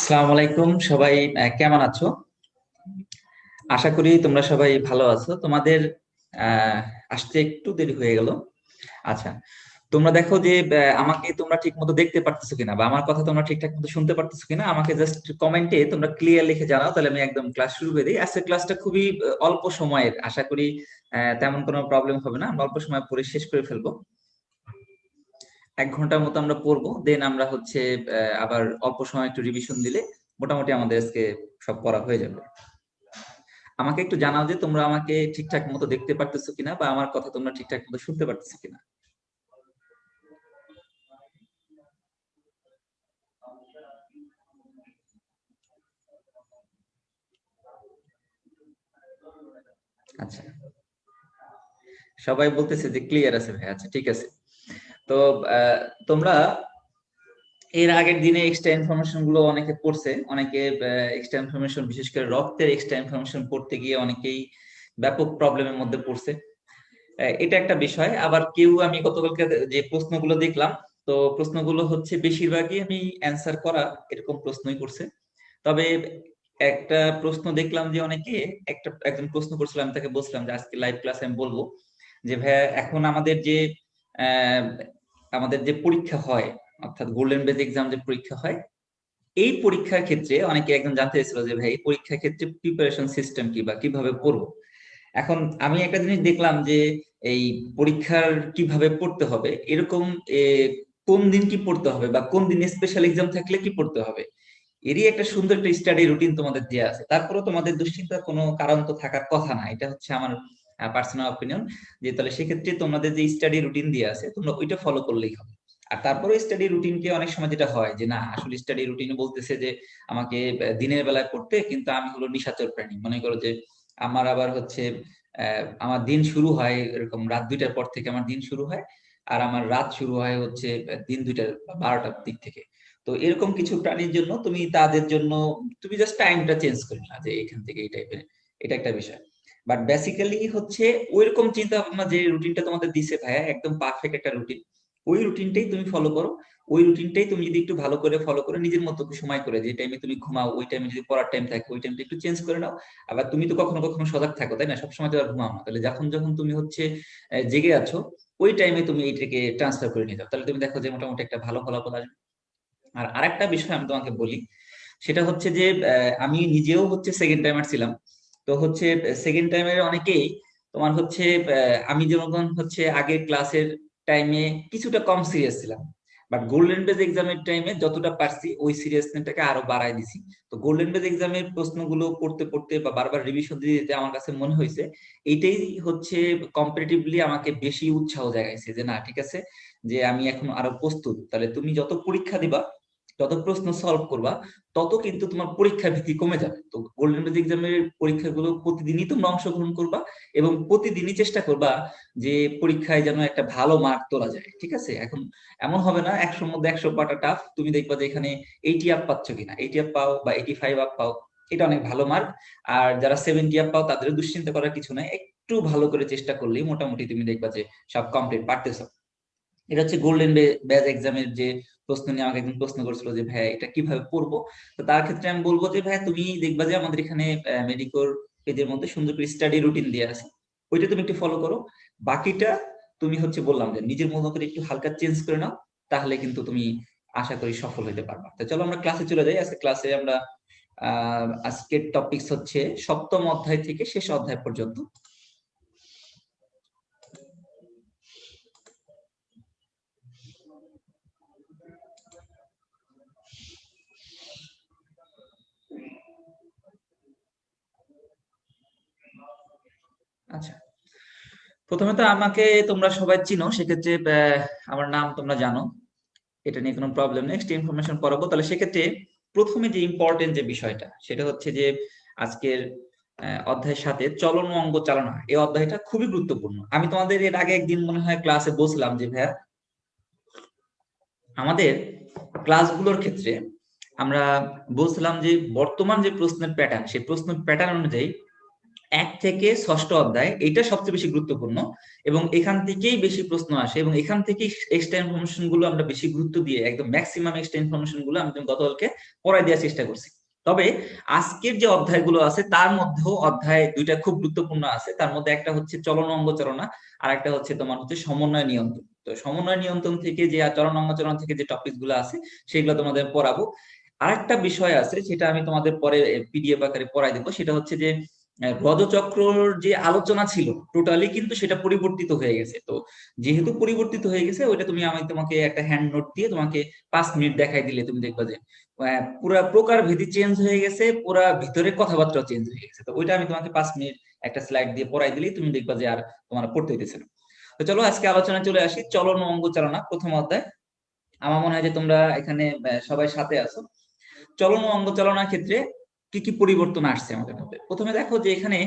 আসসালামু আলাইকুম সবাই। কেমন আছো? আশা করি তোমরা সবাই ভালো আছো। তোমাদের আহ আসতে একটু দেরি হয়ে গেল। আচ্ছা, তোমরা দেখো যে আমাকে তোমরা ঠিক মতো দেখতে পারতেছো কিনা বা আমার কথা তোমরা ঠিকঠাক মতো শুনতে পারতেছো কিনা, আমাকে জাস্ট কমেন্টে তোমরা ক্লিয়ার লিখে জানাও, তাহলে আমি একদম ক্লাস শুরু করে দিই। আজকের ক্লাসটা খুবই অল্প সময়ের, আশা করি তেমন কোনো প্রবলেম হবে না। আমরা অল্প সময় পড়ে শেষ করে ফেলবো। 1 ঘন্টার মতো আমরা পড়বো, দেন আমরা হচ্ছে আবার অল্প সময় একটু রিভিশন দিলে মোটামুটি আমাদের আজকে সব পড়া হয়ে যাবে। আমাকে একটু জানাও যে তোমরা আমাকে ঠিকঠাক মতো দেখতে পারতেছো কিনা বা আমার কথা তোমরা ঠিকঠাক মতো শুনতে পারতেছো কিনা। আচ্ছা, সবাই বলতেছে যে ক্লিয়ার আছে ভাই। আচ্ছা, ঠিক আছে। তো তোমরা এর আগের দিনে এক্সট্রা ইনফরমেশন গুলো অনেকে পড়ছে, অনেকে এক্সট্রা ইনফরমেশন, বিশেষ করে রক্তের এক্সট্রা ইনফরমেশন পড়তে গিয়ে অনেকেই ব্যাপক প্রবলেমের মধ্যে পড়ছে। এটা একটা বিষয়। আবার কেউ, আমি গতকালকে যে প্রশ্নগুলো দেখলাম, তো প্রশ্নগুলো হচ্ছে বেশিরভাগই আমি অ্যান্সার করা এরকম প্রশ্নই করছে। তবে একটা প্রশ্ন দেখলাম যে অনেকে, একজন প্রশ্ন করছিল, আমি তাকে বলছিলাম যে আজকে লাইভ ক্লাসে আমি বলবো যে ভাইয়া এখন আহ, আমাদের যে পরীক্ষা হয়, অর্থাৎ গোল্ডেন বেজ এক্সাম যে পরীক্ষা হয়, এই পরীক্ষার ক্ষেত্রে অনেকে একজন জানতে চাইছিল যে ভাই এই পরীক্ষার ক্ষেত্রে প্রিপারেশন সিস্টেম কি বা কিভাবে পড়বো। এখন আমি একটা জিনিস দেখলাম যে এই পরীক্ষার কিভাবে পড়তে হবে এরকম এ, কোন দিন কি পড়তে হবে বা কোন দিন স্পেশাল এক্সাম থাকলে কি পড়তে হবে, এরই একটা সুন্দর একটা স্টাডি রুটিন তোমাদের দেওয়া আছে। তারপরেও তোমাদের দুশ্চিন্তার কোনো কারণ তো থাকার কথা না, এটা হচ্ছে আমার পার্সোনাল অপিনিয়ন। যে তাহলে সেক্ষেত্রে তোমাদের যে স্টাডি রুটিন দেওয়া আছে তোমরা ওইটা ফলো করলেই হবে। আর তারপরে স্টাডি রুটিনকে অনেক সময় যেটা হয় যে না, আসলে স্টাডি রুটিন বলতেছে যে আমাকে দিনের বেলায় পড়তে, কিন্তু আমি হলো নিশাচর প্রাণী, মনে করো যে আমার আবার হচ্ছে আমার দিন শুরু হয় এরকম রাত 2টার পর থেকে আমার দিন শুরু হয়, আর আমার রাত শুরু হয় হচ্ছে দিন 2টার বা 12টার দিক থেকে। তো এরকম কিছু প্রাণীর জন্য তুমি তাদের জন্য তুমি জাস্ট টাইমটা চেঞ্জ করে না যে এখান থেকে এই টাইপের, এটা একটা বিষয়। বাট বেসিক্যালি হচ্ছে ওইরকম চিন্তা ভাবনা যে রুটিনটা তোমাদের দিছে ভাইয়া, একদম পারফেক্ট একটা রুটিন। ওই রুটিনটাই তুমি ফলো করো। ওই রুটিনটাই তুমি যদি একটু ভালো করে ফলো করে নিজের মতো সময় করে, যে টাইমে তুমি ঘুমাও ওই টাইমে যদি পড়ার টাইম থাকে ওই টাইমটা একটু চেঞ্জ করে নাও। আবার তুমি তো কখনো কখনো সজাগ থাকো, তাই না? সবসময় তো আর ঘুমাও না, তাহলে যখন যখন তুমি হচ্ছে জেগে আছো ওই টাইমে তুমি এইটাকে ট্রান্সফার করে নিয়ে যাও, তাহলে তুমি দেখো যে মোটামুটি একটা ভালো ফলাফল আসবে। আর আরেকটা বিষয় আমি তোমাকে বলি, সেটা হচ্ছে যে আমি নিজেও হচ্ছে সেকেন্ড টাইমার ছিলাম। তো হচ্ছে সেকেন্ড টাইমের অনেকেই তোমার হচ্ছে আমি যেমন হচ্ছে আগের ক্লাসের টাইমে কিছুটা কম সিরিয়াস ছিলাম, বাট গোল্ডেন বেজ এক্সামের টাইমে যতটা পারছি ওই সিরিয়াসনেসটাকে আরো বাড়ায় দিছি। তো গোল্ডেন বেজ এক্সামের প্রশ্নগুলো পড়তে পড়তে বা বারবার রিভিশন দিতে দিতে আমার কাছে মনে হয়েছে এইটাই হচ্ছে কম্পারেটিভলি আমাকে বেশি উৎসাহ জাগাইছে যে না ঠিক আছে, যে আমি এখন আরো প্রস্তুত। তাহলে তুমি যত পরীক্ষা দিবা, যত প্রশ্ন সলভ করবা, তত কিন্তু তোমার পরীক্ষার ভীতি কমে যাবে। তো গোল্ডেন বেজ এক্সামের পরীক্ষাগুলো প্রতিদিনই তোমরা অংশগ্রহণ করবা এবং প্রতিদিনই চেষ্টা করবা যে পরীক্ষায় যেন একটা ভালো মার্ক তোলা যায়। ঠিক আছে? এখন এমন হবে না 100-র মধ্যে 100 পাটা টাফ, তুমি দেখবা যে এখানে 80 আপ পাচ্ছ কিনা, 80 আপ পাও বা 85 আপ পাও, এটা অনেক ভালো মার্ক। আর যারা 70 আপ পাও তাদের দুশ্চিন্তা করার কিছু নাই, একটু ভালো করে চেষ্টা করলেই মোটামুটি তুমি দেখবা যে সব কমপ্লিট পারতেছো। এটা হচ্ছে গোল্ডেন ব্যাচ এক্সামের যে প্রশ্ন নিয়ে আমাকে একজন প্রশ্ন করেছিল যে ভাই এটা কিভাবে পড়বো। তো তার ক্ষেত্রে আমি বলবো যে ভাই তুমি দেখবা যে আমাদের এখানে মেডিকোর পেজের মধ্যে সুন্দর করে স্টাডি রুটিন দেওয়া আছে, ওইটা তুমি একটু ফলো করো। বাকিটা তুমি হচ্ছে বললাম যে নিজের মতো করে একটু হালকা চেঞ্জ করে নাও, তাহলে কিন্তু তুমি আশা করি সফল হতে পারবা। তো চলো আমরা ক্লাসে চলে যাই। আজকে ক্লাসে আমরা আজকের টপিকস হচ্ছে সপ্তম অধ্যায় থেকে শেষ অধ্যায় পর্যন্ত। আচ্ছা, প্রথমে তো আমাকে তোমরা সবাই চিনো, সেক্ষেত্রে আমার নাম তোমরা জানো, এটা নিয়ে কোনো প্রবলেম নেই। নেক্সট ইনফরমেশন পড়াবো, তাহলে সেক্ষেত্রে প্রথমে যে ইম্পর্টেন্ট যে বিষয়টা সেটা হচ্ছে যে আজকের অধ্যায়ের সাথে চলন ও অঙ্গ চালনা, এই অধ্যায়টা খুবই গুরুত্বপূর্ণ। আমি তোমাদের এর আগে একদিন মনে হয় ক্লাসে বলছিলাম যে ভাইয়া আমাদের ক্লাসগুলোর ক্ষেত্রে আমরা বলছিলাম যে বর্তমান যে প্রশ্নের প্যাটার্ন, সেই প্রশ্নের প্যাটার্ন অনুযায়ী 1 থেকে 6ষ্ঠ অধ্যায়, এটা সবচেয়ে বেশি গুরুত্বপূর্ণ এবং এখান থেকেই বেশি প্রশ্ন আসে এবং এখান থেকেই এক্সট্রা ইনফরমেশন গুলো আমরা বেশি গুরুত্ব দিয়ে একদম ম্যাক্সিমাম এক্সট্রা ইনফরমেশন গুলো আমি গতকালকে পড়াই দেওয়ার চেষ্টা করছি। তবে আজকের যে অধ্যায়গুলো আছে তার মধ্যেও অধ্যায় দুইটা খুব গুরুত্বপূর্ণ আছে। তার মধ্যে একটা হচ্ছে চলন অঙ্গচালনা আর একটা হচ্ছে তোমার হচ্ছে সমন্বয় নিয়ন্ত্রণ। তো সমন্বয় নিয়ন্ত্রণ থেকে যে চলন অঙ্গচালনা থেকে যে টপিক গুলো আছে সেগুলো তোমাদের পড়াবো। আরেকটা বিষয় আছে সেটা আমি তোমাদের পরে পিডিএফ আকারে পড়াই দেবো, সেটা হচ্ছে যে রজচক্রর যে আলোচনা ছিল টোটালি কিন্তু সেটা পরিবর্তিত হয়ে গেছে। তো যেহেতু পরিবর্তিত হয়ে গেছে ওইটা আমি তোমাকে একটা হ্যান্ড নোট দিয়ে তোমাকে 5 মিনিট দেখাই দিলে তুমি দেখবা যে পুরা প্রকার ভেদি চেঞ্জ হয়ে গেছে, পুরা ভিতরে কথাবার্তা চেঞ্জ হয়ে গেছে। তো ওইটা আমি তোমাকে 5 মিনিট একটা স্লাইড দিয়ে পড়াই দিলেই তুমি দেখবা যে আর তোমার পড়তে হইতেছে না। তো চলো আজকে আলোচনায় চলে আসি। চলন ও অঙ্গচালনা প্রথম অধ্যায়। আমার মনে হয় যে তোমরা এখানে সবাই সাথে আছো। চলন ও অঙ্গচালনার ক্ষেত্রে কি কি পরিবর্তন আসছে আমাদের মধ্যে? প্রথমে দেখো যে এখানে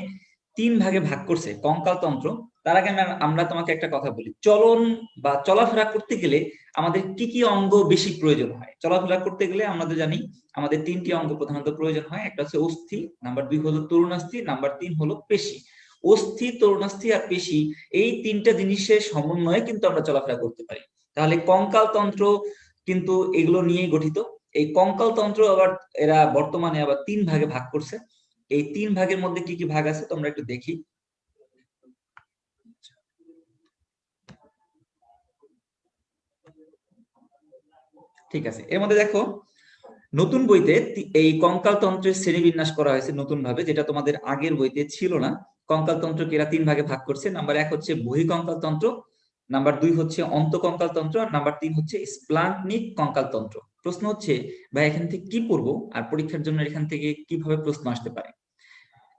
3 ভাগে ভাগ করছে কঙ্কাল তন্ত্র। তার আগে আমরা তোমাকে একটা কথা বলি, চলন বা চলাফেরা করতে গেলে আমাদের কি কি অঙ্গ বেশি প্রয়োজন হয়? চলাফেরা করতে গেলে আমাদের জানি আমাদের 3টি অঙ্গ প্রধানত প্রয়োজন হয়। একটা হচ্ছে অস্থি, নাম্বার 2 হলো তরুণাস্থি, নাম্বার 3 হলো পেশি। অস্থি, তরুণাস্থি আর পেশি, এই 3টা জিনিসের সমন্বয়ে কিন্তু আমরা চলাফেরা করতে পারি। তাহলে কঙ্কাল তন্ত্র কিন্তু এগুলো নিয়েই গঠিত। এই কঙ্কাল তন্ত্র আবার এরা বর্তমানে আবার 3 ভাগে ভাগ করছে। এই 3 ভাগের মধ্যে কি কি ভাগ আছে তোমরা একটু দেখি। ঠিক আছে, এর মধ্যে দেখো নতুন বইতে এই কঙ্কাল তন্ত্রের শ্রেণীবিন্যাস করা হয়েছে নতুন ভাবে, যেটা তোমাদের আগের বইতে ছিল না। কঙ্কাল তন্ত্রকে এরা 3 ভাগে ভাগ করছে। নাম্বার 1 হচ্ছে বহিঃকঙ্কাল তন্ত্র, নাম্বার 2 হচ্ছে অন্তঃকঙ্কাল তন্ত্র, আর নাম্বার 3 হচ্ছে স্প্লান্টনিক কঙ্কাল তন্ত্র। প্রশ্ন হচ্ছে ভাই এখান থেকে কি পড়বো আর পরীক্ষার জন্য এখান থেকে কিভাবে প্রশ্ন আসতে পারে?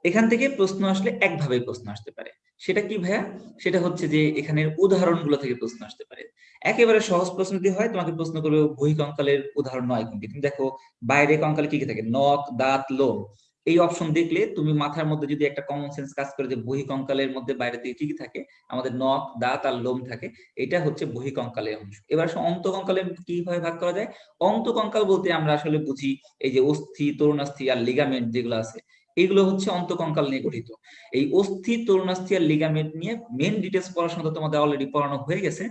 এখান থেকে প্রশ্ন আসলে একভাবেই প্রশ্ন আসতে পারে। সেটা কি ভাইয়া? সেটা হচ্ছে যে এখানের উদাহরণগুলো থেকে প্রশ্ন আসতে পারে। একেবারে সহজ প্রশ্ন যদি হয় তোমাকে প্রশ্ন করবে বহিঃকঙ্কালের উদাহরণ নয় কোনটি। তুমি দেখো বাইরে কঙ্কালে কি কি থাকে, নখ, দাঁত, লোম। এই অপশন দেখলে তুমি মাথার মধ্যে যদি একটা কমন সেন্স কাজ করে যে বহিঃকঙ্কালের মধ্যে বাইরে থেকে কি কি থাকে, আমাদের নখ, দাঁত আর লোম থাকে, এটা হচ্ছে বহিঃকঙ্কালের অংশ। এবার আসলে অন্তঃকঙ্কালে কিভাবে ভাগ করা যায়? অন্তঃকঙ্কাল বলতে আমরা আসলে বুঝি এই যে অস্থি, তরুণাস্থি আর লিগামেন্ট যেগুলো আছে, এগুলো হচ্ছে অন্তঃকঙ্কাল নিয়ে গঠিত। এই অস্থি, তরুণাস্থি আর লিগামেন্ট নিয়ে মেন ডিটেলস পড়াশোনা তো তোমাদের অলরেডি পড়ানো হয়ে গেছে।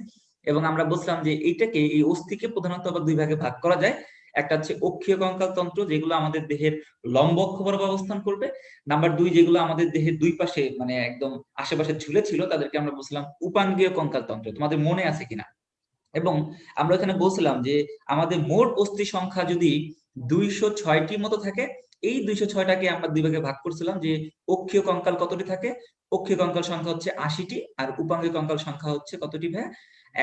এবং আমরা বুঝলাম যে এইটাকে, এই অস্থিকে প্রধানত আবার 2 ভাগে ভাগ করা যায়। একটা হচ্ছে অক্ষীয় কঙ্কাল তন্ত্র, যেগুলো আমাদের দেহের লম্ব অক্ষ বরাবর অবস্থান করবে। নাম্বার 2 যেগুলো আমাদের দেহের দুই পাশে মানে একদম আশেপাশে ঝুলে ছিল তাদেরকে আমরা বুঝলাম উপাঙ্গীয় কঙ্কাল তন্ত্র। তোমাদের মনে আছে কিনা? এবং আমরা এখানে বলছিলাম যে আমাদের মোট অস্থি সংখ্যা যদি 206টির মতো থাকে, এই 206টাকে আমরা 2 ভাগে ভাগ করছিলাম যে অক্ষীয় কঙ্কাল কতটি থাকে? অক্ষীয় কঙ্কাল সংখ্যা হচ্ছে 80টি আর উপাঙ্গীয় কঙ্কাল সংখ্যা হচ্ছে কতটি ভাই?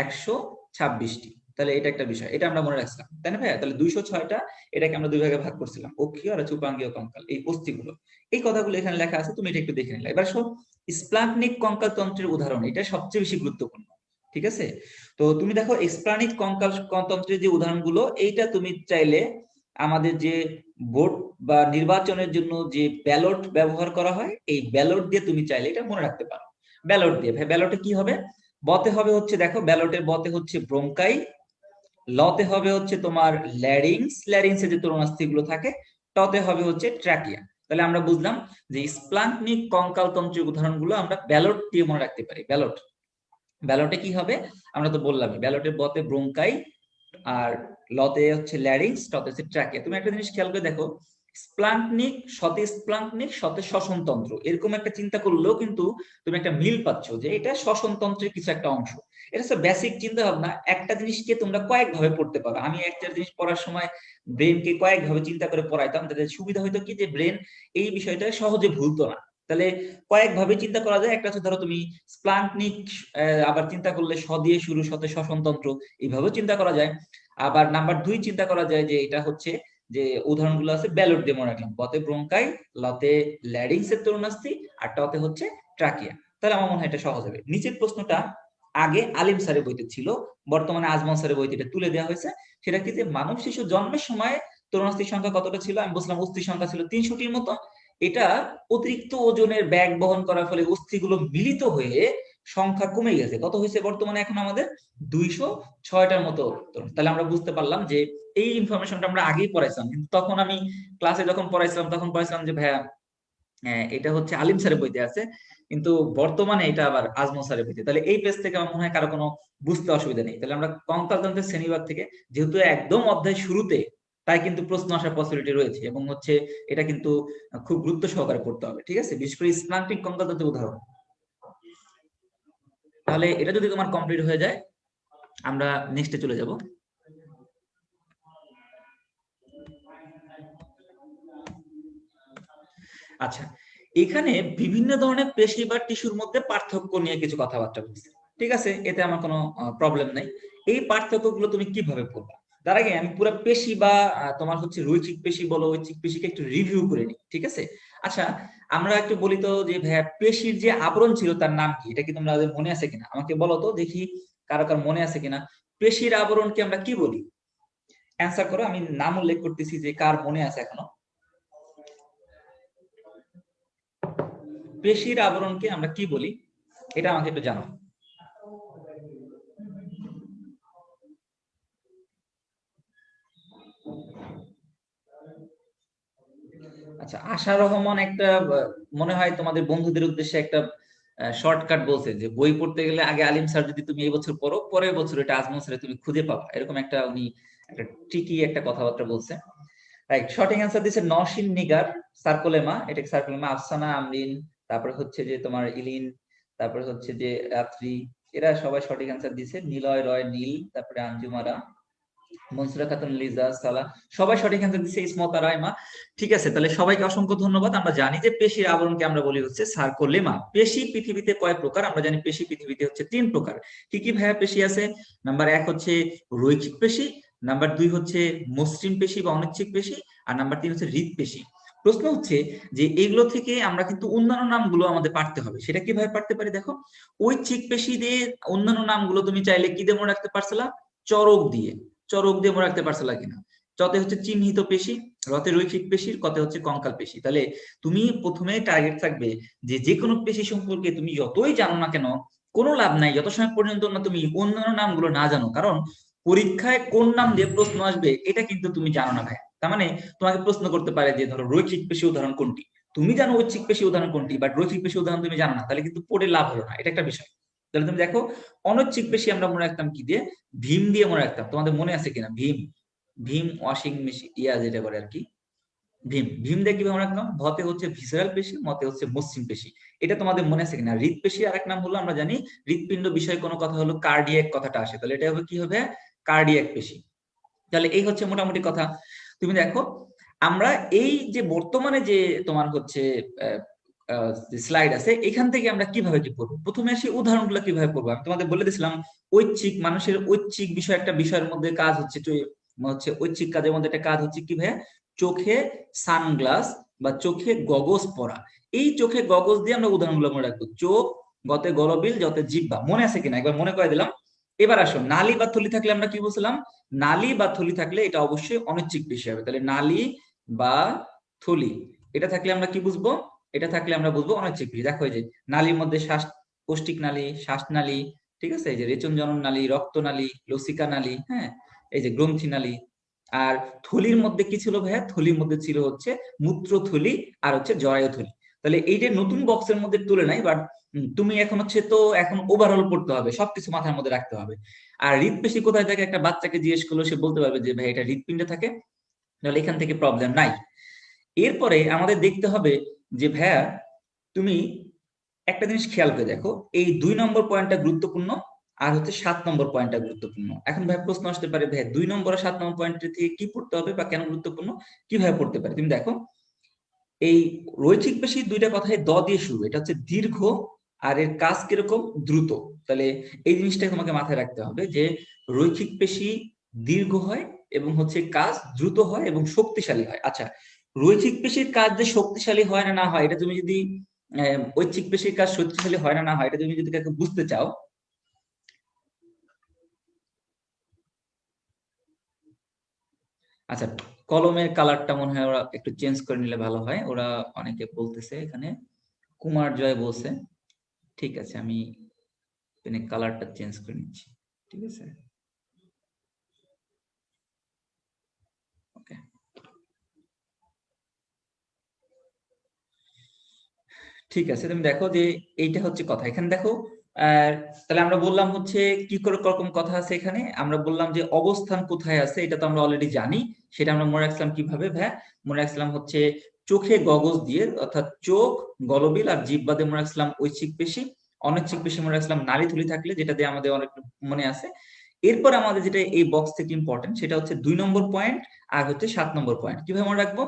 126টি। তাহলে এটা একটা বিষয়, এটা আমরা মনে রাখছিলাম, তাই না ভাই? তাহলে 206টা, এটাকে আমরা 2 ভাগে ভাগ করছিলাম, অক্ষীয় আর উপাঙ্গীয় কঙ্কাল, এই অস্থিগুলো। এই কথাগুলো এখানে লেখা আছে, তুমি এটা একটু দেখে নিলে। এবার সব স্প্লান্টনিক কঙ্কাল তন্ত্রের উদাহরণ, এটা সবচেয়ে বেশি গুরুত্বপূর্ণ। ঠিক আছে, তো তুমি দেখো স্প্লানিক কঙ্কাল তন্ত্রের যে উদাহরণগুলো, এইটা তুমি চাইলে আমাদের যে ভোট বা নির্বাচনের জন্য যে ব্যালট ব্যবহার করা হয়, এই ব্যালট দিয়ে তুমি চাইলে এটা মনে রাখতে পারো। ব্যালট দিয়ে, ভাই ব্যালটে কি হবে? বতে হবে হচ্ছে, দেখো ব্যালটের বতে হচ্ছে ব্রোঙ্কাই, লতে হবে হচ্ছে তোমার ল্যারিংস, ল্যারিংসে যে তরুণাস্থি গুলো থাকে, টতে হবে হচ্ছে ট্রাকিয়া। তাহলে আমরা বুঝলাম যে স্প্লান্টনিক কঙ্কাল তন্ত্রের উদাহরণগুলো আমরা ব্যালট দিয়ে মনে রাখতে পারি। ব্যালট, ব্যালটে কি হবে আমরা তো বললামই, ব্যালটের বতে ব্রোঙ্কাই, আর লতে হচ্ছে ল্যারিংস, টতে হচ্ছে ট্রাকিয়া। তুমি একটা জিনিস খেয়াল করে দেখো, স্প্লান্টনিক, শতে স্প্লান্টনিক, শতে শ্বসন তন্ত্র, এরকম একটা চিন্তা করলেও কিন্তু তুমি একটা মিল পাচ্ছ যে এটা শ্বসন তন্ত্রের কিছু একটা অংশ। এটা হচ্ছে বেসিক চিন্তা ভাবনা। একটা জিনিসকে তোমরা কয়েক ভাবে পড়তে পারো। আমি একটা জিনিস পড়ার সময় ব্রেনকে কয়েক ভাবে চিন্তা করে পড়াইতাম, তাদের সুবিধা হইতো কি যে ব্রেন এই বিষয়টা সহজে ভুলতো না। তাহলে কয়েক ভাবে চিন্তা করা যায়। একটা হচ্ছে ধরো তুমি স্প্লান্টনিক, আবার চিন্তা করলে স দিয়ে শুরু, শতে শ্বসনতন্ত্র, এইভাবেও চিন্তা করা যায়। আবার নাম্বার 2 চিন্তা করা যায় যে এটা হচ্ছে যে উদাহরণগুলো আছে ব্যালট দিয়ে মনে রাখলাম, বতে ব্রোঙ্কাই, লতে ল্যারিংস এর তরুণাস্থি, আর টতে হচ্ছে ট্রাকিয়া। তাহলে আমার মনে হয় এটা সহজ হবে। নিচের প্রশ্নটা আগে আলিম স্যারের বইতে ছিল, বর্তমানে আজমল স্যারের বইতে এটা তুলে দেওয়া হয়েছে। সেটা কি যে মানব শিশু জন্মের সময় তরুণাস্থির সংখ্যা কতটা ছিল? আমি বলছিলাম অস্থির সংখ্যা ছিল 300টির মতো। এটা অতিরিক্ত ওজনের ব্যাগ বহন করার ফলে অস্থিগুলো মিলিত হয়ে সংখ্যা কমে গেছে। কত হয়েছে বর্তমানে এখন আমাদের? 206টার মতো। তাহলে আমরা বুঝতে পারলাম যে এই ইনফরমেশনটা আমরা আগেই পড়াইছিলাম, কিন্তু তখন আমি ক্লাসে যখন পড়াইছিলাম তখন পড়াইছিলাম যে ভাইয়া এটা হচ্ছে আলিম স্যারের বইতে আছে, কিন্তু বর্তমানে এটা আবার আজমল স্যারের বইতে। তাহলে এই পেজ থেকে আমার মনে হয় কারো কোনো বুঝতে অসুবিধা নেই। তাহলে আমরা কঙ্কালতন্ত্রের শ্রেণীবিভাগ থেকে, যেহেতু একদম অধ্যায় শুরুতে, তাই কিন্তু প্রশ্ন আসার পসিবিলিটি রয়েছে, এবং হচ্ছে এটা কিন্তু খুব গুরুত্ব সহকারে পড়তে হবে, ঠিক আছে, বিশেষ করে স্প্লান্টিক কঙ্কালতন্ত্রের উদাহরণ। তাহলে এটা যদি তোমার কমপ্লিট হয়ে যায়, আমরা নেক্সটে চলে যাব। আচ্ছা, এখানে বিভিন্ন ধরনের পেশি বা টিস্যুর মধ্যে পার্থক্য নিয়ে কিছু কথাবার্তা বলছি, ঠিক আছে, এতে আমার কোনো প্রবলেম নাই। এই পার্থক্যগুলো তুমি কিভাবে পড়বা, তার আগে আমি পুরো পেশি বা তোমার হচ্ছে রৈখিক পেশি বলো, ঐচ্ছিক পেশিকে একটু রিভিউ করে নিই, ঠিক আছে। আচ্ছা, আমরা একটু বলি তো যে ভাইয়া, পেশির যে আবরণ ছিল তার নাম কি, এটা কি তোমরা মনে আছে কিনা আমাকে বলো তো দেখি, কারো কারো মনে আছে কিনা। পেশির আবরণকে আমরা কি বলি? অ্যান্সার করো, আমি নাম উল্লেখ করতেছি যে কার মনে আছে এখনো। পেশির আবরণকে আমরা কি বলি, এটা আমাকে একটু জানাও। আচ্ছা, আশা রহমান একটা মনে হয় তোমাদের বন্ধুদের উদ্দেশ্যে একটা শর্টকাট বলছে যে বই পড়তে গেলে আগে আলিম স্যার যদি তুমি এই বছর পড়ো, পরের বছর এটা আজমল স্যারে তুমি খুঁজে পাবা, এরকম একটা উনি একটা ট্রিকি একটা কথাবার্তা বলছে। রাইট, সঠিক অ্যান্সার দিচ্ছে নওশীন নিগার সার্কোলেমা, এটা সার্কোলেমা, আফসানা আমরিন, তারপরে হচ্ছে যে তোমার ইলিন, তারপরে হচ্ছে যে রাত্রি, এরা সবাই সঠিক অ্যান্সার দিছে। নিলয় রয় নীল, তারপরে আঞ্জুমারা, মনসুরা খাতুন, লিজা, সালা, সবাই সঠিক অ্যান্সার দিচ্ছে। ইসমত রাইমা, ঠিক আছে। তাহলে সবাইকে অসংখ্য ধন্যবাদ। আমরা জানি যে পেশির আবরণকে আমরা বলি হচ্ছে সার্কোলেমা। পেশি পৃথিবীতে কয় প্রকার? আমরা জানি পেশি পৃথিবীতে হচ্ছে 3 প্রকার। কি কি ভাইয়া পেশি আছে? নাম্বার 1 হচ্ছে রৈখিক পেশি, নাম্বার 2 হচ্ছে মসৃণ পেশি বা অনিচ্ছিক পেশি, আর নাম্বার 3 হচ্ছে হৃৎপেশি। প্রশ্ন হচ্ছে যে এগুলো থেকে আমরা কিন্তু অন্যান্য নামগুলো আমাদের পারতে হবে। সেটা কিভাবে পারতে পারি দেখো, ঐচ্ছিক পেশি দিয়ে অন্যান্য নামগুলো তুমি চাইলে কি দিয়ে মনে রাখতে পারছিলা? চরক দিয়ে। চরক দিয়ে মনে রাখতে পারছিলা কিনা? চতে হচ্ছে চিহ্নিত পেশি, রতে রৈখিক পেশির, কতে হচ্ছে কঙ্কাল পেশি। তাহলে তুমি প্রথমে টার্গেট থাকবে যে যে কোনো পেশি সম্পর্কে তুমি যতই জানো না কেন, কোনো লাভ নাই যত সময় পর্যন্ত না তুমি অন্যান্য নামগুলো না জানো। কারণ পরীক্ষায় কোন নাম দিয়ে প্রশ্ন আসবে এটা কিন্তু তুমি জানো না ভাই। তার মানে তোমাকে প্রশ্ন করতে পারে যে ধরো রৈখিক পেশি উদাহরণ কোনটি, তুমি জানো ঐচ্ছিক পেশি উদাহরণ কোনটি, বাট রৈখিক পেশি উদাহরণ তুমি জানো না, তাহলে কিন্তু পড়ে লাভ হলো না, এটা একটা বিষয়। তাহলে তুমি দেখো, অনৈচ্ছিক পেশি আমরা মনে রাখতাম কি দিয়ে? ভীম দিয়ে মনে রাখতাম। তোমাদের মনে আছে কিনা ভীম? ভীম ওয়াশিং মেশিন ইয়া যেটা করে আর কি, ভীম। ভীম দিয়ে কিভাবে মনে রাখতাম? ভতে হচ্ছে ভিসেরাল পেশি, মতে হচ্ছে মসৃণ পেশি। এটা তোমাদের মনে আছে কিনা? হৃৎপেশি আরেক নাম হলো, আমরা জানি হৃৎপিণ্ড বিষয়ে কোনো কথা হলো কার্ডিয়াক কথাটা আসে, তাহলে এটা হবে কি হবে? কার্ডিয়াক পেশি। তাহলে এই হচ্ছে মোটামুটি কথা। তুমি দেখো, আমরা এই যে বর্তমানে যে তোমার হচ্ছে স্লাইড আছে, এখান থেকে আমরা কিভাবে কি পড়বো, প্রথমে আসি উদাহরণগুলো কিভাবে পড়বো। আমি তোমাদের বলে দিয়েছিলাম ঐচ্ছিক, মানুষের ঐচ্ছিক বিষয় একটা বিষয়ের মধ্যে কাজ হচ্ছে হচ্ছে ঐচ্ছিক কাজের মধ্যে একটা কাজ হচ্ছে কি ভাইয়া? চোখে সানগ্লাস বা চোখে গগস পরা। এই চোখে গগস দিয়ে আমরা উদাহরণগুলো মনে রাখবো। চোখ, গতে গলবিল, যতে জিহ্বা। মনে আছে কিনা একবার মনে করে দিলাম। এবার আসো, নালী বা থলি থাকলে আমরা কি বলছিলাম? নালী বা থলি থাকলে এটা অবশ্যই অনিচ্ছিক পেশি হবে। তাহলে নালী বা থলি, এটা থাকলে আমরা কি বুঝবো? এটা থাকলে আমরা বুঝবো অনিচ্ছিক পেশি। দেখো, এই যে নালীর মধ্যে শ্বাস, কোষ্ঠিক নালী, শ্বাসনালী, ঠিক আছে, এই যে রেচন জনন নালী, রক্তনালী, লসিকা নালী, হ্যাঁ, এই যে গ্রন্থি নালী। আর থলির মধ্যে কি ছিল ভাইয়া? থলির মধ্যে ছিল হচ্ছে মূত্রথলি আর হচ্ছে জরায়ুথলি। তাহলে এই যে নতুন বক্সের মধ্যে তুলে নাই, বাট তুমি এখন হচ্ছে তো এখন ওভারঅল পড়তে হবে, সবকিছু মাথার মধ্যে রাখতে হবে। আর হৃৎপেশি কোথায় থাকে? একটা বাচ্চাকে জিজ্ঞেস করলো, সে বলতে পারবে যে ভাই এটা হৃৎপিণ্ডে থাকে, তাহলে এখান থেকে প্রবলেম নাই। এরপরে আমাদের দেখতে হবে যে ভাইয়া, তুমি একটা জিনিস খেয়াল করে দেখো, এই 2 নম্বর পয়েন্টটা গুরুত্বপূর্ণ, আর হচ্ছে 7 নম্বর পয়েন্টটা গুরুত্বপূর্ণ। এখন ভাই প্রশ্ন আসতে পারে, ভাই 2 নম্বর আর 7 নম্বর পয়েন্ট থেকে কি পড়তে হবে বা কেন গুরুত্বপূর্ণ, কিভাবে পড়তে পারে? তুমি দেখো, এই রৈখিক পেশি দুইটা কথাই দ দিয়ে শুরু, এটা হচ্ছে দীর্ঘ, আর এর কাজ কিরকম? দ্রুত। তাহলে এই জিনিসটা তোমাকে মাথায় রাখতে হবে যে রৈখিক পেশি দীর্ঘ হয়, এবং হচ্ছে কাজ দ্রুত হয় এবং শক্তিশালী হয়। আচ্ছা, রৈখিক পেশির কাজ যে শক্তিশালী হয় না না হয়, এটা তুমি যদি ঐচ্ছিক পেশির কাজ শক্তিশালী হয় না না হয়, এটা তুমি যদি কাউকে বুঝতে চাও, আচ্ছা, কলমের কালারটা মনে হয় ওরা একটু চেঞ্জ করে নিলে ভালো হয়, ওরা অনেকে বলতেছে এখানে। কুমার জয় বলছে, ঠিক আছে, আমি পেনের কালারটা চেঞ্জ করে নিচ্ছি, ঠিক আছে, ওকে। ঠিক আছে, তুমি দেখো যে এইটা হচ্ছে কথা। এখানে দেখো আহ তাহলে আমরা বললাম হচ্ছে কি করে রকম কথা আছে এখানে। আমরা বললাম যে অবস্থান কোথায় আছে, এটা তো আমরা অলরেডি জানি। সেটা আমরা মনে রাখলাম কিভাবে ভাই? মনে রাখলাম হচ্ছে চোখে গগজ দিয়ে, অর্থাৎ চোখ, গলবিল আর জিহ্বা দিয়ে মনে রাখলাম ঐচ্ছিক পেশি। অনৈচ্ছিক পেশি মনে রাখলাম নাড়িথুলি থাকলে, যেটা দিয়ে আমাদের অনেক মনে আছে। এরপর আমাদের যেটা এই বক্স থেকে ইম্পর্টেন্ট, সেটা হচ্ছে 2 নম্বর পয়েন্ট আর হচ্ছে 7 নম্বর পয়েন্ট। কিভাবে মনে রাখবো?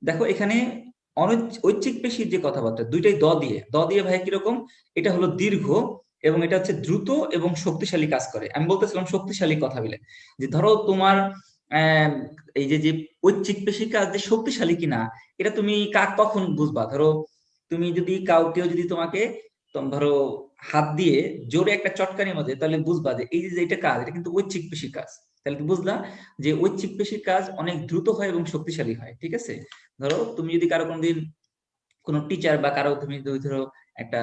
দেখো এখানে ঐচ্ছিক পেশির যে কথাবার্তা, দুইটাই দ দিয়ে ভাই কিরকম? এটা হলো দীর্ঘ, এবং এটা হচ্ছে দ্রুত এবং শক্তিশালী কাজ করে। আমি বলতেছিলাম শক্তিশালী কথা বলে, যে ধরো তোমার আহ এই যে যে ঐচ্ছিক পেশির কাজ যে শক্তিশালী কিনা, এটা তুমি কখন বুঝবা? ধরো তুমি যদি কেউ যদি তোমাকে ধরো হাত দিয়ে জোরে একটা চটকানি মারে, তাহলে বুঝবা যে এই যে এটা কাজ, এটা কিন্তু ঐচ্ছিক পেশির কাজ। তাহলে কি বুঝলা? যে ঐচ্ছিক পেশির কাজ অনেক দ্রুত হয় এবং শক্তিশালী হয়। ঠিক আছে? ধরো তুমি যদি কারো কোনদিন কোনো টিচার বা কারো তুমি যদি ধরো একটা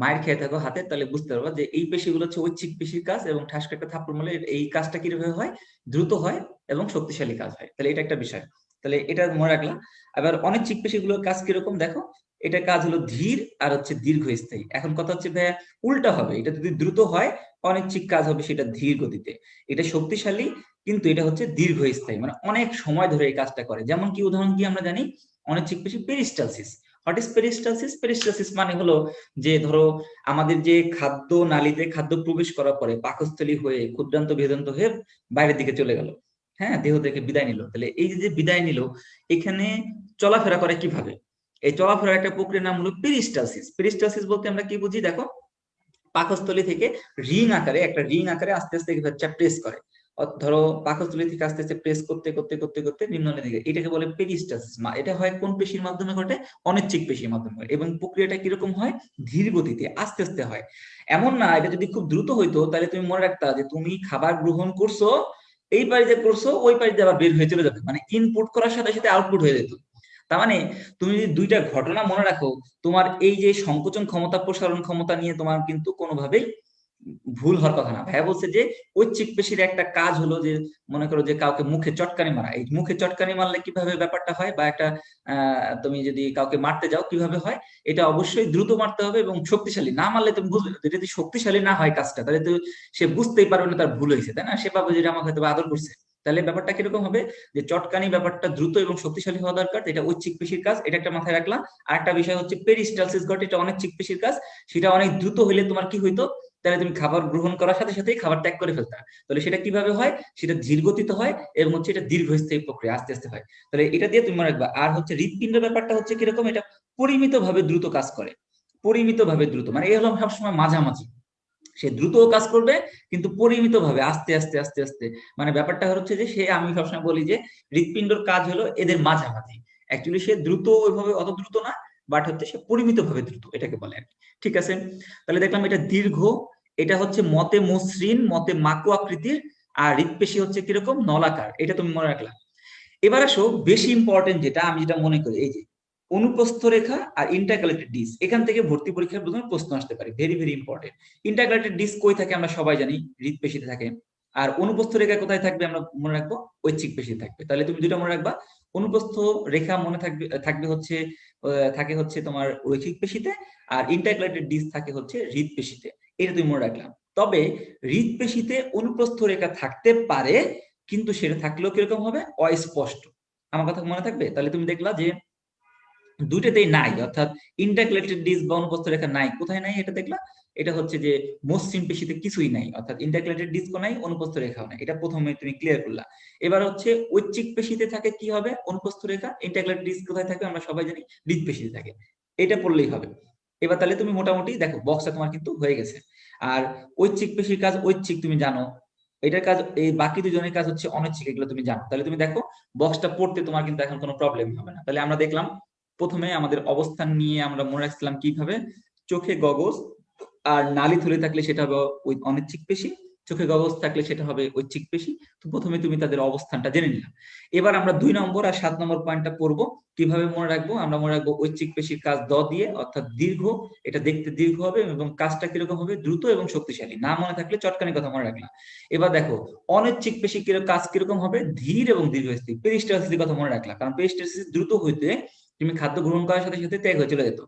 মায়ের খেয়ে থাকো হাতে, তাহলে বুঝতে পারবা যে এই পেশিগুলো হচ্ছে ঐচ্ছিক পেশির কাজ, এবং ঠাস করে একটা থাপ্পড় মারলে এই কাজটা কিভাবে হয়? দ্রুত হয় এবং শক্তিশালী কাজ হয়। তাহলে এটা একটা বিষয়, তাহলে এটা মনে রাখলাম। আবার অনিচ্ছিক পেশিগুলোর কাজ কিরকম দেখো, এটা কাজ হলো ধীর আর হচ্ছে দীর্ঘস্থায়ী। এখন কথা হচ্ছে ভাইয়া উল্টা হবে, এটা যদি দ্রুত হয় অনিচ্ছিক কাজ হবে সেটা ধীর গতিতে। এটা শক্তিশালী কিন্তু এটা হচ্ছে দীর্ঘস্থায়ী, মানে অনেক সময় ধরে এই কাজটা করে। যেমন কি উদাহরণ কি আমরা জানি? অনিচ্ছিক পেশি peristalsis. What is peristalsis? Peristalsis মানে হলো যে ধরো আমাদের যে খাদ্য নালীতে খাদ্য প্রবেশ করার পরে পাকস্থলী হয়ে ক্ষুদ্রান্ত ভেদন্ত হয়ে বাইরের দিকে চলে গেল, হ্যাঁ, দেহ থেকে বিদায় নিল। তাহলে এই যে বিদায় নিল, এখানে চলাফেরা করে কিভাবে? এই চলাফেরার একটা প্রক্রিয়ার নাম হলো পেরিস্টালসিস। পেরিস্টালসিস বলতে আমরা কি বুঝি দেখো, পাকস্থলী থেকে একটা রিং আকারে আস্তে আস্তে প্রেস করে। ধরো পাকস্থলী থেকে আস্তে আস্তে প্রেস করতে করতে করতে করতে নিম্নের দিকে, এটাকে বলে পেরিস্টালসিস। এটা হয় কোন পেশির মাধ্যমে ঘটে? অনিচ্ছিক পেশির মাধ্যমে ঘটে। এবং প্রক্রিয়াটা কিরকম হয়? ধীর গতিতে, আস্তে আস্তে হয়। এমন না এটা যদি খুব দ্রুত হইতো, তাহলে তুমি মনে রাখতা যে তুমি খাবার গ্রহণ করছো, এই পারিতে করছো, ওই পারিতে আবার বের হয়ে চলে যাবে, মানে ইনপুট করার সাথে সাথে আউটপুট হয়ে যেত। তার মানে তুমি যদি দুইটা ঘটনা মনে রাখো, তোমার এই যে সংকোচন ক্ষমতা প্রসারণ ক্ষমতা নিয়ে তোমার কিন্তু কোনোভাবেই ভুল হওয়ার কথা না। ভাইয়া বলছে যে ঐচ্ছিক পেশির একটা কাজ হলো যে, মনে করো যে কাউকে মুখে চটকানি মারা, এই মুখে চটকানি মারলে কিভাবে ব্যাপারটা হয়, বা একটা তুমি যদি কাউকে মারতে যাও কিভাবে হয়, এটা অবশ্যই দ্রুত মারতে হবে এবং শক্তিশালী। না মারলে তুমি বুঝবে, যদি শক্তিশালী না হয় কাজটা, তাহলে তো সে বুঝতেই পারবে না তার ভুল হয়েছে, তাই না? সে পাবে যেটা আমাকে হয়তো আদর করছে। তাহলে ব্যাপারটা কিরকম হবে? যে চটকানি ব্যাপারটা দ্রুত এবং শক্তিশালী হওয়া দরকার, এটা ঐচ্ছিক পেশির কাজ, এটা একটা মাথায় রাখলাম। আর একটা বিষয় হচ্ছে পেরিস্টালসিস ঘটে, এটা অনিচ্ছিক পেশির কাজ। সেটা অনেক দ্রুত হইলে তোমার কি হইতো? তাহলে তুমি খাবার গ্রহণ করার সাথে সাথেই খাবার ত্যাগ করে ফেলতে। তাহলে সেটা কিভাবে হয়? সেটা ধীর গতিতে হয় এবং হচ্ছে এটা দীর্ঘস্থায়ী প্রক্রিয়া, আস্তে আস্তে হয়। তাহলে এটা দিয়ে তুমি মনে রাখবা। আর হচ্ছে হৃৎপিণ্ড ব্যাপারটা হচ্ছে কিরকম, এটা পরিমিত ভাবে দ্রুত কাজ করে। পরিমিত ভাবে দ্রুত মানে এই হলো সবসময় মাঝামাঝি, সে দ্রুত কাজ করবে কিন্তু পরিমিত ভাবে, আস্তে আস্তে আস্তে আস্তে। মানে ব্যাপারটা হচ্ছে যে সে, আমি সবসময় বলি যে হৃৎপিণ্ডর কাজ হলো এদের মাঝামাঝি। অ্যাকচুয়ালি সে দ্রুত ওইভাবে অত দ্রুত না, বাট হচ্ছে সে পরিমিত ভাবে দ্রুত, এটাকে বলে আর কি। ঠিক আছে? তাহলে দেখলাম এটা দীর্ঘ, এটা হচ্ছে মতে মসৃণ, মতে মাকু আকৃতির। আর হৃৎপেশি হচ্ছে কিরকম? নলাকার। এটা তুমি মনে রাখলা। এবার আসো বেশি ইম্পর্টেন্ট যেটা, আমি যেটা মনে করি, এই যে অনুপ্রস্থ রেখা আর ইন্টারক্যালেটেড ডিস্ক। এখান থেকে ভর্তি পরীক্ষার প্রথমে প্রশ্ন আসতে পারে, very very important. Intercalated disc কই থাকে আমরা সবাই জানি, হৃৎপেশিতে থাকে। আর অনুপ্রস্থ রেখা কোথায় থাকবে আমরা মনে রাখবো? ঐচ্ছিক পেশিতে থাকবে। তাহলে তুমি দুটো মনে রাখবা, অনুপ্রস্থ রেখা মনে থাকবে থাকবে হচ্ছে থাকে হচ্ছে তোমার ঐচ্ছিক পেশিতে, আর ইন্টারক্যালেটেড ডিস্ক থাকে হচ্ছে হৃৎপেশিতে। এটা তুমি মনে রাখলাম। তবে হৃৎপেশিতে অনুপ্রস্থ রেখা থাকতে পারে, কিন্তু সেটা থাকলেও কিরকম হবে? অস্পষ্ট। আমার কথা মনে থাকবে? তাহলে তুমি দেখলা যে দুইটাতেই নাই, অর্থাৎ ইন্টারক্যালেটেড ডিস্ক বা অনুপ্রস্থ রেখা নাই। কোথায় নাই এটা দেখলা? এটা হচ্ছে যে মসৃণ পেশিতে কিছুই নাই, অর্থাৎ ইন্টারক্যালেটেড ডিস্কও নাই, অনুপ্রস্থ রেখাও নাই। এটা প্রথমে তুমি ক্লিয়ার করলা। এবার হচ্ছে ঐচ্ছিক পেশিতে থাকে কি হবে? অনুপ্রস্থ রেখা। ইন্টারক্যালেটেড ডিস্ক কোথায় থাকে আমরা সবাই জানি? হৃৎপেশিতে থাকে। এটা পড়লেই হবে। এবার তাহলে তুমি মোটামুটি দেখো বক্সটা তোমার কিন্তু হয়ে গেছে। আর ঐচ্ছিক পেশির কাজ ঐচ্ছিক তুমি জানো, এটার কাজ, এই বাকি দুজনের কাজ হচ্ছে অনৈচ্ছিক, এগুলো তুমি জানো। তাহলে তুমি দেখো বক্সটা পড়তে তোমার কিন্তু এখন কোনো প্রবলেম হবে না। তাহলে আমরা দেখলাম প্রথমে আমাদের অবস্থান নিয়ে আমরা মনে রাখছিলাম কিভাবে, চোখে গগজ আর নালী থলি থাকলে সেটা হবে ওই অনিচ্ছিক পেশি, চোখে গগজ থাকলে সেটা হবে ঐচ্ছিক পেশি। তো প্রথমে তুমি তাদের অবস্থানটা জেনে নিলাম। এবার আমরা 2 নম্বর আর 7 নম্বর পয়েন্টটা পড়বো। কিভাবে মনে রাখবো? আমরা মনে রাখবো ঐচ্ছিক পেশির কাজ দ দিয়ে, অর্থাৎ দীর্ঘ, এটা দেখতে দীর্ঘ হবে এবং কাজটা কিরকম হবে? দ্রুত এবং শক্তিশালী। না মনে থাকলে চটকানি কথা মনে রাখলাম। এবার দেখো অনৈচ্ছিক পেশি কাজ কিরকম হবে? ধীর এবং দীর্ঘস্থায়ী। পেরিস্টালসিসের কথা মনে রাখলাম, কারণ পেরিস্টালসিস দ্রুত হইতে তুমি খাদ্য গ্রহণ করার সাথে সাথে ত্যাগ হয়ে চলে যেত।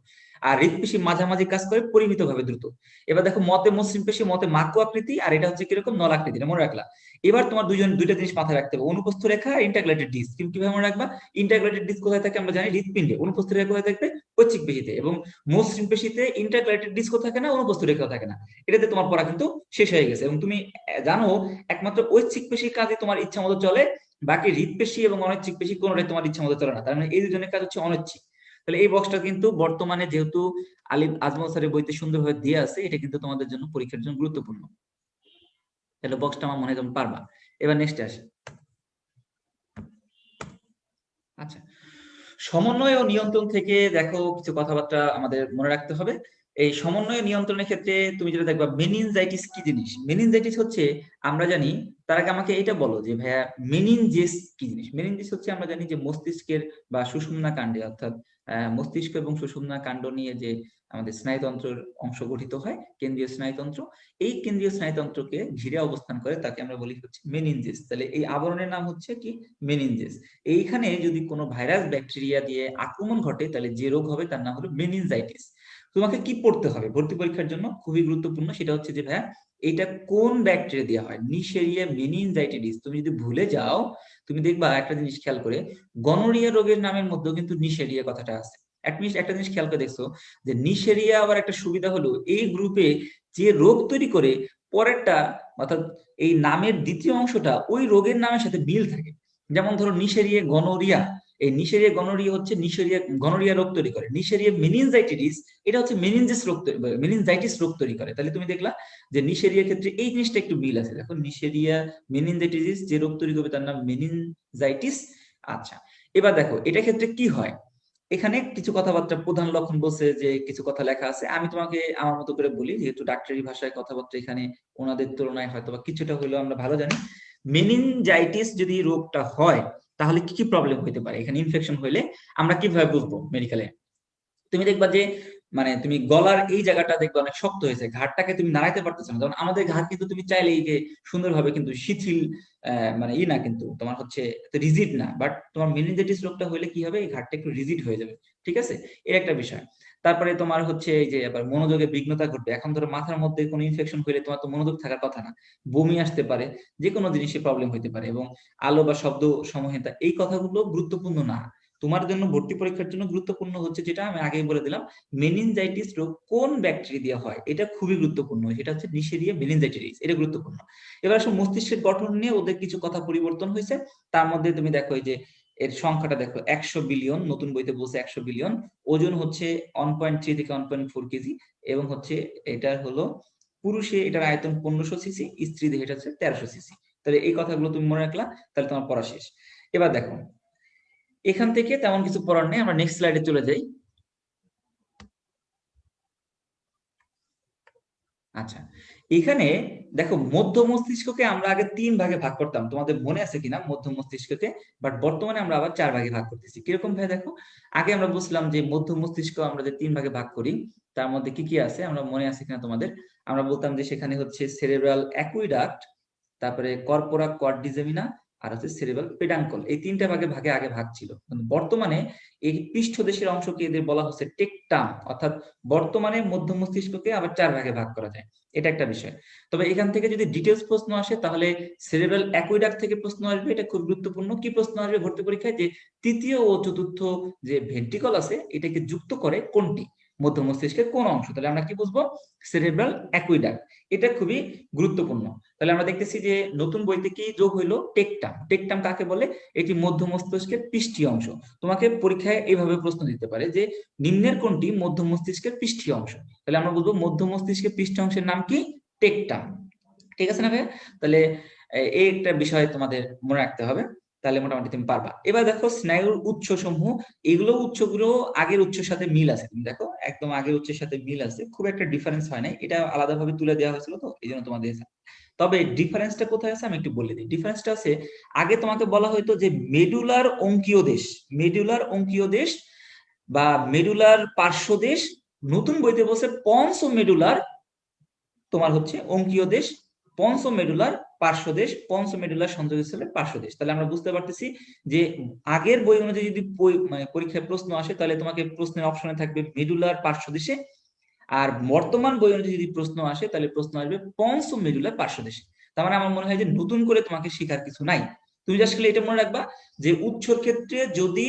আর হৃৎপিণ্ড মাঝামাঝি কাজ করে পরিমিতভাবে দ্রুত। এবার দেখো মতে মসৃণ পেশি, মতে মাকু আকৃতি, আর এটা হচ্ছে কিরকম নলাকৃতি, মনে রাখলা। এবার তোমার দুইটা জিনিস মাথায় রাখতে হবে, অনুপস্থ রেখা আর ইন্টারগ্রেটেড ডিস্ক। কিভাবে মনে রাখবা? ইন্টারগ্রেটেড ডিস্ক কোথায় থাকে আমরা জানি হৃৎপিণ্ডে, অনুপস্থ রেখা কোথায় থাকবে? ঐচ্ছিক পেশিতে। এবং মসৃণ পেশিতে ইন্টারগ্রেটেড ডিস্ক থাকে না, অনুপস্থ রেখাও থাকে না। এটাতে তোমার পড়া কিন্তু শেষ হয়ে গেছে। এবং তুমি জানো একমাত্র ঐচ্ছিক পেশির কাজে তোমার ইচ্ছা মতো চলে, বাকি হৃৎপেশি এবং অনৈচ্ছিক পেশি কোনোটাই তোমার ইচ্ছা মতো চলে না। তার মানে এই দুজনের কাজ হচ্ছে অনৈচ্ছিক। তাহলে এই বক্সটা কিন্তু বর্তমানে যেহেতু আলিফ আজমল স্যারের বইতে সুন্দরভাবে দিয়ে আছে, এটা কিন্তু তোমাদের জন্য পরীক্ষার জন্য গুরুত্বপূর্ণ। তাহলে বক্সটা আমার মনে হয় তুমি পারবা। এবার নেক্সটে আসে। আচ্ছা, সমন্বয় ও নিয়ন্ত্রণ থেকে দেখো কিছু কথাবার্তা আমাদের মনে রাখতে হবে। এই সমন্বয় নিয়ন্ত্রণের ক্ষেত্রে তুমি যেটা দেখবা, মেনিনজাইটিস কি জিনিস? মেনিনজাইটিস হচ্ছে, আমরা জানি, তার আগে আমাকে এটা বলো যে ভাইয়া মেনিনজেস কি জিনিস? মেনিনজেস হচ্ছে আমরা জানি যে মস্তিষ্কের বা সুষুম্না কাণ্ডে, অর্থাৎ মস্তিষ্ক এবং সুষুম্না কাণ্ড নিয়ে যে আমাদের স্নায়ুতন্ত্রের অংশ গঠিত হয়, কেন্দ্রীয় স্নায়ুতন্ত্র, এই কেন্দ্রীয় স্নায়ুতন্ত্রকে ঘিরে অবস্থান করে, তাকে আমরা বলি হচ্ছে মেনিনজেস। তাহলে এই আবরণের নাম হচ্ছে কি? মেনিনজেস। এইখানে যদি কোনো ভাইরাস ব্যাকটেরিয়া দিয়ে আক্রমণ ঘটে, তাহলে যে রোগ হবে তার নাম হলো মেনিনজাইটিস। তোমাকে কি পড়তে হবে ভর্তি পরীক্ষার জন্য, খুবই গুরুত্বপূর্ণ, সেটা হচ্ছে যে ভাইয়া এটা কোন ব্যাকটেরিয়া দেওয়া হয়? নিশেরিয়া মেনিনজাইটিস। তুমি যদি ভুলে যাও, তুমি দেখবা একটা জিনিস খেয়াল করে, গনোরিয়া রোগের নামের মধ্যেও কিন্তু নিশেরিয়া কথাটা আছে। একটা জিনিস খেয়াল করে দেখছো যে নিশেরিয়া আবার একটা সুবিধা হলো, এই গ্রুপে যে রোগ তৈরি করে পরেরটা, অর্থাৎ এই নামের দ্বিতীয় অংশটা ওই রোগের নামের সাথে মিল থাকে। যেমন ধরো নিশেরিয়া গনোরিয়া, এই নিশেরিয়া গনোরিয়া হচ্ছে নিশেরিয়া গনোরিয়া রোগ তৈরি করে। নিশেরিয়া মেনিনজাইটিস এটা হচ্ছে মেনিনজেস রোগ মেনিনজাইটিস রোগ তৈরি করে। তাহলে তুমি দেখলা যে নিশেরিয়ার ক্ষেত্রে এই জিনিসটা একটু মিল আছে। দেখো নিশেরিয়া মেনিনজাইটিস যে রোগ তৈরি করবে তার নাম মেনিনজাইটিস। আচ্ছা, এবার দেখো এটা ক্ষেত্রে কি হয়। এখানে কিছু কথাবার্তা, প্রধান লক্ষণ বলছে যে কিছু কথা লেখা আছে, আমি তোমাকে আমার মতো করে বলি, যেহেতু ডাক্তারি ভাষায় কথাবার্তা এখানে ওনাদের তুলনায় হয়তো বা কিছুটা হলেও আমরা ভালো জানি। মেনিনজাইটিস যদি রোগটা হয় তাহলে কি কি প্রবলেম হতে পারে? এখানে ইনফেকশন হইলে আমরা কিভাবে বুঝবো মেডিকেলে? তুমি দেখবা যে তুমি গলার এই জায়গাটা দেখবা অনেক শক্ত হয়েছে, ঘাড়টাকে তুমি নাড়াইতে পারতেছো না। যেমন আমাদের ঘাড় কিন্তু তুমি চাইলেই যে সুন্দরভাবে কিন্তু শিথিল, না, কিন্তু তোমার হচ্ছে রিজিড না, বাট তোমার মেনিনজাইটিস রোগটা হলে কি হবে? এই ঘাড়টা একটু রিজিড হয়ে যাবে। ঠিক আছে, এর একটা বিষয়। তারপরে তোমার হচ্ছে এই যে আবার মনোযোগে বিঘ্নতা ঘটবে। এখন ধরো মাথার মধ্যে কোনো ইনফেকশন হলে তোমার তো মনোযোগ থাকার কথা না, বমি আসতে পারে, যে কোনো জিনিসে প্রবলেম হতে পারে। এবং আলো বা শব্দ সমহীনতা, এই কথাগুলো গুরুত্বপূর্ণ না। তোমার জন্য ভর্তি পরীক্ষার জন্য গুরুত্বপূর্ণ হচ্ছে, যেটা আমি আগেই বলে দিলাম, মেনিনজাইটিস রোগ কোন ব্যাকটেরিয়া দিয়ে হয়, এটা খুবই গুরুত্বপূর্ণ। সেটা হচ্ছে নিশেরিয়া মেনিনজাইটিস, এটা গুরুত্বপূর্ণ। এবার আসলে মস্তিষ্কের গঠন নিয়ে ওদের কিছু কথা পরিবর্তন হয়েছে। তার মধ্যে তুমি দেখো এই যে এর সংখ্যাটা দেখো 100 বিলিয়ন, নতুন বইতে বলছে 100 বিলিয়ন। ওজন হচ্ছে 1.3 থেকে 1.4 কেজি। এবং হচ্ছে এটা হলো পুরুষে এটার আয়তন 1500 সিসি, স্ত্রী দেহে এটা হচ্ছে 1300 সিসি। তাহলে এই কথাগুলো তুমি মনে রাখলা, তাহলে তোমার পড়া শেষ। এবার দেখো এখান থেকে তেমন কিছু পড়ার নেই, আমরা নেক্সট স্লাইডে চলে যাই। আচ্ছা, এখানে দেখো মধ্য মস্তিষ্ককে আমরা আগে 3 ভাগে ভাগ করতাম, তোমাদের মনে আছে কিনা মধ্য মস্তিষ্ককে? বাট বর্তমানে আমরা আবার 4 ভাগে ভাগ করতেছি। কিরকম ভাবে দেখো, আগে আমরা বুঝলাম যে মধ্য মস্তিষ্ক আমরা যে 3 ভাগে ভাগ করি, তার মধ্যে কি কি আছে আমরা মনে আছে কিনা তোমাদের? আমরা বলতাম যে সেখানে হচ্ছে সেরেব্রাল অ্যাকুইডাক্ট, তারপরে কর্পোরা কোয়াড্রিজেমিনা, আর হচ্ছে সেরেব্রাল পেডাঙ্কল। এই 3টা ভাগে ভাগে আগে ভাগ ছিল। বর্তমানে এই পৃষ্ঠদেশের অংশকে এদের বলা হচ্ছে টেকটাম, অর্থাৎ বর্তমানে মধ্য মস্তিষ্ককে আবার 4 ভাগে ভাগ করা যায়। এটা একটা বিষয়। তবে এখান থেকে যদি ডিটেলস প্রশ্ন আসে তাহলে সেরেব্রাল অ্যাকুইডাক্ট থেকে প্রশ্ন আসবে, এটা খুব গুরুত্বপূর্ণ। কি প্রশ্ন আসবে ভর্তি পরীক্ষায়? যে তৃতীয় ও চতুর্থ যে ভেন্ট্রিকল আছে এটাকে যুক্ত করে কোনটি, মধ্য মস্তিষ্কের কোন অংশ? তাহলে আমরা কি বুঝবো? Cerebral aqueduct. এটা খুবই গুরুত্বপূর্ণ। তাহলে আমরা দেখতেছি যে নতুন বইতে কি যোগ হইলো? টেকটাম। টেকটাম কাকে বলে? এটি মধ্য মস্তিষ্কের পৃষ্ঠীয় অংশ। তোমাকে পরীক্ষায় এইভাবে প্রশ্ন দিতে পারে যে নিম্নের কোনটি মধ্য মস্তিষ্কের পৃষ্ঠীয় অংশ? তাহলে আমরা বলবো মধ্য মস্তিষ্কের পৃষ্ঠীয় অংশের নাম কি? টেকটাম। ঠিক আছে না ভাই? তাহলে এই একটা বিষয় তোমাদের মনে রাখতে হবে, তাহলে মোটামুটি তুমি পারবা। এবার দেখো স্নায়ুর উৎস সমূহ, এগুলো উৎসগুলো আগের উৎসের সাথে মিল আছে। তুমি দেখো একদম আগের উৎসের সাথে মিল আছে, খুব একটা ডিফারেন্স হয় না। এটা আলাদাভাবে তুলে দেওয়া হয়েছিল তো এই জন্য তোমাদের। তবে ডিফারেন্সটা কোথায় আছে আমি একটু বলে দিই। ডিফারেন্সটা আছে, আগে তোমাকে বলা হয়তো যে মেডুলার অঙ্কীয় দেশ, মেডুলার অঙ্কীয় দেশ বা মেডুলার পার্শ্বদেশ। নতুন বইতে বলছে পন্স ও মেডুলার তোমার হচ্ছে অঙ্কীয় দেশ পঞ্চমেডুলার পার্শ্বদেশ, পঞ্চমেডুলার সংযোগস্থলের পার্শ্বদেশ। তাহলে আমরা বুঝতে পারতেছি যে আগের বই অনুযায়ী যদি মানে পরীক্ষায় প্রশ্ন আসে তাহলে তোমাকে প্রশ্নের অপশনে থাকবে মেডুলার পার্শ্বদেশে, আর বর্তমান বই অনুযায়ী যদি প্রশ্ন আসে তাহলে প্রশ্ন আসবে পঞ্চমেডুলার পার্শ্বদেশে। তার মানে আমার মনে হয় যে নতুন করে তোমাকে শেখার কিছু নাই। তুমি জাস্ট খালি এটা মনে রাখবা যে উৎসর ক্ষেত্রে যদি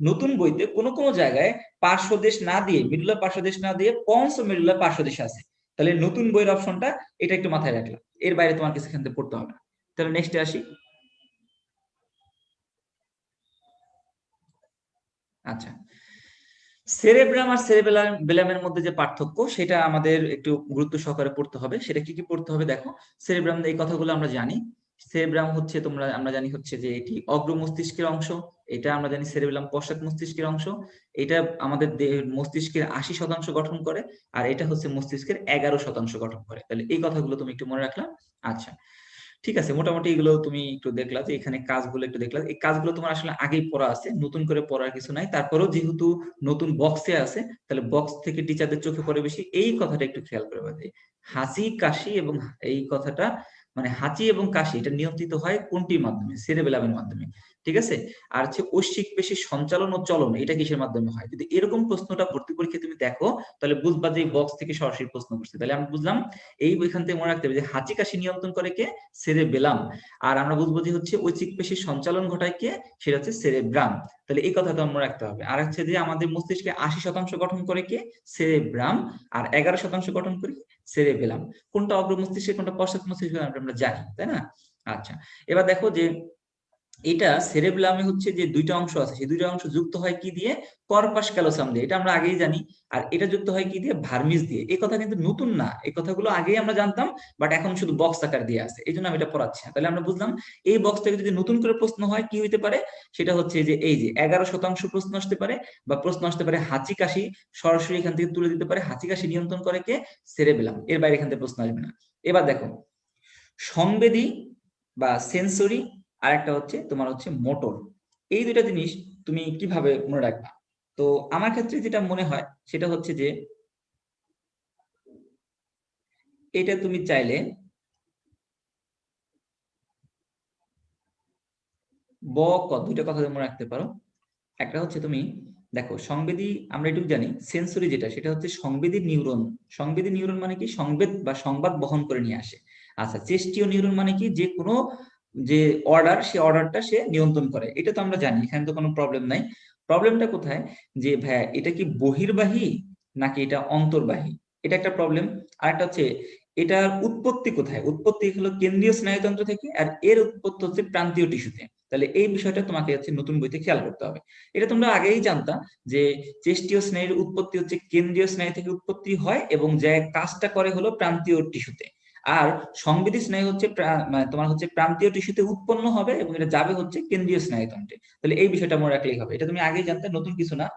নতুন বইতে কোনো কোনো জায়গায় পার্শ্বদেশ না দিয়ে, মেডুলার পার্শ্বদেশ না দিয়ে পঞ্চমেডুলার পার্শ্বদেশ আছে, তাহলে নতুন বইয়ের অপশনটা এটা একটু মাথায় রাখলাম, এর বাইরে তোমার কিছু এখান থেকে পড়তে হবে না। তাহলে নেক্সটে আসি। আচ্ছা, সেরেব্রাম আর সেরেবেলামের মধ্যে যে পার্থক্য সেটা আমাদের একটু গুরুত্ব সহকারে পড়তে হবে। সেটা কি কি পড়তে হবে দেখো। সেরেব্রাম, এই কথাগুলো আমরা জানি। সেরেব্রাম হচ্ছে আমরা জানি হচ্ছে যে এটি অগ্র মস্তিষ্কের অংশ। এটা আমরা জানি সেরেবেলাম পশ্চাৎ মস্তিষ্কের অংশ। এটা আমাদের মস্তিষ্কের 80% গঠন করে, আর এটা হচ্ছে মস্তিষ্কের 11% গঠন করে। তাহলে এই কথাগুলো তুমি একটু মনে রাখলাম। আচ্ছা, ঠিক আছে, মোটামুটি এগুলো তুমি একটু দেখলা যে এখানে কাজগুলো একটু দেখলা, এই কাজগুলো তোমার আসলে আগেই পড়া আছে, নতুন করে পড়ার কিছু নাই। তারপরেও যেহেতু নতুন বক্সে আছে তাহলে বক্স থেকে টিচারদের চোখে পড়ে বেশি, এই কথাটা একটু খেয়াল করে যে হাঁচি কাশি এবং এই কথাটা মানে হাঁচি এবং কাশি এটা নিয়ন্ত্রিত হয় কোনটির মাধ্যমে? সেরেবেলামের মাধ্যমে, ঠিক আছে। আর হচ্ছে ঐশ্বিক পেশির সঞ্চালন ও চলন এটা কিসের মাধ্যমে হয়? যদি এরকম প্রশ্নটা ভর্তি পরীক্ষায় তুমি দেখো তাহলে বুঝবা যে বক্স থেকে সরাসরি প্রশ্ন করছে। তাহলে আমরা বুঝলাম এই এখান থেকে মনে রাখতে হবে যে হাঁচি কাশি নিয়ন্ত্রণ করে কে? সেরেবেলাম। আর আমরা বুঝবো যে হচ্ছে ঐচ্ছিক পেশির সঞ্চালন ঘটায় কে? সেটা হচ্ছে সেরেব্রাম। তাহলে এই কথাটা মনে রাখতে হবে। আর হচ্ছে যে আমাদের মস্তিষ্কে 80% গঠন করে কে? সেরেব্রাম। আর 11% গঠন করে সেরেবেলাম। কোনটা অগ্র মস্তিষ্কে কোনটা পশ্চাৎ মস্তিষ্কে আমরা জানি, তাই না? আচ্ছা, এবার দেখো যে এটা সেরেবেলামে হচ্ছে যে দুইটা অংশ আছে, সেই দুইটা অংশ যুক্ত হয় কি দিয়ে? কর্পাস ক্যালোসাম দিয়ে, এটা আমরা আগেই জানি। আর এটা যুক্ত হয় কি দিয়ে? ভার্মিস দিয়ে। এই কথা কিন্তু নতুন না, এই কথাগুলো আগেই আমরা জানতাম, বাট এখন শুধু বক্স আকার দিয়ে আছে, এই জন্য আমি এটা পড়াচ্ছি না। তাহলে আমরা বুঝলাম এই বক্স থেকে যদি নতুন করে প্রশ্ন হয় কি হইতে পারে, সেটা হচ্ছে যে এই যে 11% প্রশ্ন আসতে পারে, বা প্রশ্ন আসতে পারে হাঁচি কাশি, সরাসরি এখান থেকে তুলে দিতে পারে হাঁচি কাশি নিয়ন্ত্রণ করে কে? সেরেবেলাম। এর বাইরে এখান থেকে প্রশ্ন আসবে না। এবার দেখো, সংবেদী বা সেন্সরি, আর একটা হচ্ছে তোমার হচ্ছে মোটর। এই দুইটা জিনিস তুমি কিভাবে মনে রাখবা? তো আমার ক্ষেত্রে যেটা মনে হয় সেটা হচ্ছে যে এটা তুমি চাইলে ব ক দুইটা কথা মনে রাখতে পারো। একটা হচ্ছে তুমি দেখো সংবেদী, আমরা এটুকু জানি সেন্সরি যেটা সেটা হচ্ছে সংবেদী নিউরন। সংবেদী নিউরন মানে কি? সংবেদ বা সংবাদ বহন করে নিয়ে আসে। আচ্ছা, চেষ্টীয় নিউরন মানে কি? যে কোনো যে অর্ডার, সে অর্ডারটা সে নিয়ন্ত্রণ করে, এটা তো আমরা জানি, এখানে তো কোনো প্রবলেম নাই। প্রবলেমটা কোথায়? যে ভাই এটা কি বহির্বাহী নাকি এটা অন্তর্বাহী, এটা একটা প্রবলেম। আর একটা হচ্ছে এটার উৎপত্তি কোথায়? উৎপত্তি হলো কেন্দ্রীয় স্নায়ুতন্ত্র থেকে, আর এর উৎপত্তি হচ্ছে প্রান্তীয় টিস্যুতে। তাহলে এই বিষয়টা তোমাকে হচ্ছে নতুন বইতে খেয়াল করতে হবে। এটা তোমরা আগেই জানতা যে চেষ্টীয় স্নায়ুর উৎপত্তি হচ্ছে কেন্দ্রীয় স্নায়ু থেকে উৎপত্তি হয় এবং যে কাজটা করে হলো প্রান্তীয় টিস্যুতে। আর সংবেদী স্নায়ু হচ্ছে মানে তোমার হচ্ছে প্রান্তীয় টিস্যুতে উৎপন্ন হবে এবং এটা যাবে হচ্ছে কেন্দ্রীয় স্নায়ুতন্ত্রে। তাহলে এই বিষয়টা মনে রাখলেই হবে, এটা তুমি আগেই জানতে, নতুন কিছু না।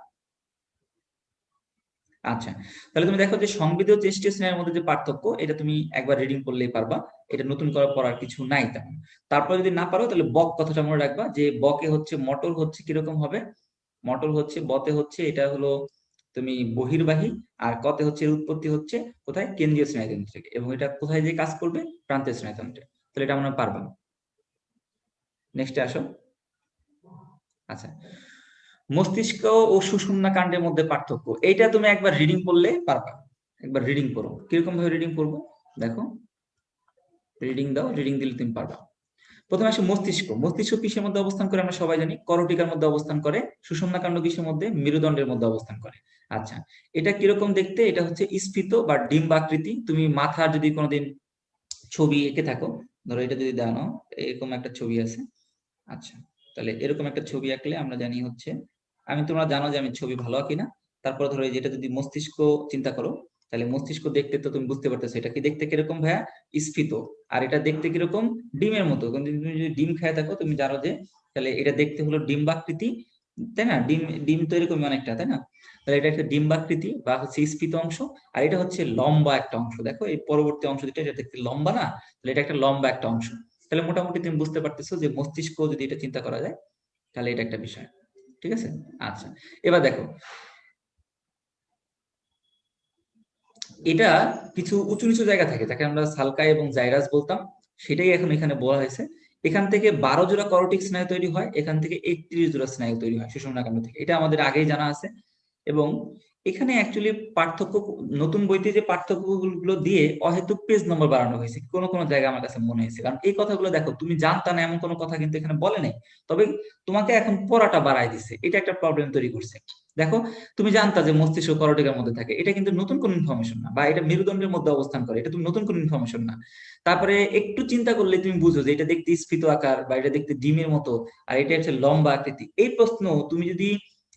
আচ্ছা, তাহলে তুমি দেখো যে সংবেদী ও চেষ্টীয় স্নায়ুর মধ্যে যে পার্থক্য এটা তুমি একবার রিডিং করলেই পারবা, এটা নতুন করে পড়ার কিছু নাই তেমন। তারপর যদি না পারো তাহলে বক কথাটা মনে রাখবা, যে বকে হচ্ছে মোটর হচ্ছে কিরকম হবে? মোটর হচ্ছে বতে হচ্ছে এটা হলো তুমি বহির্বাহী, আর কতে হচ্ছে এর উৎপত্তি হচ্ছে কোথায়? কেন্দ্রীয় স্নায়ুতন্ত্র থেকে, এবং এটা কোথায় যে কাজ করবে? প্রান্তীয় স্নায়ুতন্ত্রে। তাহলে এটা আমরা পারবা। নেক্সটে আসো। আচ্ছা, মস্তিষ্ক ও সুষুম্না কাণ্ডের মধ্যে পার্থক্য, এইটা তুমি একবার রিডিং করলে পারবা। একবার রিডিং করো, কিরকম ভাবে রিডিং করবো দেখো। রিডিং দাও, রিডিং দিলে তুমি পারবা। প্রথমে আসে মস্তিষ্ক। মস্তিষ্ক কিসের মধ্যে অবস্থান করে আমরা সবাই জানি? করটিকার মধ্যে অবস্থান করে। সুষুম্না কাণ্ড কিসের মধ্যে? মেরুদণ্ডের মধ্যে অবস্থান করে। আচ্ছা, এটা কিরকম দেখতে? এটা হচ্ছে স্ফীত বা ডিম্বাকৃতি। তুমি মাথার যদি কোনোদিন ছবি এঁকে থাকো, ধরো এটা যদি দাও, এরকম একটা ছবি আছে। আচ্ছা, তাহলে এরকম একটা ছবি আঁকলে আমরা জানি হচ্ছে, তোমরা জানো যে আমি ছবি ভালো আঁকি না, তারপর ধরো যেটা যদি মস্তিষ্ক চিন্তা করো, তাহলে মস্তিষ্ক দেখতে তো তুমি বুঝতে পারতেছো এটা কি দেখতে কিরকম ভাইয়া? স্ফীত। আর এটা দেখতে কিরকম? ডিমের মতো। কিন্তু তুমি যদি ডিম খেয়ে থাকো তুমি জানো যে তাহলে এটা দেখতে হলো ডিম্বাকৃতি, তাই না? ডিম ডিম তো এরকমই অনেকটা, তাই না? তাহলে এটা একটা ডিম্বাকৃতি বা হচ্ছে স্ফীত অংশ। আর এটা হচ্ছে লম্বা একটা অংশ। দেখো এই পরবর্তী অংশ যেটা, এটা দেখতে লম্বা না? তাহলে এটা একটা লম্বা একটা অংশ। তাহলে মোটামুটি তুমি বুঝতে পারতেছো যে মস্তিষ্ক যদি এটা চিন্তা করা যায় তাহলে এটা একটা বিষয়, ঠিক আছে। আচ্ছা, এবার দেখো, এটা কিছু উঁচু নিচু জায়গা থাকে যাকে আমরা সালকাই এবং জাইরাস বলতাম। সেটাই এখন এখানে বলা হয়েছে। এখান থেকে 12 জোড়া করোটিক স্নায়ু তৈরি হয়, এখান থেকে 31 জোড়া স্নায়ু তৈরি হয় সুষুম্নাকাণ্ড থেকে। এটা আমাদের আগেই জানা আছে। এবং এখানে অ্যাকচুয়ালি পার্থক্য, নতুন বইতে যে পার্থক্যগুলো দিয়ে অহেতুক পেজ নম্বর বাড়ানো হয়েছে কোন কোন জায়গায় আমার কাছে মনে হয়েছে। কারণ এই কথাগুলো দেখো, তুমি জানতা না এমন কোনো কথা কিন্তু এখানে বলে নাই, তবে তোমাকে এখন পড়াটা বাড়ায় দিছে, এটা একটা প্রবলেম তৈরি করছে। দেখো, তুমি জানতা যে মস্তিষ্ক করোটিকার মধ্যে থাকে, এটা কিন্তু নতুন কোন ইনফরমেশন না, বা এটা মেরুদণ্ডের মধ্যে অবস্থান করে, এটা তুমি নতুন কোন ইনফরমেশন না। তারপরে একটু চিন্তা করলে তুমি বুঝো যে এটা দেখতে স্ফীত আকার, বা এটা দেখতে ডিমের মতো, আর এটা হচ্ছে লম্বা আকৃতি। এই প্রশ্ন তুমি যদি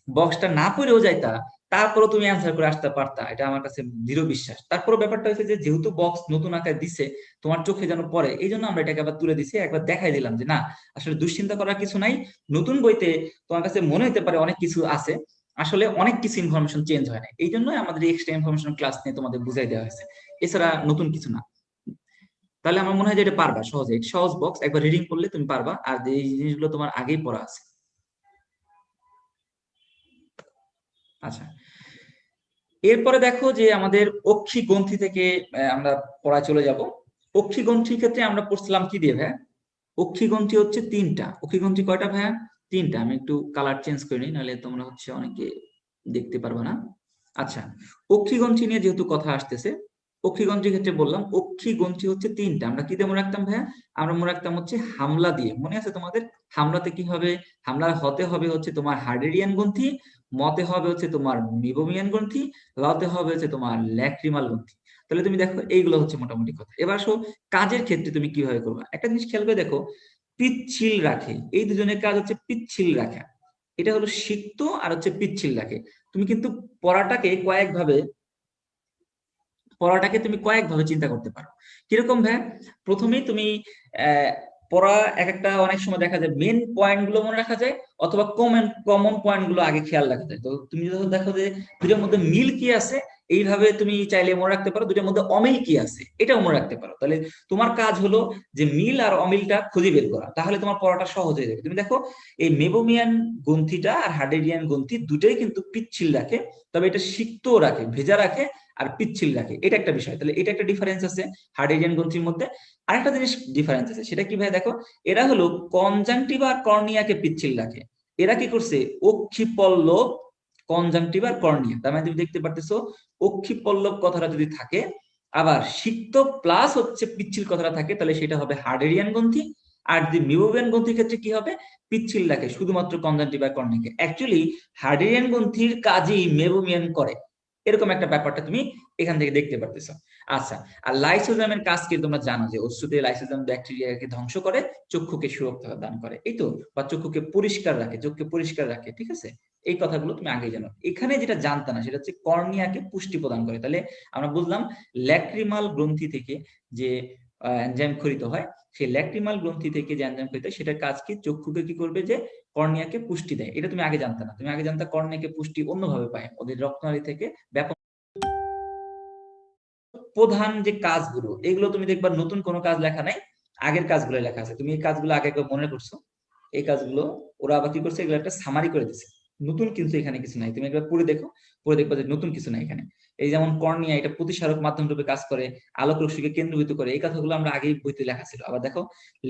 বক্সটা না পড়েও যাইতা, তারপরও তুমি অ্যান্সার করে আসতে পারতা, এটা আমার কাছে দৃঢ় বিশ্বাস। তারপরও ব্যাপারটা হচ্ছে যে যেহেতু বক্স নতুন আকার দিছে, তোমার চোখে যেন পড়ে, এই জন্য আমরা এটাকে আবার তুলে দিছি, একবার দেখাই দিলাম যে না, আসলে দুশ্চিন্তা করার কিছু নাই। নতুন বইতে তোমার কাছে মনে হতে পারে অনেক কিছু আছে, আসলে অনেক কিছু ইনফরমেশন চেঞ্জ হয় না, এই জন্যই আমাদের এক্সট্রা ইনফরমেশন ক্লাস নিয়ে তোমাদের বুঝাই দেওয়া হয়েছে, এছাড়া নতুন কিছু না। তাহলে আমার মনে হয় যে এটা পারবা সহজে, সহজ বক্স, একবার রিডিং করলে তুমি পারবা, আর এই জিনিসগুলো তোমার আগেই পড়া আছে। আচ্ছা, এরপরে দেখো যে আমাদের অক্ষি গ্রন্থি থেকে আমরা পড়ায় চলে যাব। অক্ষি গ্রন্থির ক্ষেত্রে আমরা পড়ছিলাম কি দিয়ে ভাইয়া? অক্ষি গ্রন্থি হচ্ছে তিনটা। অক্ষি গ্রন্থি কয়টা ভাইয়া? তিনটা। আমি একটু কালার চেঞ্জ করে নিই, নাহলে তোমরা হচ্ছে অনেকে দেখতে পারবে না। আচ্ছা, অক্ষি গ্রন্থি নিয়ে যেহেতু কথা আসতেছে, অক্ষি গ্রন্থির ক্ষেত্রে বললাম অক্ষি গ্রন্থি হচ্ছে তিনটা। আমরা কি দিয়ে মনে রাখতাম ভাইয়া? আমরা মনে রাখতাম হচ্ছে হামলা দিয়ে। মনে আছে তোমাদের? হামলাতে কি হবে? হামলা হতে হবে হচ্ছে তোমার হার্ডেরিয়ান গ্রন্থি, মতে হবে হচ্ছে তোমার মিবোমিয়ান গ্রন্থি, লতে হবে হচ্ছে তোমার ল্যাক্রিমাল গ্রন্থি। তাহলে তুমি দেখো এইগুলো হচ্ছে মোটামুটি কথা। এবার আসো কাজের ক্ষেত্রে তুমি কিভাবে করবা, একটা জিনিস খেয়াল করে দেখো, পিচ্ছিল রাখে, এই দুজনের কাজ হচ্ছে পিচ্ছিল রাখা। এটা হলো সিক্ত আর হচ্ছে পিচ্ছিল রাখে। তুমি কিন্তু পড়াটাকে কয়েকভাবে পড়াটাকে তুমি কয়েকভাবে চিন্তা করতে পারো। কিরকম ভাই? প্রথমেই তুমি আহ পড়া এক একটা, অনেক সময় দেখা যায় মেন পয়েন্ট গুলো মনে রাখা যায়, অথবা কমন কমন পয়েন্ট গুলো আগে খেয়াল রাখা যায়। তো তুমি যখন দেখো যে দুটোর মধ্যে মিল কি আছে, এইভাবে তুমি চাইলে মনে রাখতে পারো। দুটোর মধ্যে অমিল কি আছে, এটাও মনে রাখতে পারো। তাহলে তোমার কাজ হলো যে মিল আর অমিলটা খুঁজে বের করা, তাহলে তোমার পড়াটা সহজ হয়ে যাবে। তুমি দেখো, এই মেবোমিয়ান গ্রন্থিটা আর হার্ডেরিয়ান গ্রন্থি দুটোই কিন্তু পিচ্ছিল রাখে, তবে এটা সিক্ত রাখে, ভেজা রাখে, আর পিচ্ছিল রাখে। এটা একটা বিষয়, তাহলে এটা একটা ডিফারেন্স আছে হার্ডেরিয়ান গ্রন্থির মধ্যে। আরেকটা জিনিস ডিফারেন্স আছে, সেটা কি ভাই? দেখো, এরা হলো কনজাংটিভা আর কর্নিয়াকে পিচ্ছিল রাখে। এরা কি করছে? অক্ষিপল্লব, কনজাংটিভা আর কর্নিয়া। তার মানে তুমি দেখতে পারতেছো, অক্ষিপল্লব কথাটা যদি থাকে, আবার সিক্ত প্লাস হচ্ছে পিচ্ছিল কথাটা থাকে, তাহলে সেটা হবে হার্ডেরিয়ান গ্রন্থি। আর যদি মিবোমিয়ান গ্রন্থির ক্ষেত্রে কি হবে? পিচ্ছিল রাখে শুধুমাত্র কনজাংটিভা আর কর্নিয়াকে। অ্যাকচুয়ালি হার্ডেরিয়ান গ্রন্থির কাজই মেবোমিয়ান করে, এরকম একটা ব্যাপারটা তুমি এখান থেকে দেখতে পারতেছো। আচ্ছা, আর লাইসোজোমের কাজ কি তোমরা জানো, যে ওষুধে লাইসোজোম ব্যাকটেরিয়াকে ধ্বংস করে, চক্ষুকে সুরক্ষা দান করে, এই তো, বা চক্ষুকে পরিষ্কার রাখে, চোখকে পরিষ্কার রাখে, ঠিক আছে? এই কথাগুলো তুমি আগে জানো। এখানে যেটা জানতা না সেটা হচ্ছে কর্নিয়াকে পুষ্টি প্রদান করে। তাহলে আমরা বুঝলাম ল্যাক্রিমাল গ্রন্থি থেকে যে এনজাইম খরিত হয়, সেই ল্যাক্রিমাল গ্রন্থি থেকে যে এনজাইম খরিত হয়, সেটার কাজ কি? চক্ষুকে কি করবে? যে কর্নিয়াকে পুষ্টি দেয়। এটা তুমি আগে জানতা না। তুমি আগে জানতা কর্নিয়াকে পুষ্টি অন্যভাবে পায়, ওদের রক্তনালী থেকে ব্যাপক। প্রধান যে কাজগুলো, এগুলো তুমি দেখবা নতুন কোনো কাজ লেখা নাই, আগের কাজগুলো লেখা আছে। তুমি এই কাজগুলো আগে একবার মনে করছো, এই কাজগুলো ওরা আবার কি করছে, এগুলো একটা সামারি করে দিছে। নতুন কিন্তু এখানে কিছু নাই, তুমি একবার পড়ে দেখো, পড়ে দেখবা যে নতুন কিছু নাই এখানে। এই যেমন কর্নিয়া, এটা প্রতিসারক মাধ্যম রূপে কাজ করে, আলোক রশ্মিকে কেন্দ্রীভূত করে, এই কথাগুলো আমরা আগেই বইতে লেখা ছিল। আবার দেখো,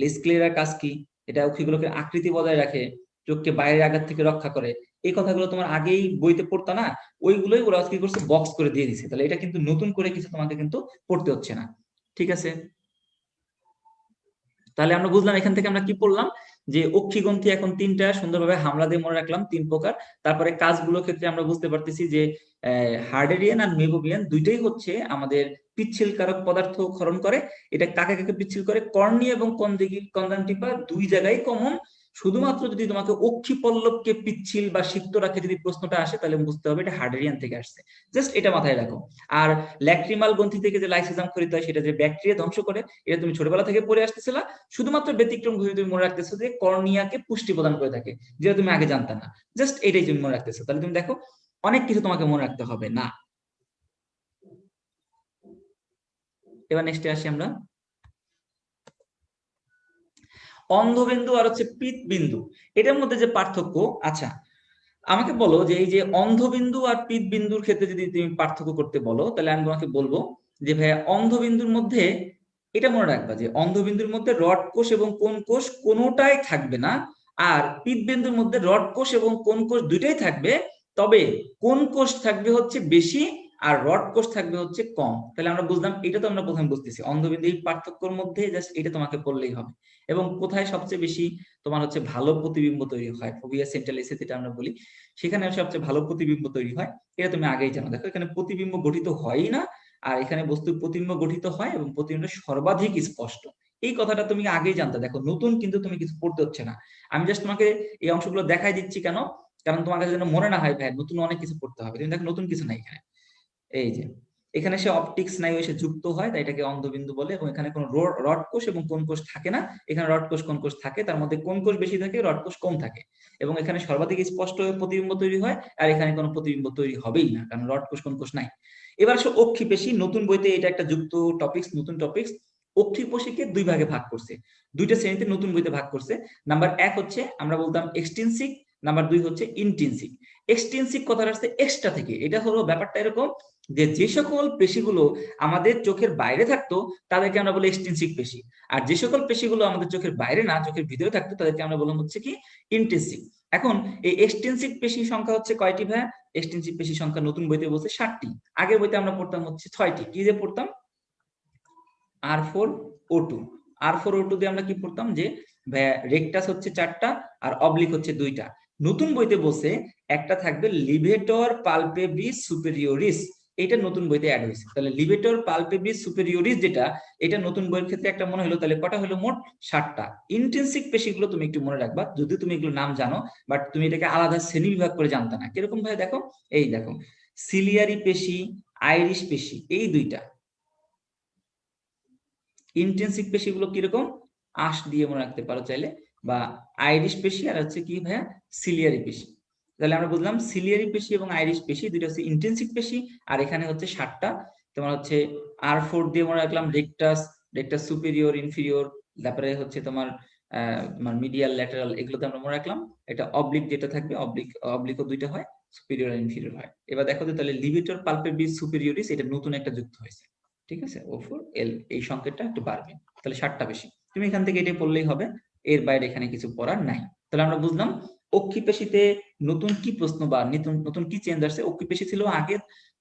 লেসক্লেরার কাজ কি? এটা অক্ষিগুলোকে আকৃতি বজায় রাখে, চোখকে বাইরের আঘাত থেকে রক্ষা করে। এই কথাগুলো তোমার আগেই বইতে পড়তা না, ওইগুলোই ওরা কি করছে, বক্স করে দিয়ে দিছে। তাহলে এটা কিন্তু নতুন করে কিছু তোমাকে কিন্তু পড়তে হচ্ছে না, ঠিক আছে? তাহলে আমরা বুঝলাম এখান থেকে আমরা কি পড়লাম, যে অক্ষিগ্রন্থি এখন তিনটা, সুন্দরভাবে হামলা দিয়ে মনে রাখলাম, তিন প্রকার। তারপরে কাজগুলোর ক্ষেত্রে আমরা বুঝতে পারতেছি যে হার্ডেরিয়ান আর মেবোমিয়ান দুইটাই হচ্ছে আমাদের পিচ্ছিল কারক পদার্থ ক্ষরণ করে। এটা কাকে কাকে পিচ্ছিল করে? কর্নিয়া এবং কনজাংটিভা দুই জায়গায় কমন। শুধুমাত্র যদি তোমাকে অক্ষি পল্লবকে পিচ্ছিল বা সিক্ত রাখে যদি প্রশ্নটা আসে, তাহলে বুঝতে হবে এটা হার্ডেরিয়ান থেকে আসছে। জাস্ট এটা মাথায় রাখো। আর ল্যাক্রিমাল গ্রন্থি থেকে যে লাইসোজোম খরিত হয়, সেটা যে ব্যাকটেরিয়া ধ্বংস করে, এটা তুমি ছোটবেলা থেকে পড়ে আসতেছিলা। শুধুমাত্র ব্যতিক্রম ঘটে তুমি মনে রাখতেছো যে কর্নিয়াকে পুষ্টি প্রদান করে থাকে, যেটা তুমি আগে জানতা না। জাস্ট এটাই তুমি মনে রাখতেছো। তাহলে তুমি দেখো, অনেক কিছু তোমাকে মনে রাখতে হবে না। এবার নেক্সটে আসি আমরা, অন্ধবিন্দু আর হচ্ছে পিত বিন্দু, এটার মধ্যে যে পার্থক্য। আচ্ছা, আমাকে বলো যে এই যে অন্ধবিন্দু আর পিত বিন্দুর ক্ষেত্রে যদি তুমি পার্থক্য করতে বলো, তাহলে আমি তোমাকে বলবো যে ভাইয়া, অন্ধবিন্দুর মধ্যে এটা মনে রাখবা যে অন্ধবিন্দুর মধ্যে রড কোষ এবং কোন কোষ কোনোটাই থাকবে না, আর পিত্তবিন্দুর মধ্যে রড কোষ এবং কোন কোষ দুইটাই থাকবে, তবে কোন কোষ থাকবে হচ্ছে বেশি আর রড কোষ থাকবে হচ্ছে কম। তাহলে আমরা বুঝলাম, এটা তো আমরা প্রথমে বুঝতেছি অন্ধবিন্দু এই পার্থক্যের মধ্যে, জাস্ট এটা তোমাকে পড়লেই হবে। এবং কোথায় সবচেয়ে বেশি তোমার হচ্ছে ভালো প্রতিবিম্ব তৈরি হয়, ফোভিয়া সেন্ট্রালিস যেটা আমরা বলি, সেখানে সবচেয়ে ভালো প্রতিবিম্ব তৈরি হয়, এটা তুমি আগেই জানো। দেখো এখানে প্রতিবিম্ব গঠিত হয়ই না, আর এখানে বস্তুর প্রতিবিম্ব গঠিত হয় এবং প্রতিবিম্ব সর্বাধিক স্পষ্ট। এই কথাটা তুমি আগেই জানতে। দেখো নতুন কিন্তু তুমি কিছু পড়তে হচ্ছে না, আমি জাস্ট তোমাকে এই অংশগুলো দেখাই দিচ্ছি। কেন? কারণ তোমার কাছে যেন মনে না হয় ভাই নতুন অনেক কিছু পড়তে হবে। তুমি দেখো নতুন কিছু নাই এখানে। এই যে এখানে সে অপটিক স্নায়ু এসে যুক্ত হয়, তাই এটাকে অন্ধবিন্দু বলে। এবং এখানে কোনো রড কোষ এবং কোন কোষ থাকে না, এখানে রড কোষ কোন কোষ থাকে, তার মধ্যে কোন কোষ বেশি থাকে, রড কোষ কম থাকে। এবং এখানে সর্বাধিক স্পষ্ট প্রতিবিম্ব তৈরি হয়, আর এখানে কোনো প্রতিবিম্ব তৈরি হবেই না, কারণ রড কোষ কোন কোষ নাই। এবার আসলে অক্ষি পেশি, নতুন বইতে এটা একটা যুক্ত টপিকস, নতুন টপিকস। অক্ষি পেশিকে দুই ভাগে ভাগ করছে, দুইটা শ্রেণীতে নতুন বইতে ভাগ করছে। নাম্বার 1 হচ্ছে আমরা বলতাম এক্সটেনসিক, নাম্বার 2 হচ্ছে ইনটেনসিক। এক্সটেনসিক কথাটা আসছে এক্সট্রা থেকে। এটা হলো ব্যাপারটা এরকম যে যে সকল পেশিগুলো আমাদের চোখের বাইরে থাকতো তাদেরকে আমরা বলি এক্সটেনসিক পেশি, আর যে সকল পেশিগুলো আমাদের চোখের বাইরে না, চোখের ভিতরে থাকতো, তাদেরকে আমরা বললাম হচ্ছে কি ইনটেনসিক। এখন এই এক্সটেনসিক পেশির সংখ্যা হচ্ছে কয়টি ভাই? এক্সটেনসিভ পেশির সংখ্যা নতুন বইতে বলছে 60টি, আগের বইতে আমরা পড়তাম হচ্ছে 6টি। কি যে পড়তাম? R4O2। R4O2 দিয়ে আমরা কি পড়তাম যে রেকটাস হচ্ছে 4টা আর অবলিক হচ্ছে 2টা। নতুন বইতে বলছে একটা থাকবে লিভেটর পালপেব্রিস সুপেরিয়রিস, এটা নতুন বইতে অ্যাড হয়েছে। তাহলে লিভেটর পালপেব্রিস সুপেরিয়রিস যেটা, এটা নতুন বইয়ের ক্ষেত্রে একটা মনে হলো, তাহলে কটা হলো মোট? 60টা। ইন্টেনসিক পেশিগুলো তুমি একটু মনে রাখবা, যদি তুমি এগুলো নাম জানো, বাট তুমি এটাকে আলাদা শ্রেণী বিভাগ করে জানতে না। কিরকম ভাবে দেখো, এই দেখো সিলিয়ারি পেশি, আইরিশ পেশি, এই দুইটা। ইন্টেনসিক পেশিগুলো কিরকম? আঁশ দিয়ে মনে রাখতে পারো চাইলে, বা আইরিশ পেশি আর হচ্ছে কি ভাইয়া সিলিয়ারি পেশি। তাহলে আমরা বুঝলাম সিলিয়ারি পেশি এবং আইরিশ পেশি দুইটা হচ্ছে ইন্টেনসিক পেশি, আর এখানে হচ্ছে 60টা। তোমার হচ্ছে R4 দিয়ে মনে রাখলাম রেকটাস, রেকটাস সুপিরিয়র ইনফিরিয়র, তারপরে হচ্ছে তোমার তোমার মিডিয়াল ল্যাটারাল, এগুলোতে আমরা মনে রাখলাম। এটা অবলিক যেটা থাকবে, অবলিকও দুইটা হয়, সুপিরিয়র আর ইনফিরিয়র হয়। এবার দেখো যে তাহলে লিভেটর পালপেব্রিস সুপিরিয়রিস, এটা নতুন একটা যুক্ত হয়েছে। ঠিক আছে, O4L, এই সংকেতটা একটু বাড়বে। তাহলে 60টা বেশি, তুমি এখান থেকে এটাই পড়লেই হবে, এর বাইরে এখানে কিছু পড়ার নাই। তাহলে আমরা বুঝলাম অক্ষি পেশিতে নতুন কি প্রশ্ন বা নতুন নতুন কি চেঞ্জ আসছে। অক্ষি পেশি ছিল আগে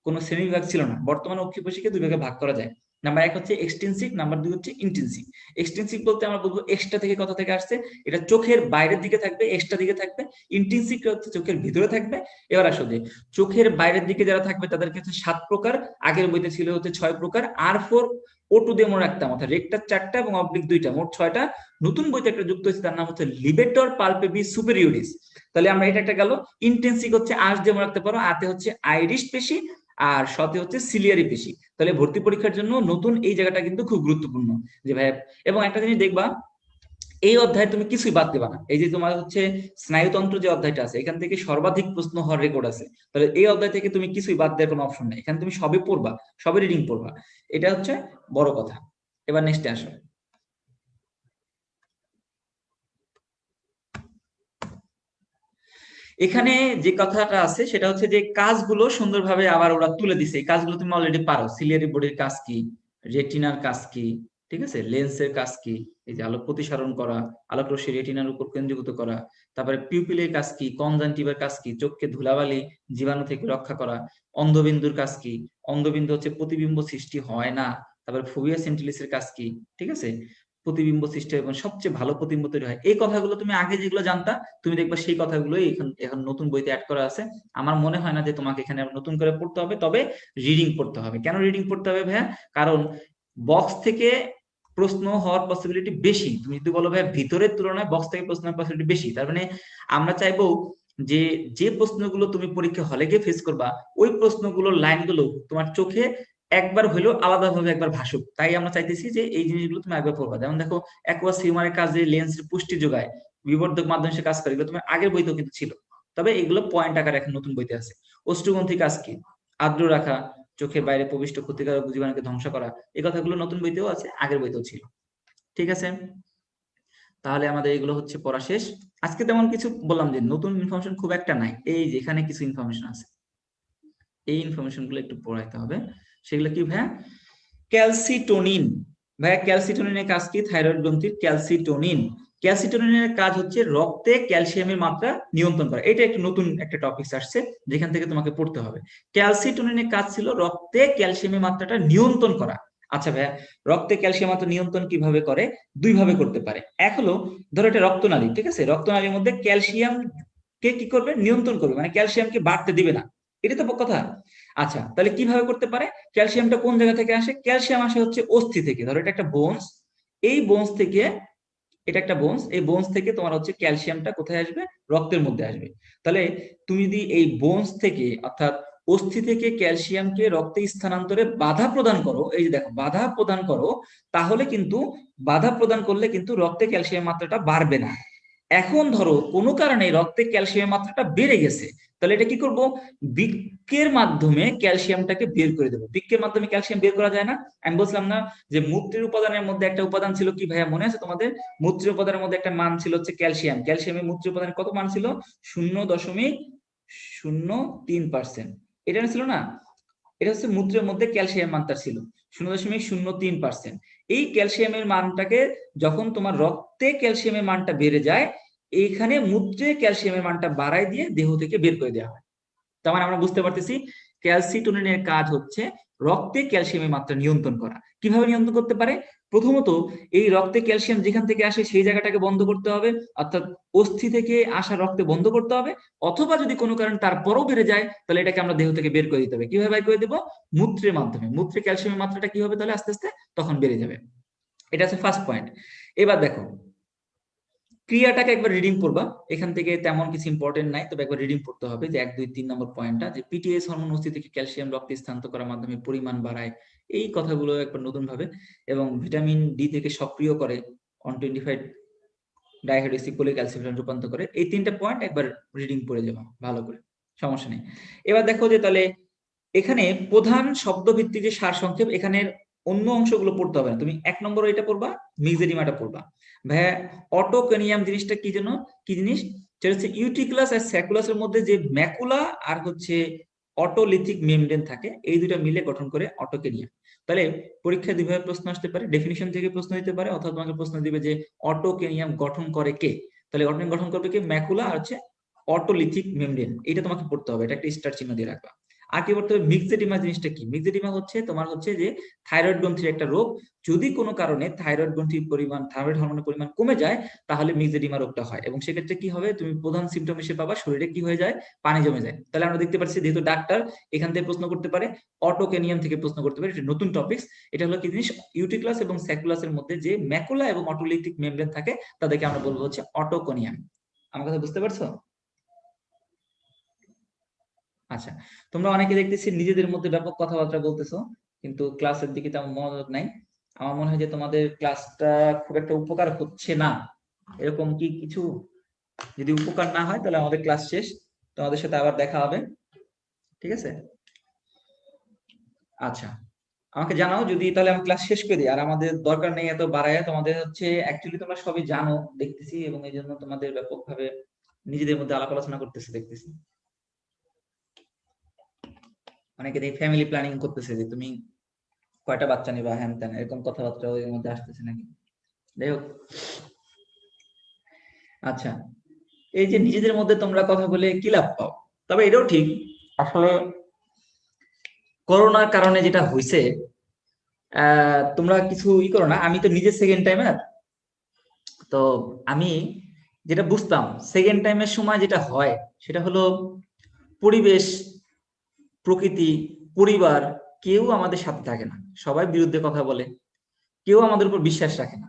কোনো শ্রেণী বিভাগ ছিল না, বর্তমানে অক্ষি পেশিকে দুই ভাগে ভাগ করা যায়। নাম্বার 1 হচ্ছে এক্সটেনসিভ, নাম্বার 2 হচ্ছে ইন্টেনসিভ। এক্সটেনসিভ বলতে আমরা বলবো এক্সট্রা থেকে কথা থেকে আসছে, এটা চোখের বাইরের দিকে থাকবে, এক্সট্রা দিকে থাকবে। ইন্টেনসিভ হচ্ছে চোখের ভিতরে থাকবে। এবার আসো যে চোখের বাইরের দিকে যারা থাকবে তাদেরকে হচ্ছে 7 প্রকার, আগের বইতে ছিল হচ্ছে 6 প্রকার। R4O2 দিয়ে মনে রাখতাম, অর্থাৎ রেকটাস 4টা এবং অবলিক 2টা, মোট 6টা। নতুন বইতে একটা যুক্ত হয়েছে, তার নাম হচ্ছে লিভেটর পালপেব্রিস সুপেরিয়রিস। তাহলে আমরা এটা একটা গেল। ইন্টেনসিভ হচ্ছে আঁশ দিয়ে মনে রাখতে পারো, আতে হচ্ছে আইরিশ পেশি, আর সাথে হচ্ছে সিলিয়ারি পেশি। তাহলে ভর্তি পরীক্ষার জন্য নতুন এই জায়গাটা কিন্তু খুব গুরুত্বপূর্ণ যে ভাই। এবং একটা জিনিস দেখবা, এই অধ্যায়ে তুমি কিছুই বাদ দেবা না। এই যে তোমার হচ্ছে স্নায়ুতন্ত্র যে অধ্যায়টা আছে, এখান থেকে সর্বাধিক প্রশ্ন হওয়ার রেকর্ড আছে। তাহলে এই অধ্যায় থেকে তুমি কিছুই বাদ দেওয়ার কোনো অপশন নেই, এখানে তুমি সবই পড়বা, সবই রিডিং পড়বা। এটা হচ্ছে বড় কথা। এবার নেক্সটে আসো। এখানে যে কথাটা আছে সেটা হচ্ছে যে কাজগুলো সুন্দরভাবে আবার ওরা তুলে দিছে। এই কাজগুলো তুমি অলরেডি পারো। সিলিয়ারি বডির কাজ কি, রেটিনার কাজ কি, ঠিক আছে, লেন্সের কাজ কি, এই যে আলোক প্রতিসরণ করা, আলোক রশ্মি রেটিনার উপর কেন্দ্রীভূত করা, তারপরে পিউপিলের কাজ কি, কনজাংটিভার কাজ কি, চোখকে ধুলাবালি জীবাণু থেকে রক্ষা করা, অন্ধবিন্দুর কাজ কি, অন্ধবিন্দু হচ্ছে প্রতিবিম্ব সৃষ্টি হয় না, তারপরে ফোভিয়া সেন্টিলিসের কাজ কি, ঠিক আছে, প্রতিবিম্ব সৃষ্টি এবং সবচেয়ে ভালো প্রতিবিম্ব তৈরি হয়। এই কথাগুলো তুমি আগে যেগুলো জানতা, তুমি দেখবা সেই কথাগুলোই এখন নতুন বইতে অ্যাড করা আছে। আমার মনে হয় না যে তোমাকে এখানে নতুন করে পড়তে হবে, তবে রিডিং পড়তে হবে। কেন রিডিং পড়তে হবে ভাইয়া? কারণ বক্স থেকে প্রশ্ন হওয়ার পসিবিলিটি বেশি। তুমি যদি বলো ভাই ভিতরের তুলনায় বক্স থেকে প্রশ্ন হওয়ার পসিবিলিটি বেশি, তার মানে আমরা চাইবো যে যে প্রশ্নগুলো তুমি পরীক্ষা হলে গিয়ে ফেস করবা, ওই প্রশ্নগুলোর লাইনগুলো তোমার চোখে একবার হলেও আলাদাভাবে একবার ভাসুক। তাই আমরা চাইতেছি যে এই জিনিসগুলো তুমি একবার পড়বা। যেমন দেখো অ্যাকুয়াস হিউমারের কাজে লেন্সের পুষ্টি যোগায়, বিবর্ধক মাধ্যমে সে কাজ করে, এগুলো তোমার আগের বইতেও কিন্তু ছিল, তবে এগুলো পয়েন্ট আকারে এখন নতুন বইতে আছে। অষ্টগ্রন্থি কাজ কি, আর্দ্র রাখা, চোখের বাইরে প্রবিষ্ট ক্ষতিকারক জীবাণুকে ধ্বংস করা, এই কথাগুলো নতুন বইতেও আছে, আগের বইতেও ছিল। ঠিক আছে, তাহলে আমাদের এগুলো হচ্ছে পড়া শেষ। আজকে তেমন কিছু বললাম যে নতুন ইনফরমেশন খুব একটা নাই, এই যে এখানে কিছু ইনফরমেশন আছে, এই ইনফরমেশন গুলো একটু পড়াইতে হবে। সেগুলো কি ভাইয়া? ক্যালসিটোনিন, ভাইয়া ক্যালসিটোনিনের কাজ কি? থাইরয়েড গ্রন্থির ক্যালসিটোনিনের কাজ হচ্ছে রক্তে ক্যালসিয়ামের মাত্রা নিয়ন্ত্রণ করা। এটা একটা নতুন একটা টপিক আসছে যেখান থেকে তোমাকে পড়তে হবে। ক্যালসিটোনিনের কাজ ছিল রক্তে ক্যালসিয়ামের মাত্রাটা নিয়ন্ত্রণ করা। আচ্ছা ভাইয়া, রক্তে ক্যালসিয়াম মাত্রা নিয়ন্ত্রণ কিভাবে করে? দুই ভাবে করতে পারে। এক হলো, ধরো এটা রক্তনালী, ঠিক আছে, রক্তনালীর মধ্যে ক্যালসিয়াম কে কি করবে? নিয়ন্ত্রণ করবে, মানে ক্যালসিয়ামকে বাড়তে দিবে না। এটা তো কথা। আচ্ছা, তাহলে কিভাবে করতে পারে? ক্যালসিয়ামটা কোন জায়গা থেকে আসে? ক্যালসিয়াম আসে হচ্ছে অস্থি থেকে। ধরো এটা একটা বোনস, এই বোনস থেকে, এটা একটা বোনস, এই বোনস থেকে তোমার হচ্ছে ক্যালসিয়ামটা কোথায় আসবে? রক্তের মধ্যে আসবে। তাহলে তুমি যদি এই বোনস থেকে, অর্থাৎ অস্থি থেকে ক্যালসিয়ামকে রক্তে স্থানান্তরে বাধা প্রদান করো, এই যে দেখো বাধা প্রদান করো, তাহলে কিন্তু, বাধা প্রদান করলে কিন্তু রক্তে ক্যালসিয়াম মাত্রাটা বাড়বে না। এখন ধরো কোনো কারণে রক্তে ক্যালসিয়ামের মাত্রাটা বেড়ে গেছে, তাহলে এটা কি করব? বৃক্কের মাধ্যমে ক্যালসিয়ামটাকে বের করে দেবো। বৃক্কের মাধ্যমে ক্যালসিয়াম বের করা যায় না? আমি বলছিলাম না যে মূত্রের উপাদানের মধ্যে একটা উপাদান ছিল কি ভাইয়া, মনে আছে তোমাদের? মূত্রের উপাদানের মধ্যে একটা মান ছিল হচ্ছে ক্যালসিয়াম। ক্যালসিয়ামের মূত্রের উপাদানের কত মান ছিল? 0.03%। এটা ছিল না? এটা হচ্ছে মূত্রের মধ্যে ক্যালসিয়াম মাত্রা ছিল 0.03%। এই ক্যালসিয়ামের মানটাকে যখন তোমার রক্তে ক্যালসিয়ামের মানটা বেড়ে যায়, এইখানে মূত্রে ক্যালসিয়ামের মানটা বাড়ায় দিয়ে দেহ থেকে বের করে দেওয়া হয়। তার মানে আমরা বুঝতে পারতেছি ক্যালসিটোনিনের কাজ হচ্ছে রক্তে ক্যালসিয়ামের মাত্রা নিয়ন্ত্রণ করা। কিভাবে নিয়ন্ত্রণ করতে পারে? প্রথমত, এই রক্তে ক্যালসিয়াম যেখান থেকে আসে সেই জায়গাটাকে বন্ধ করতে হবে, অর্থাৎ অস্থি থেকে আসা রক্তে বন্ধ করতে হবে। অথবা যদি কোনো কারণে তারপরও বেড়ে যায়, তাহলে এটাকে আমরা দেহ থেকে বের করে দিতে হবে। কিভাবে বের করে দেবো? মূত্রের মাধ্যমে। মূত্রে ক্যালসিয়ামের মাত্রাটা কি হবে তাহলে? আস্তে আস্তে তখন বেড়ে যাবে। এটা হচ্ছে ফার্স্ট পয়েন্ট। এবার দেখো, ক্রিয়াটাকে একবার রিডিং পড়বা। এখান থেকে তেমন কিছু ইম্পর্টেন্ট নাই, তবে একবার রিডিং পড়তে হবে যে 1, 2, 3 নম্বর পয়েন্টটা, যে পিটিএস হরমোন অস্থি থেকে ক্যালসিয়াম রক্তে স্থানান্তর করার মাধ্যমে পরিমাণ বাড়ায়, এই কথাগুলো একবার নতুন ভাবে, এবং ভিটামিন ডি থেকে সক্রিয় করে, 125 ডাইহাইড্রোক্সিপোলিক অ্যাসিড রূপান্তর করে। এই 3টা পয়েন্ট একবার রিডিং পড়ে যাবা ভালো করে, সমস্যা নেই। এবার দেখো যে তাহলে এখানে প্রধান শব্দভিত্তিক যে সার সংক্ষেপ, এখানে অন্য অংশগুলো পড়তে হবে না, তুমি 1 নম্বর এটা পড়বা, মিক্সেডিমাটা পড়বা। ভাইয়া অটোকেনিয়াম জিনিসটা কি যেন, কি জিনিস? সেটা হচ্ছে ইউটিকুলাস আর স্যাকুলাসের মধ্যে যে ম্যাকুলা আর হচ্ছে অটোলিথিক মেমব্রেন থাকে, এই দুটো মিলে গঠন করে অটোকেনিয়াম। তাহলে পরীক্ষায় দুইভাবে প্রশ্ন আসতে পারে, ডেফিনিশন থেকে প্রশ্ন দিতে পারে, অথবা তোমাকে প্রশ্ন দিবে যে অটোকেনিয়াম গঠন করে কে। তাহলে গঠন করবে কে? ম্যাকুলা আর হচ্ছে অটোলিথিক মেমব্রেন। এটা তোমাকে পড়তে হবে, এটা একটা স্টার চিহ্ন দিয়ে রাখবা। আর কি বলতে হবে? মিক্সেডিমা জিনিসটা কি? মিক্সেডিমা হচ্ছে তোমার হচ্ছে যে থাইরয়েড গ্রন্থির একটা রোগ। যদি কোনো কারণে থাইরয়েড গ্রন্থির পরিমাণ, থাইরয়েড হরমোনের পরিমাণ কমে যায়, তাহলে মিক্সেডিমা রোগটা হয়। এবং সেক্ষেত্রে কি হবে? তুমি প্রধান সিমটম হিসেবে পাবা শরীরে কি হয়ে যায়? পানি জমে যায়। তাহলে আমরা দেখতে পাচ্ছি, যেহেতু ডাক্তার এখান থেকে প্রশ্ন করতে পারে, অটোকেনিয়াম থেকে প্রশ্ন করতে পারে। এটা নতুন টপিকস। এটা হলো কি জিনিস? ইউটিকুলাস এবং স্যাকুলাসের মধ্যে যে ম্যাকুলা এবং অটোলিথিক মেমব্রেন থাকে, তাদেরকে আমরা বলবো হচ্ছে অটোকোনিয়াম। আমার কথা বুঝতে পারছো? আচ্ছা, তোমরা অনেকে দেখতেছি নিজেদের মধ্যে ব্যাপক কথাবার্তা বলতেছো, কিন্তু ক্লাসের দিকে তেমন মনোযোগ নাই। আমার মনে হয় যে তোমাদের ক্লাসটা খুব একটা উপকার হচ্ছে না, এরকম কি কিছু? যদি উপকার না হয় তাহলে আমাদের ক্লাস শেষ, তোমাদের সাথে আবার দেখা হবে, ঠিক আছে? আচ্ছা, আমাকে জানাও যদি, তাহলে আমি ক্লাস শেষ করে দিই। আর আমাদের দরকার নেই এত বাড়ায়, তোমাদের হচ্ছে অ্যাকচুয়ালি তোমরা সবই জানো দেখতেছি, এবং এই জন্য তোমাদের ব্যাপকভাবে নিজেদের মধ্যে আলাপ আলোচনা করতেছে দেখতেছি। অনেকে দেখি ফ্যামিলি প্ল্যানিং করতেছে যে তুমি কয়টা বাচ্চা নিবা, হ্যান ত্যান, এরকম কথাবার্তা এর মধ্যে আসতেছে নাকি? যাই হোক, আচ্ছা, এই যে নিজেদের মধ্যে তোমরা কথা বলে কি লাভ পাও? তবে এটাও ঠিক, আসলে করোনার কারণে যেটা হয়েছে, তোমরা কিছু ই করো না। আমি তো নিজে সেকেন্ড টাইমার, তো আমি যেটা বুঝতাম সেকেন্ড টাইমের সময় যেটা হয়, সেটা হলো পরিবেশ, প্রকৃতি, পরিবার, কেউ আমাদের সাথে থাকে না, সবাই বিরুদ্ধে কথা বলে, কেউ আমাদের উপর বিশ্বাস রাখে না।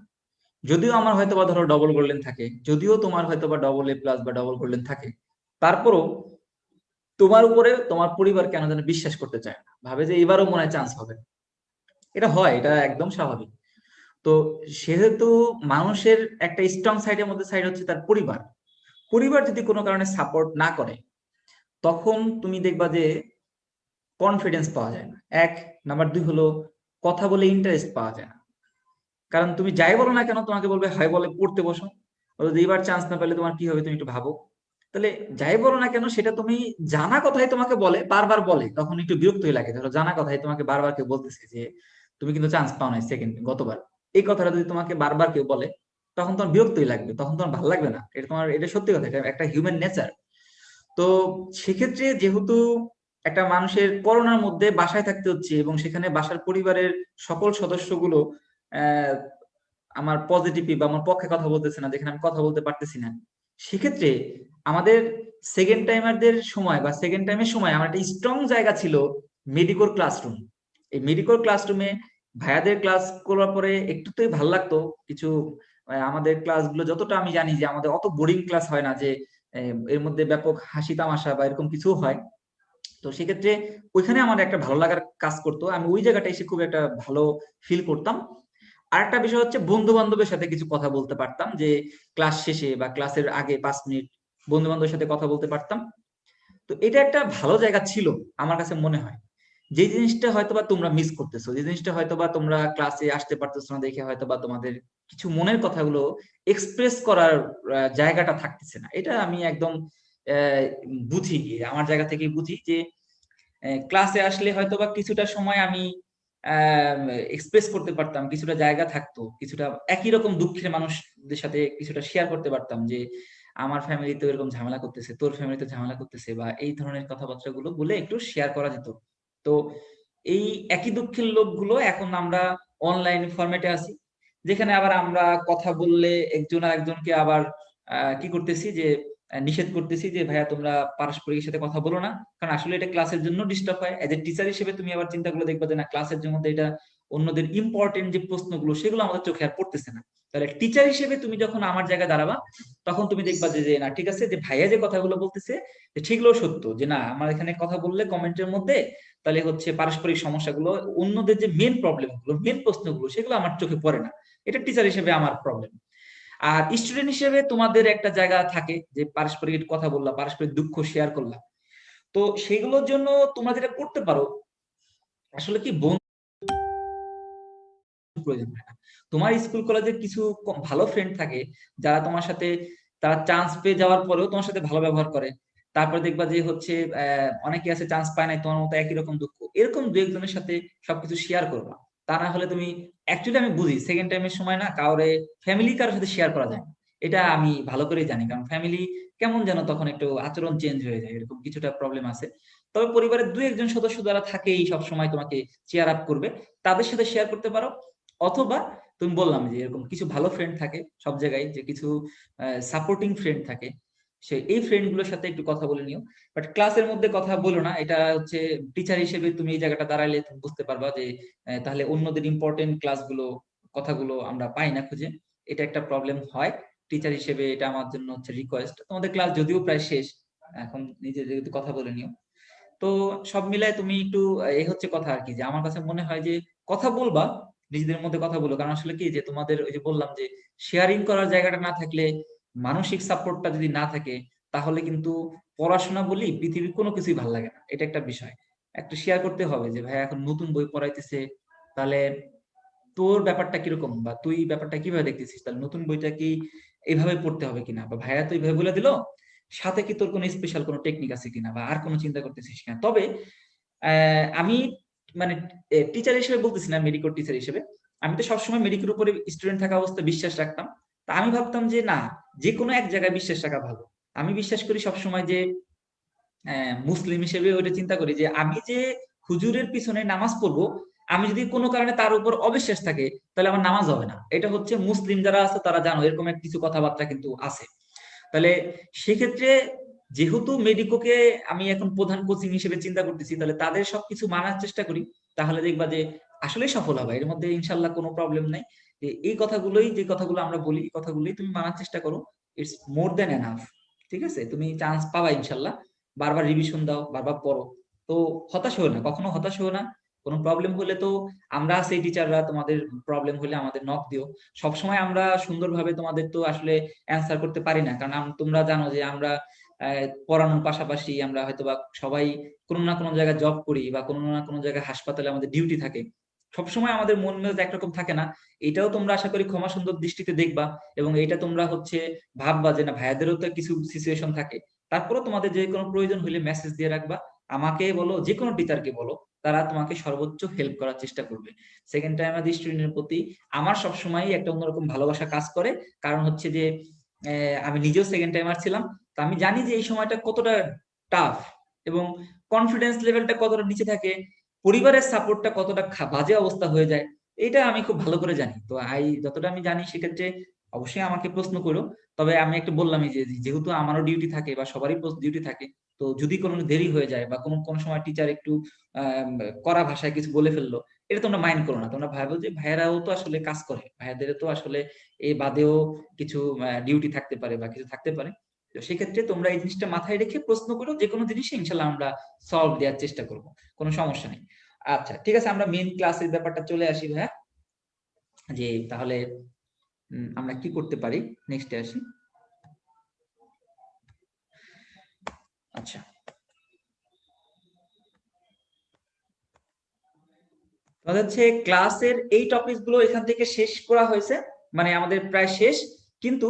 যদিও আমার হয়তো বা ধরো ডবল গোল্ডেন থাকে, যদিও তোমার হয়তো বা ডবল এ প্লাস বা ডবল গোল্ডেন থাকে, তারপরও তোমার উপরে তোমার পরিবার কেন যেন বিশ্বাস করতে চায় না, ভাবে যে এবারও মনে হয় চান্স হবে। এটা হয়, এটা একদম স্বাভাবিক। তো সেহেতু মানুষের একটা স্ট্রং সাইডের মধ্যে সাইড হচ্ছে তার পরিবার। পরিবার যদি কোনো কারণে সাপোর্ট না করে, তখন তুমি দেখবা যে কনফিডেন্স পাওয়া যায় না, 1 নাম্বার। 2 হলো কথা বলে ইন্টারেস্ট পাওয়া যায় না। কারণ তুমি যাই বলো না কেন, তোমাকে বলবে হয় বলে পড়তে বসো, যদি এবার চান্স না পেলে তোমার কি হবে তুমি একটু ভাবো। তাহলে যাই বলো না কেন, সেটা তুমি জানা কথাই তোমাকে বলে, বারবার বলে, তখন একটু বিরক্তই লাগে। ধরো জানা কথাই তোমাকে বারবার কেউ বলতেছে যে তুমি কিন্তু চান্স পাও নাই সেকেন্ড গতবার, এই কথাটা যদি তোমাকে বারবার কেউ বলে, তখন তোমার বিরক্তই লাগবে, তখন তোমার ভালো লাগবে না। এটা সত্যি কথা, এটা একটা হিউম্যান নেচার। তো সেক্ষেত্রে যেহেতু একটা মানুষের করোনার মধ্যে বাসায় থাকতে হচ্ছে এবং সেখানে বাসার পরিবারের সকল সদস্যগুলো আহ আমার পজিটিভলি বা আমার পক্ষে কথা বলতেছে না, যেখানে আমি কথা বলতে পারতেছি না, সেক্ষেত্রে আমাদের সেকেন্ড টাইমারদের সময় বা সেকেন্ড টাইমের সময় আমার একটা স্ট্রং জায়গা ছিল মেডিকোর ক্লাসরুম। এই মেডিকোর ক্লাসরুমে ভাইয়াদের ক্লাস করার পরে একটু তো ভালো লাগতো কিছু। আমাদের ক্লাসগুলো যতটা আমি জানি যে আমাদের অত বোরিং ক্লাস হয় না, যে এর মধ্যে ব্যাপক হাসি তামাশা বা এরকম কিছু হয়। তো সেক্ষেত্রে ওইখানে আমার একটা ভালো লাগার কাজ করতো, আমি ওই জায়গাটা এসে খুব একটা ভালো ফিল করতাম। আরেকটা বিষয় হচ্ছে বন্ধু বান্ধবের সাথে কিছু কথা বলতে পারতাম, যে ক্লাস শেষে বা ক্লাসের আগে 5 মিনিট বন্ধু বান্ধবের সাথে কথা বলতে পারতাম। তো এটা একটা ভালো জায়গা ছিল আমার কাছে মনে হয়। যে জিনিসটা হয়তোবা তোমরা মিস করতেছো, যে জিনিসটা হয়তোবা তোমরা ক্লাসে আসতে পারতেছো না দেখে হয়তোবা তোমাদের কিছু মনের কথাগুলো এক্সপ্রেস করার জায়গাটা থাকতেছে না, এটা আমি একদম আহ, বুঝি, আমার জায়গা থেকে বুঝি যে ক্লাসে আসলে হয়তোবা কিছুটা সময় আমি এক্সপ্রেস করতে পারতাম, কিছুটা জায়গা থাকতো, কিছুটা একই রকম দুঃখের মানুষদের সাথে কিছুটা শেয়ার করতে পারতাম, যে আমার ফ্যামিলি তো এরকম ঝামেলা করতেছে, তোর ফ্যামিলি তো ঝামেলা করতেছে, বা এই ধরনের কথাবার্তা গুলো বলে একটু শেয়ার করা যেত। তো এই একই দুঃখের লোকগুলো এখন আমরা অনলাইন ফরম্যাটে আছি, যেখানে আবার আমরা কথা বললে একজন আর একজনকে আবার কি করতেছি যে নিষেধ করতেছি যে ভাইয়া তোমরা পারস্পরিকের সাথে কথা বলো না, কারণ আসলে এটা ক্লাসের জন্য ডিস্টার্ব হয়। এজ এ টিচার হিসেবে তুমি আবার চিন্তা করে দেখবা যে না, ক্লাসের জন্য এটা অন্যদের ইম্পর্টেন্ট যে প্রশ্নগুলো সেগুলো আমাদের চোখে আর পড়তেছে না। তাহলে টিচার হিসেবে তুমি যখন আমার জায়গায় দাঁড়াবা, তখন তুমি দেখবা যে যে না ঠিক আছে, যে ভাইয়া যে কথাগুলো বলতেছে যে ঠিকগুলো সত্য, যে না আমার এখানে কথা বললে কমেন্টের মধ্যে তাহলে হচ্ছে পারস্পরিক সমস্যাগুলো, অন্যদের যে মেন প্রবলেম গুলো, মেন প্রশ্নগুলো, সেগুলো আমার চোখে পড়ে না। এটা টিচার হিসেবে আমার প্রবলেম। আর স্টুডেন্ট হিসেবে তোমাদের একটা জায়গা থাকে যে পারস্পরিক কথা বললা, পারস্পরিক দুঃখ শেয়ার করলা। তো সেগুলোর জন্য তোমরা যেটা করতে পারো, আসলে কি বন্ধু প্রয়োজন হয় না। তোমার স্কুল কলেজে কিছু ভালো ফ্রেন্ড থাকে, যারা তোমার সাথে, তারা চান্স পেয়ে যাওয়ার পরেও তোমার সাথে ভালো ব্যবহার করে। তারপর দেখবা যে হচ্ছে অনেকে আছে চান্স পায় নাই তোমার মতো একই রকম দুঃখ, এরকম দু একজনের সাথে সবকিছু শেয়ার করবা। তা না হলে তুমি, অ্যাকচুয়ালি আমি বুঝি সেকেন্ড টাইমের সময় না কাউরে, ফ্যামিলি কারোর সাথে শেয়ার করা যায় না। এটা আমি ভালো করেই জানি, কারণ ফ্যামিলি কেমন যেন তখন একটু আচরণ চেঞ্জ হয়ে যায়, এরকম কিছুটা প্রবলেম আছে। তবে পরিবারের দু একজন সদস্য যারা থাকেই সব সময় তোমাকে চেয়ার আপ করবে, তাদের সাথে শেয়ার করতে পারো। অথবা তুমি বললাম যে এরকম কিছু ভালো ফ্রেন্ড থাকে সব জায়গায়, যে কিছু সাপোর্টিং ফ্রেন্ড থাকে, সে এই ফ্রেন্ড গুলোর সাথে একটু কথা বলে নিও। বাট ক্লাসের মধ্যে কথা বলো না, এটা হচ্ছে টিচার হিসেবে তুমি এই জায়গাটা দাঁড়াইলে তুমি বুঝতে পারবা যে তাহলে অন্যদের ইম্পর্টেন্ট ক্লাসগুলো, কথাগুলো আমরা পাই না খুঁজে। এটা একটা প্রবলেম হয় টিচার হিসেবে, এটা আমার জন্য হচ্ছে রিকোয়েস্ট। তোমাদের ক্লাস যদিও প্রায় শেষ, এখন নিজে যেহেতু কথা বলে নিও। তো সব মিলায় তুমি একটু এই হচ্ছে কথা আর কি, যে আমার কাছে মনে হয় যে কথা বলবা, নিজেদের মধ্যে কথা বলো, কারণ আসলে কি যে তোমাদের ওই যে বললাম যে শেয়ারিং করার জায়গাটা না থাকলে, মানসিক সাপোর্টটা যদি না থাকে, তাহলে কিন্তু পড়াশোনা বলি পৃথিবীর কোনো কিছুই ভালো লাগে না। এটা একটা বিষয়, একটু শেয়ার করতে হবে যে ভাই এখন নতুন বই পড়াইতেছে, তাহলে তোর ব্যাপারটা কিরকম, বা তুই ব্যাপারটা কিভাবে দেখতেছিস, তাহলে নতুন বইটা কি এইভাবে পড়তে হবে কিনা, বা ভাইয়া তো এইভাবে বলে দিল, সাথে কি তোর কোনো স্পেশাল কোনো টেকনিক আছে কিনা, বা আর কোনো চিন্তা করতেছিস কিনা। তবে আমি মানে টিচার হিসেবে বলতেছি না, মেডিকোর টিচার হিসেবে আমি তো সবসময় মেডিকের উপরে স্টুডেন্ট থাকা অবস্থায় বিশ্বাস রাখতাম। তা আমি ভাবতাম যে না, যে কোনো এক জায়গায় বিশ্বাস রাখা ভালো। আমি বিশ্বাস করি সবসময় যে মুসলিম হিসেবে ওইটা চিন্তা করি যে আমি যে হুজুরের পিছনে নামাজ পড়বো, আমি যদি কোনো কারণে তার উপর অবিশ্বাস থাকে, তাহলে আমার নামাজ হবে না। এটা হচ্ছে মুসলিম যারা আছে তারা জানো, এরকম এক কিছু কথাবার্তা কিন্তু আছে। তাহলে সেক্ষেত্রে যেহেতু মেডিকোকে আমি এখন প্রধান কোচিং হিসেবে চিন্তা করতেছি, তাহলে তাদের সবকিছু মানার চেষ্টা করি, তাহলে দেখবা যে আসলে সফল হবে, এর মধ্যে ইনশাল্লাহ কোনো প্রবলেম নাই। এই কথাগুলোই, যে কথাগুলো আমরা বলি, এই কথাগুলোই তুমি মানার চেষ্টা করো, ইটস মোর দেন এনাফ। ঠিক আছে, তুমি চান্স পাবা ইনশাল্লাহ। বারবার রিভিশন দাও, বারবার পড়ো। তো হতাশ হও না, কখনো হতাশ হও না। কোনো প্রবলেম হলে তো আমরা সেই টিচাররা, তোমাদের প্রবলেম হলে আমাদের নক দিও। সবসময় আমরা সুন্দরভাবে তোমাদের তো আসলে অ্যান্সার করতে পারি না, কারণ তোমরা জানো যে আমরা পড়ানোর পাশাপাশি আমরা হয়তোবা সবাই কোনো না কোনো জায়গায় জব করি, বা কোনো না কোনো জায়গায় হাসপাতালে আমাদের ডিউটি থাকে। সবসময় আমাদের মন মেজাজ একরকম থাকে না। এটাও তোমরা আশা করি ক্ষমা সুন্দর দৃষ্টিতে দেখবা, এবং এটা তোমরা হচ্ছে ভাববা যে না, ভাইয়াদেরও তো কিছু সিচুয়েশন থাকে। তারপরে তোমাদের যে কোনো প্রয়োজন হলে মেসেজ দিয়ে রাখবা, আমাকে বলো, যে কোনো টিচারকে বলো, তারা তোমাকে সর্বোচ্চ হেল্প করার চেষ্টা করবে। সেকেন্ড টাইমার স্টুডেন্টের প্রতি আমার সবসময় একটা অন্যরকম ভালোবাসা কাজ করে, কারণ হচ্ছে যে আমি নিজেও সেকেন্ড টাইমার ছিলাম, তো আমি জানি যে এই সময়টা কতটা টাফ এবং কনফিডেন্স লেভেলটা কতটা নিচে থাকে, পরিবারের সাপোর্টটা কতটা বাজে অবস্থা হয়ে যায়, এটা আমি খুব ভালো করে জানি। তো যতটা আমি জানি সেক্ষেত্রে অবশ্যই আমাকে প্রশ্ন করো। তবে আমি একটু বললামই যে যেহেতু আমারও ডিউটি থাকে বা সবারই ডিউটি থাকে, তো যদি কোনো দেরি হয়ে যায় বা কোনো সময় টিচার একটু কড়া ভাষায় কিছু বলে ফেললো, এটা তোমরা মাইন্ড করো না। তোমরা ভাবো যে ভাইয়েরাও তো আসলে কাজ করে, ভাইয়াদের তো আসলে এই বাদেও কিছু ডিউটি থাকতে পারে বা কিছু থাকতে পারে। তো সেক্ষেত্রে তোমরা এই জিনিসটা মাথায় রেখে প্রশ্ন করো, যে কোনো জিনিসই ইনশাল্লাহ আমরা সলভ দেওয়ার চেষ্টা করব, কোনো সমস্যা নেই। আচ্ছা ঠিক আছে, আমরা মেইন ক্লাসের ব্যাপারটা চলে আসি ভাইয়া, যে তাহলে আমরা কি করতে পারি, নেক্সটে আসি। আচ্ছা তাহলে হচ্ছে ক্লাসের এই টপিক গুলো এখান থেকে শেষ করা হয়েছে, মানে আমাদের প্রায় শেষ। কিন্তু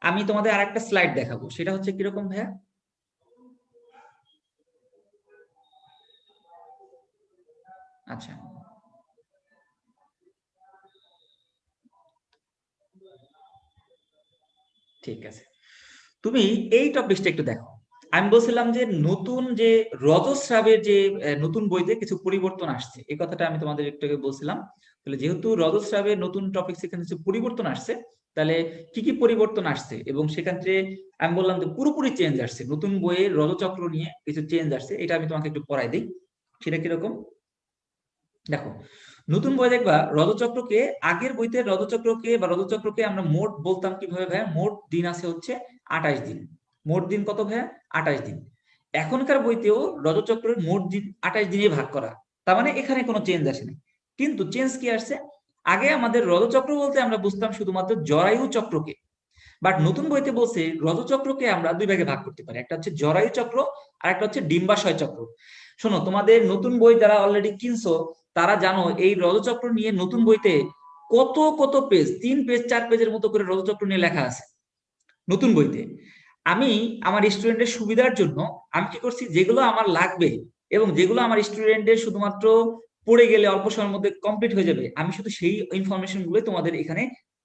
আমি তোমাদের আরেকটা স্লাইড দেখাবো, সেটা হচ্ছে কিরকম ভাইয়া, আচ্ছা ঠিক আছে, তুমি এই টপিকটা একটু দেখো। আমি বলছিলাম যে নতুন যে রজস্রাবের যে নতুন বইতে কিছু পরিবর্তন আসছে, এই কথাটা আমি তোমাদের একটু আগে বলছিলাম। তাহলে যেহেতু রজস্রাবের নতুন টপিক সেখানে কিছু পরিবর্তন আসছে, তাহলে কি কি পরিবর্তন আসছে এবং সেক্ষেত্রে আমি বললাম যে পুরোপুরি চেঞ্জ আসছে, নতুন বইয়ের রজচক্র নিয়ে কিছু চেঞ্জ আসছে, এটা আমি তোমাকে একটু পড়াই দিই। সেটা কিরকম দেখো, নতুন বই দেখবা রজচক্রকে, আগের বইতে রজচক্রকে বা রজচক্রকে আমরা মোট বলতাম কিভাবে ভাইয়া, মোট দিন আছে হচ্ছে 28 দিন। মোট দিন কত ভাইয়া? 28 দিন। এখনকার বইতেও রজচক্রের মোট দিন 28 দিনে ভাগ করা, তার মানে এখানে কোনো চেঞ্জ আসেনি। কিন্তু চেঞ্জ কি আসছে, আগে আমাদের রজচক্র বলতে আমরা বুঝতাম শুধুমাত্র জরায়ু চক্রকে, বাট নতুন বইতে বলছে রজচক্রকে আমরা দুই ভাগে ভাগ করতে পারি, একটা হচ্ছে জরায়ু চক্র আর একটা হচ্ছে ডিম্বাশয় চক্র। শোনো, তোমাদের নতুন বই যারা অলরেডি কিনছো তারা জানো এই রজচক্র নিয়ে নতুন বইতে কত কত পেজ, 3 পেজ 4 পেজের মতো করে রজচক্র নিয়ে লেখা আছে নতুন বইতে। আমি আমার স্টুডেন্টের সুবিধার জন্য আমি কি করছি, যেগুলো আমার লাগবে এবং যেগুলো আমার স্টুডেন্টের শুধুমাত্র পড়ে গেলে অল্প সময়ের মধ্যে কমপ্লিট হয়ে যাবে, আমি শুধু সেই ইনফরমেশন গুলো তোমাদের এখানে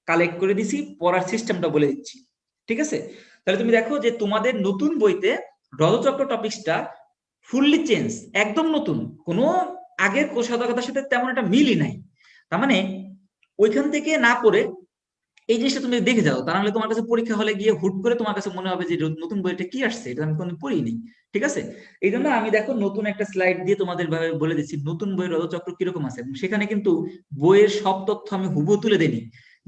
কালেক্ট করে দিছি, পড়ার সিস্টেমটা বলে দিচ্ছি। ঠিক আছে, তাহলে তুমি দেখো যে তোমাদের নতুন বইতে রজচক্র টপিকসটা ফুললি চেঞ্জ, একদম নতুন, কোনো আগের কোষাধ্যক্ষতার সাথে তেমন একটা মিলই নাই। তার মানে ওইখান থেকে না পড়ে এই জিনিসটা তুমি দেখে যাও, তা নাহলে তোমার কাছে পরীক্ষা হলে গিয়ে হুট করে তোমার কাছে মনে হবে যে নতুন বইটা কি আসছে, এটা আমি কোনো পড়িনি। ঠিক আছে, এই জন্য আমি দেখো নতুন একটা স্লাইড দিয়ে তোমাদের ভাবে বলে দিচ্ছি নতুন বইয়ের রজচক্র কিরকম আছে, এবং সেখানে কিন্তু বইয়ের সব তথ্য আমি হুবহু তুলে দেনি,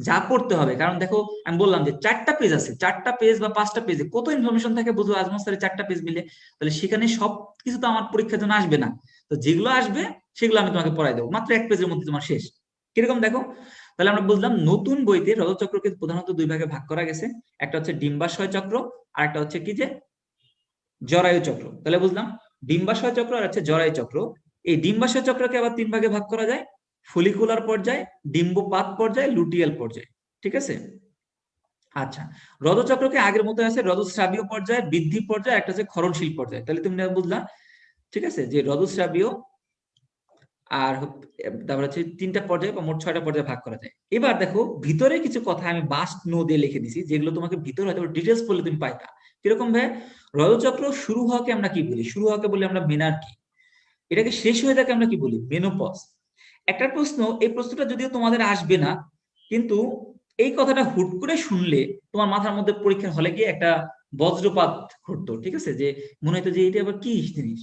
যা পড়তে হবে। কারণ দেখো আমি বললাম যে 4টা পেজ আছে, 4টা পেজ বা 5টা পেজে কত ইনফরমেশন থাকে বুঝো, আজমল স্যারের 4টা পেজ মিলে, তাহলে সেখানে সব কিছু তো আমার পরীক্ষার জন্য আসবে না। তো যেগুলো আসবে সেগুলো আমি তোমাকে পড়াই দেবো, মাত্র 1 পেজের মধ্যে তোমার শেষ। কিরকম দেখো, তাহলে আমরা বুঝলাম নতুন বইতে রজচক্রকে প্রধানত দুই ভাগে ভাগ করা গেছে, একটা হচ্ছে ডিম্বাশয় চক্র আর একটা হচ্ছে কি যে জরায়ু চক্র। তাহলে বুঝলাম ডিম্বাশয় চক্র আর হচ্ছে জরায়ু চক্র। এই ডিম্বাশয় চক্রকে আবার 3 ভাগে ভাগ করা যায়, ফলিকুলার পর্যায়, ডিম্বপাত পর্যায়, লুটিয়াল পর্যায়। ঠিক আছে, আচ্ছা রজচক্রকে আগের মতো আছে রজস্রাবীয় পর্যায়, বৃদ্ধি পর্যায়, একটা হচ্ছে ক্ষরণশীল পর্যায়। তাহলে তুমি বুঝলা, ঠিক আছে, যে রজস্রাবীয় আর তারপর হচ্ছে 3টা পর্যায়ে বা মোট 6টা পর্যায়ে ভাগ করা যায়। এবার দেখো ভিতরে কিছু কথা আমি বাস্ট নো দিয়ে লিখে দিছি, যেগুলো তোমাকে ভিতরে হয়তো ডিটেলস পড়লে তুমি পাইতা। কিরকম ভাই, রজচক্র শুরু হওয়াকে আমরা কি বলি, শুরু হওয়াকে বলি আমরা মেনার্কি, এটাকে শেষ হয়ে যাকে আমরা কি বলি, মেনোপজ। একটা প্রশ্ন, এই প্রশ্নটা যদিও তোমাদের আসবে না, কিন্তু এই কথাটা হুট করে শুনলে তোমার মাথার মধ্যে পরীক্ষার হলে গিয়ে একটা বজ্রপাত ঘটতো। ঠিক আছে, যে মনে হতো যে এটা আবার কি জিনিস,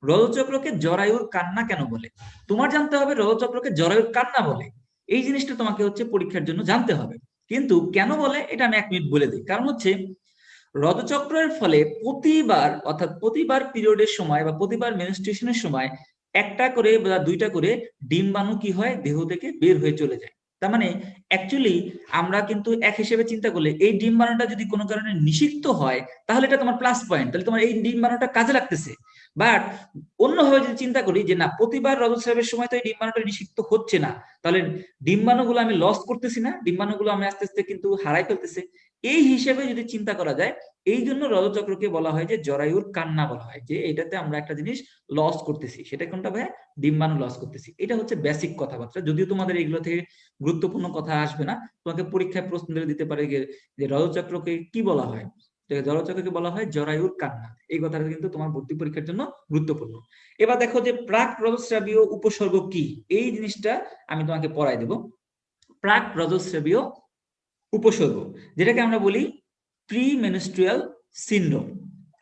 রজচক্রকে জরায়ুর কান্না কেন বলে। তোমার জানতে হবে রজচক্রকে জরায়ুর কান্না বলে, এই জিনিসটা তোমাকে হচ্ছে পরীক্ষার জন্য জানতে হবে। কিন্তু কেন বলে এটা আমি 1 মিনিট বলে দিই। কারণ হচ্ছে রজচক্রের ফলে প্রতিবার, অর্থাৎ প্রতিবার পিরিয়ডের সময় বা প্রতিবার মেনস্ট্রুয়েশনের সময় একটা করে বা 2টা করে ডিম্বাণু কি হয়, দেহ থেকে বের হয়ে চলে যায়। তার মানে অ্যাকচুয়ালি আমরা কিন্তু এক হিসেবে চিন্তা করলে এই ডিম্বাণুটা যদি কোনো কারণে নিষিক্ত হয় তাহলে এটা তোমার প্লাস পয়েন্ট, তাহলে তোমার এই ডিম্বাণুটা কাজে লাগতেছে। বাট অন্যভাবে যদি চিন্তা করি যে না, প্রতিবার রজস্রাবের সময় তো এই ডিম্বাণুটা নিষিক্ত হচ্ছে না, তাহলে ডিম্বাণুগুলো আমি লস করতেছি না, ডিম্বাণুগুলো আমি আস্তে আস্তে কিন্তু হারাই ফেলতেছি। এই হিসেবে যদি চিন্তা করা যায়, এই জন্য রজচক্রকে বলা হয় যে জরায়ুর কান্না বলা হয়, যে এটাতে আমরা একটা জিনিস লস করতেছি। সেটা কোনটা ভাই? ডিম্বাণু লস করতেছি। এটা হচ্ছে বেসিক কথাবার্তা। যদিও তোমাদের এগুলো থেকে গুরুত্বপূর্ণ কথা আসবে না, তোমাকে পরীক্ষায় প্রশ্ন দিতে পারে যে রজচক্রকে কি বলা হয়। জলচক্রকে বলা হয় জরায়ুর কান্না। এই কথাটা কিন্তু তোমার ভর্তি পরীক্ষার জন্য গুরুত্বপূর্ণ। এবার দেখো যে প্রাক রজস্রাবীয় উপসর্গ কি, এই জিনিসটা আমি তোমাকে পড়াই দেব। প্রাক রজস্রাবীয় উপসর্গ, যেটাকে আমরা বলি প্রি মেনস্ট্রুয়াল সিনড্রোম,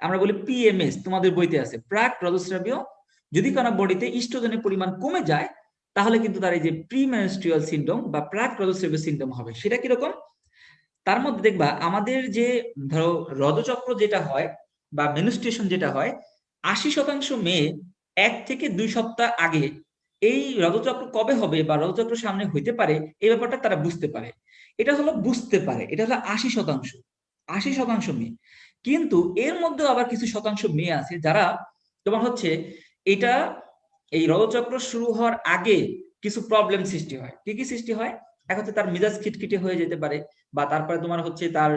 আমরা বলি পিএমএস, তোমাদের বইতে আছে প্রাক রজস্রাবীয়। যদি কোনো বডিতে ইস্ট্রোজেনের পরিমাণ কমে যায়, তাহলে কিন্তু তার এই যে প্রি মেনস্ট্রুয়াল সিনড্রোম বা প্রাক রজস্রাবীয় সিনড্রোম হবে। সেটা কিরকম? তার মধ্যে দেখবা আমাদের যে ধরো রজচক্র যেটা হয় বা মেনস্ট্রুয়েশন যেটা হয়, 80% মেয়ে 1 থেকে 2 সপ্তাহ আগে এই রজচক্র কবে হবে বা রজচক্র সামনে হইতে পারে এই ব্যাপারটা তারা বুঝতে পারে। এটা হলো বুঝতে পারে, এটা হলো 80%। 80% মেয়ে। কিন্তু এর মধ্যে আবার কিছু শতাংশ মেয়ে আছে যারা তোমার হচ্ছে এটা এই রজচক্র শুরু হওয়ার আগে কিছু প্রবলেম সৃষ্টি হয়। কি কি সৃষ্টি হয়? এক হচ্ছে তার মেজাজ খিটখিটে হয়ে যেতে পারে, বা তারপরে তোমার হচ্ছে তার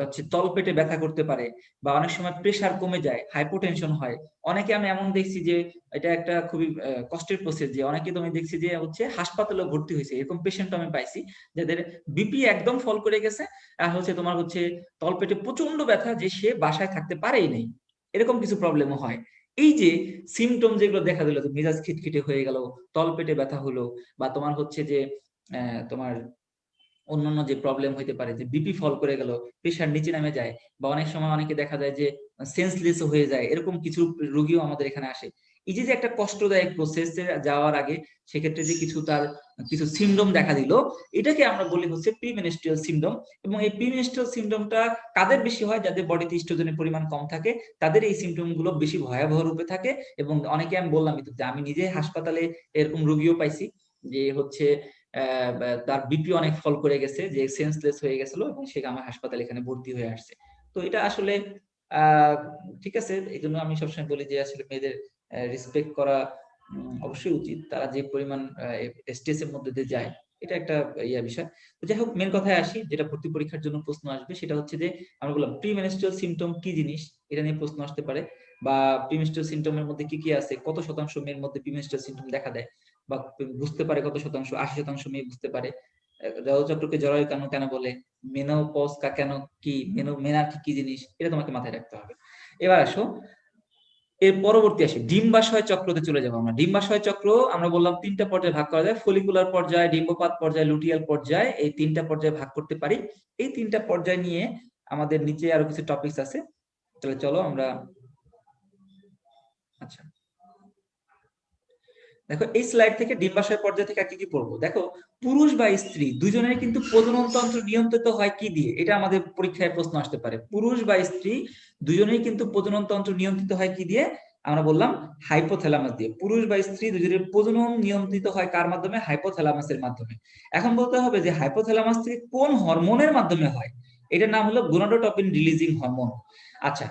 হচ্ছে তলপেটে ব্যথা করতে পারে, বা অনেক সময় প্রেসার কমে যায়, হাইপোটেনশন হয়। অনেকে আমি এমন দেখছি যে এটা একটা খুবই কষ্টের প্রসেস, যে অনেকে তো আমি দেখছি যে হচ্ছে হাসপাতালে ভর্তি হয়েছে, এরকম পেশেন্ট আমি পাইছি যাদের বিপি একদম ফল করে গেছে, আর হচ্ছে তোমার হচ্ছে তলপেটে প্রচন্ড ব্যথা, যে সে বাসায় থাকতে পারেই নাই। এরকম কিছু প্রবলেমও হয়। এই যে সিমটম যেগুলো দেখা দিল, মেজাজ খিটখিটে হয়ে গেল, তলপেটে ব্যথা হলো, বা তোমার হচ্ছে যে তোমার অন্যান্য যে প্রবলেম হইতে পারে, যে বিপি ফল করে গেল, প্রেশার নিচে নামে যায়, বা অনেক সময় অনেকে দেখা যায় যে সেন্সলেস হয়ে যায়, এরকম কিছু রোগীও আমাদের এখানে আসে। এই যে একটা কষ্টদায়ক প্রসেসে যাওয়ার আগে সেক্ষেত্রে যে কিছু তার কিছু সিমডম দেখা দিল, এটাকে আমরা বলি হচ্ছে প্রিমেনস্ট্রুয়াল সিমডম। এবং এই প্রিমেনস্ট্রুয়াল সিমডমটা কাদের বেশি হয়? যাদের বডিতে ইস্ট্রোজেনের পরিমাণ কম থাকে, তাদের এই সিমডম গুলো বেশি ভয়াবহ রূপে থাকে। এবং অনেকে আমি বললাম যে আমি নিজে হাসপাতালে এরকম রোগীও পাইছি, যে হচ্ছে তার বিপি অনেক ফল করে গেছে, যে সেন্সলেস হয়ে গেছিল, এবং সে আমার হাসপাতালে এখানে ভর্তি হয়ে আসছে। তো এটা আসলে আহ ঠিক আছে, এই জন্য আমি সবসময় বলি যে আসলে মেয়েদের রেসপেক্ট করা অবশ্যই উচিত, তারা যে পরিমাণ স্ট্রেসের মধ্যে দিয়ে যায়, এটা একটা বিষয়। তো যাই হোক, মেন কথায় আসি, যেটা ভর্তি পরীক্ষার জন্য প্রশ্ন আসবে সেটা হচ্ছে যে আমরা বললাম প্রিমেনস্ট্রুয়াল সিমটম কি জিনিস, এটা নিয়ে প্রশ্ন আসতে পারে। বা প্রিমেনস্ট্রুয়াল সিমটমের মধ্যে কি কি আছে, কত শতাংশ মেয়ের মধ্যে প্রিমেনস্ট্রুয়াল সিমটম দেখা দেয়, বা বুঝতে পারে কত শতাংশ? 80% মেয়ে বুঝতে পারে। জলচক্রকে জরায়ু কেন কেন বলে, মেনোপজ কেন কি, মেনার্কি কি জিনিস, এটা তোমাকে মাথায় রাখতে হবে। এবার আসো, এর পরবর্তী আসি ডিম্বাশয় চক্রতে চলে যাবো আমরা। ডিম্বাশয় চক্র আমরা বললাম 3টা পর্যায়ে ভাগ করা যায়, ফলিকুলার পর্যায়, ডিম্বপাত পর্যায়, লুটিয়াল পর্যায়, এই 3টা পর্যায়ে ভাগ করতে পারি। এই 3টা পর্যায় নিয়ে আমাদের নিচে আরো কিছু টপিকস আছে, তাহলে চলো আমরা। আচ্ছা, দেখো এই স্লাইড থেকে ডিম্বাশয় পর্যায় থেকে কি কি পড়বো। দেখো, পুরুষ বা স্ত্রী দুজনের কিন্তু প্রজনন তন্ত্র নিয়ন্ত্রিত হয় কি দিয়ে, এটা আমাদের পরীক্ষায় প্রশ্ন আসতে পারে। পুরুষ বা স্ত্রী দুজনেই কিন্তু প্রজনন তন্ত্র নিয়ন্ত্রিত হয় কি দিয়ে? আমরা বললাম হাইপোথ্যালামাস দিয়ে। পুরুষ বা স্ত্রী দুজনের প্রজনন নিয়ন্ত্রিত হয় কার মাধ্যমে? হাইপোথ্যালামাসের মাধ্যমে। এখন বলতে হবে যে হাইপোথ্যালামাস থেকে কোন হরমোনের মাধ্যমে হয়? এটার নাম হলো গোনাডোট্রপিন রিলিজিং হরমোন। আচ্ছা,